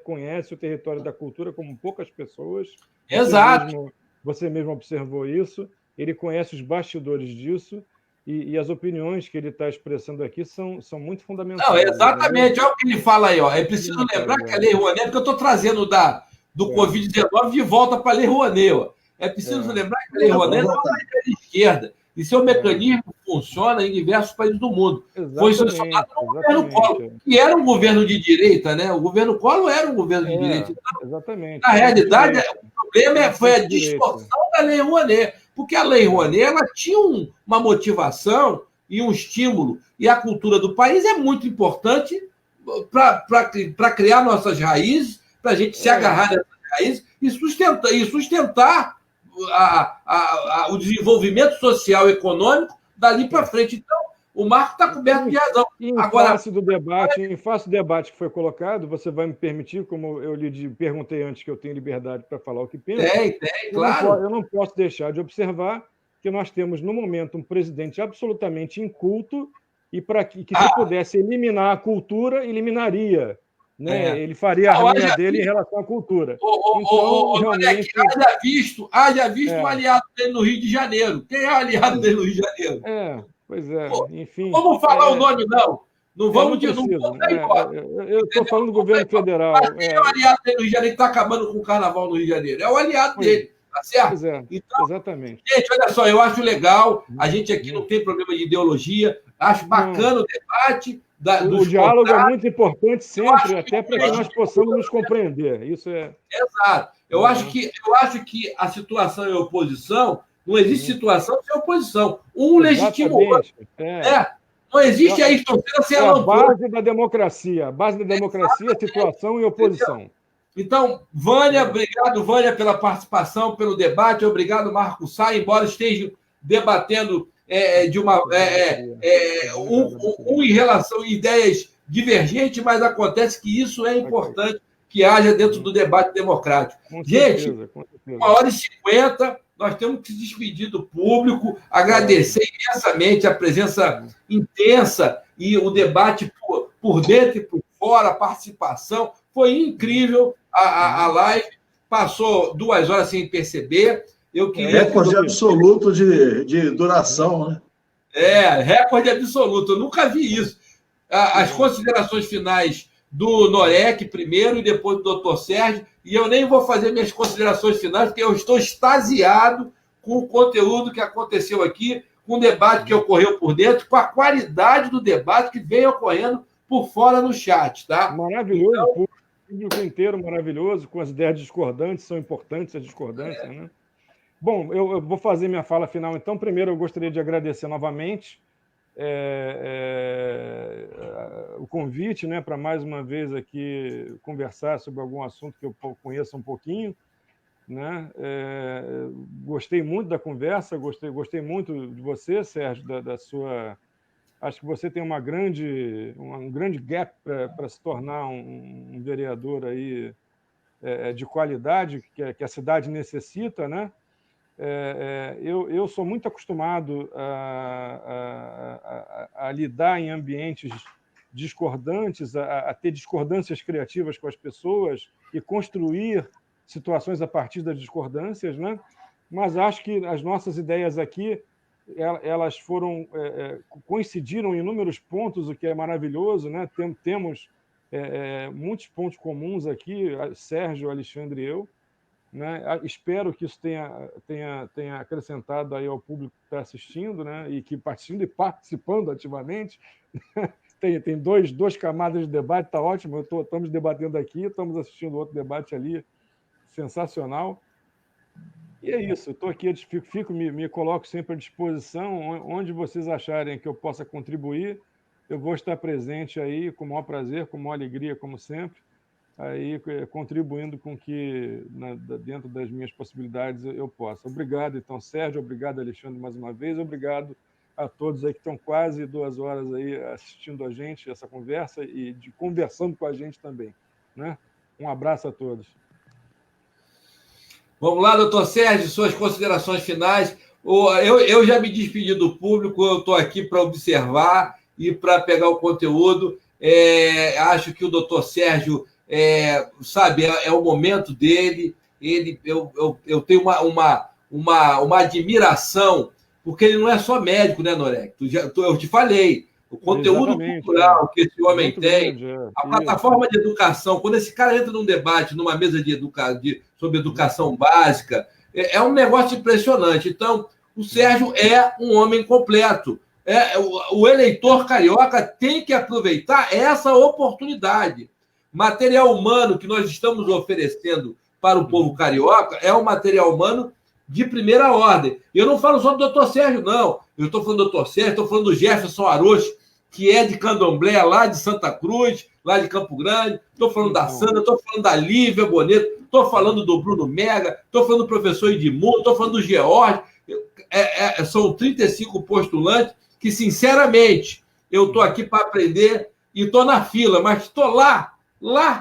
conhece o território da cultura como poucas pessoas. Exato. Você mesmo observou isso. Ele conhece os bastidores disso. E as opiniões que ele está expressando aqui são muito fundamentais. Não, exatamente. Olha o que ele fala aí. Ó. É preciso lembrar que a Lei Rouanet, porque eu estou trazendo do Covid-19 de volta para a Lei Rouanet. Ó. É preciso lembrar que a Lei Rouanet não é uma ideia de esquerda. E seu mecanismo funciona em diversos países do mundo. Foi sancionado no governo Collor, que era um governo de direita, né? O governo Collor era um governo de direita. Então, exatamente. Na realidade, o problema foi a distorção da Lei Rouanet. Porque a Lei Rouanet ela tinha uma motivação e um estímulo. E a cultura do país é muito importante para criar nossas raízes, para a gente se agarrar nessas raízes e sustentar o desenvolvimento social e econômico dali para frente. Então, o Marco está coberto de razão. Em face do debate que foi colocado, você vai me permitir, como eu lhe perguntei antes, que eu tenho liberdade para falar o que penso. Tem, claro. Eu não posso deixar de observar que nós temos, no momento, um presidente absolutamente inculto e que se pudesse eliminar a cultura, eliminaria. Né? Ele faria a arminha dele em relação à cultura. Realmente... Haja visto o aliado dele no Rio de Janeiro. Quem é o aliado dele no Rio de Janeiro? Pois é, enfim. Não vamos falar o nome, não. Não vamos eu estou falando do governo federal. Mas quem é o aliado dele no Rio de Janeiro que está acabando com o carnaval no Rio de Janeiro? É o aliado dele, tá certo? Pois é, então, exatamente. Gente, olha só, eu acho legal. A gente aqui não tem problema de ideologia. Acho bacana o debate. O diálogo é muito importante sempre, até para que nós possamos nos compreender. Isso é. Exato. Eu acho que a situação em oposição, não existe situação sem oposição. Um legitima o outro. Não existe aí torcida sem a base da democracia. A base da democracia é situação e oposição. Então, Vânia, obrigado, Vânia, pela participação, pelo debate. Obrigado, Marco Sá, embora estejam debatendo em relação a ideias divergentes, mas acontece que isso é importante que haja dentro do debate democrático. Gente, 1h50, nós temos que se despedir do público, agradecer imensamente a presença intensa e o debate por dentro e por fora, a participação. Foi incrível a live, passou 2 horas sem perceber. Recorde absoluto de duração, né? Recorde absoluto. Eu nunca vi isso. As considerações finais do Norek primeiro e depois do Dr. Sérgio, e eu nem vou fazer minhas considerações finais, porque eu estou extasiado com o conteúdo que aconteceu aqui, com o debate que ocorreu por dentro, com a qualidade do debate que vem ocorrendo por fora no chat, tá? Maravilhoso, então, o público inteiro maravilhoso, com as ideias discordantes, são importantes as discordâncias, né? Bom, eu vou fazer minha fala final, então. Primeiro, eu gostaria de agradecer novamente o convite, né, para mais uma vez aqui conversar sobre algum assunto que eu conheça um pouquinho. Né? Gostei muito da conversa, gostei muito de você, Sérgio, da sua... Acho que você tem um grande gap para se tornar um vereador aí, de qualidade que a cidade necessita, né? Eu sou muito acostumado a lidar em ambientes discordantes, a ter discordâncias criativas com as pessoas e construir situações a partir das discordâncias, né? Mas acho que as nossas ideias aqui elas coincidiram em inúmeros pontos, o que é maravilhoso, né? Temos muitos pontos comuns aqui, Sérgio, Alexandre e eu. Né? Espero que isso tenha acrescentado aí ao público que está assistindo, né? E que participa e participando ativamente. Tem duas camadas de debate, está ótimo. Estamos debatendo aqui, estamos assistindo outro debate ali, sensacional. E é isso, eu estou aqui, me coloco sempre à disposição, onde vocês acharem que eu possa contribuir, eu vou estar presente aí com o maior prazer, com a maior alegria, como sempre, aí contribuindo com que, dentro das minhas possibilidades, eu possa. Obrigado, então, Sérgio, obrigado, Alexandre, mais uma vez, obrigado a todos aí que estão quase 2 horas aí assistindo a gente, essa conversa, e conversando com a gente também, né? Um abraço a todos. Vamos lá, doutor Sérgio, suas considerações finais. Eu já me despedi do público, eu estou aqui para observar e para pegar o conteúdo. Acho que o doutor Sérgio, sabe, é o momento dele. Eu tenho uma admiração, porque ele não é só médico, né, Norek? Eu te falei, o conteúdo cultural que esse homem tem, a plataforma de educação, quando esse cara entra num debate, numa mesa sobre educação básica, é um negócio impressionante. Então, o Sérgio é um homem completo. O eleitor carioca tem que aproveitar essa oportunidade. Material humano que nós estamos oferecendo para o povo carioca é um material humano de primeira ordem. Eu não falo só do doutor Sérgio, não. Eu estou falando do doutor Sérgio, estou falando do Jefferson Arocho, que é de Candomblé, lá de Santa Cruz, lá de Campo Grande. Estou falando da Sandra, estou falando da Lívia Boneto, estou falando do Bruno Mega, estou falando do professor Edmundo, estou falando do George. São 35 postulantes que, sinceramente, eu estou aqui para aprender e estou na fila, mas estou lá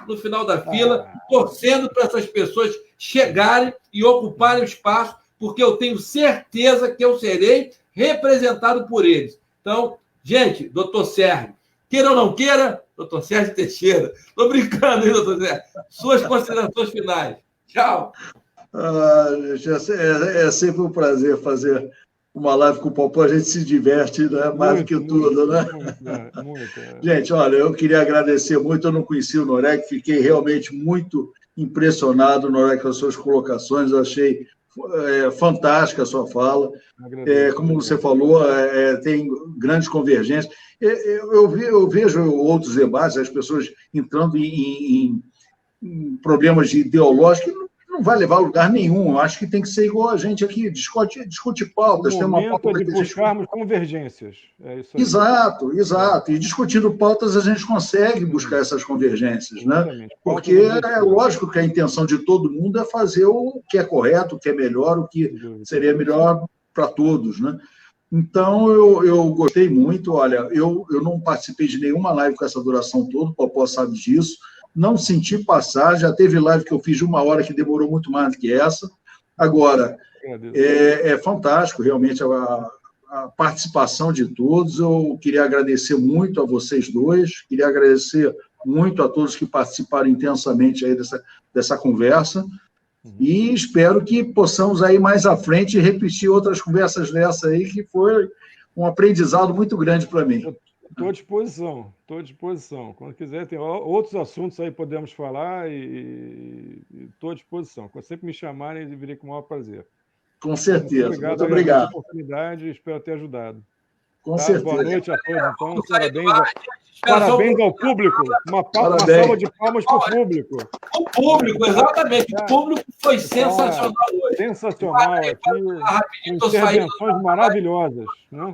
no final da fila, torcendo para essas pessoas chegarem e ocuparem o espaço, porque eu tenho certeza que eu serei representado por eles. Então, gente, doutor Sérgio, queira ou não queira, doutor Sérgio Teixeira. Estou brincando, hein, doutor Sérgio? Suas considerações finais. Tchau. É sempre um prazer fazer uma live com o Popó, a gente se diverte, né? Mais do que tudo, né? Muito. Gente, olha, eu queria agradecer muito, eu não conhecia o Norek, fiquei realmente muito impressionado, Norek, com as suas colocações, eu achei fantástica a sua fala. Como você falou, tem grandes convergências. Eu vejo outros debates, as pessoas entrando em problemas ideológicos, não vai levar a lugar nenhum. Eu acho que tem que ser igual a gente aqui, discute pautas. O momento é de buscarmos convergências. É isso aí. Exato. E discutindo pautas, a gente consegue buscar essas convergências, né? Porque é lógico que a intenção de todo mundo é fazer o que é correto, o que é melhor, o que seria melhor para todos, né? Então, eu gostei muito. Olha, eu não participei de nenhuma live com essa duração toda, o Popó sabe disso. Não senti passar, já teve live que eu fiz de 1 hora que demorou muito mais do que essa. Agora, é fantástico realmente a participação de todos. Eu queria agradecer muito a vocês dois, queria agradecer muito a todos que participaram intensamente aí dessa conversa, e espero que possamos aí mais à frente repetir outras conversas dessa aí, que foi um aprendizado muito grande para mim. Estou à disposição. Quando quiser, tem outros assuntos aí podemos falar e estou à disposição. Quando sempre me chamarem, eu virei com o maior prazer. Com certeza. Muito obrigado. Pela oportunidade, espero ter ajudado. Com certeza. Boa noite a todos, então. Parabéns ao público. Uma salva de palmas para o público. O público, exatamente. O público foi sensacional hoje. Sensacional aqui. Intervenções maravilhosas, né?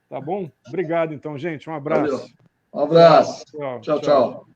Tá bom? Obrigado, então, gente. Um abraço. Valeu. Um abraço. Tchau.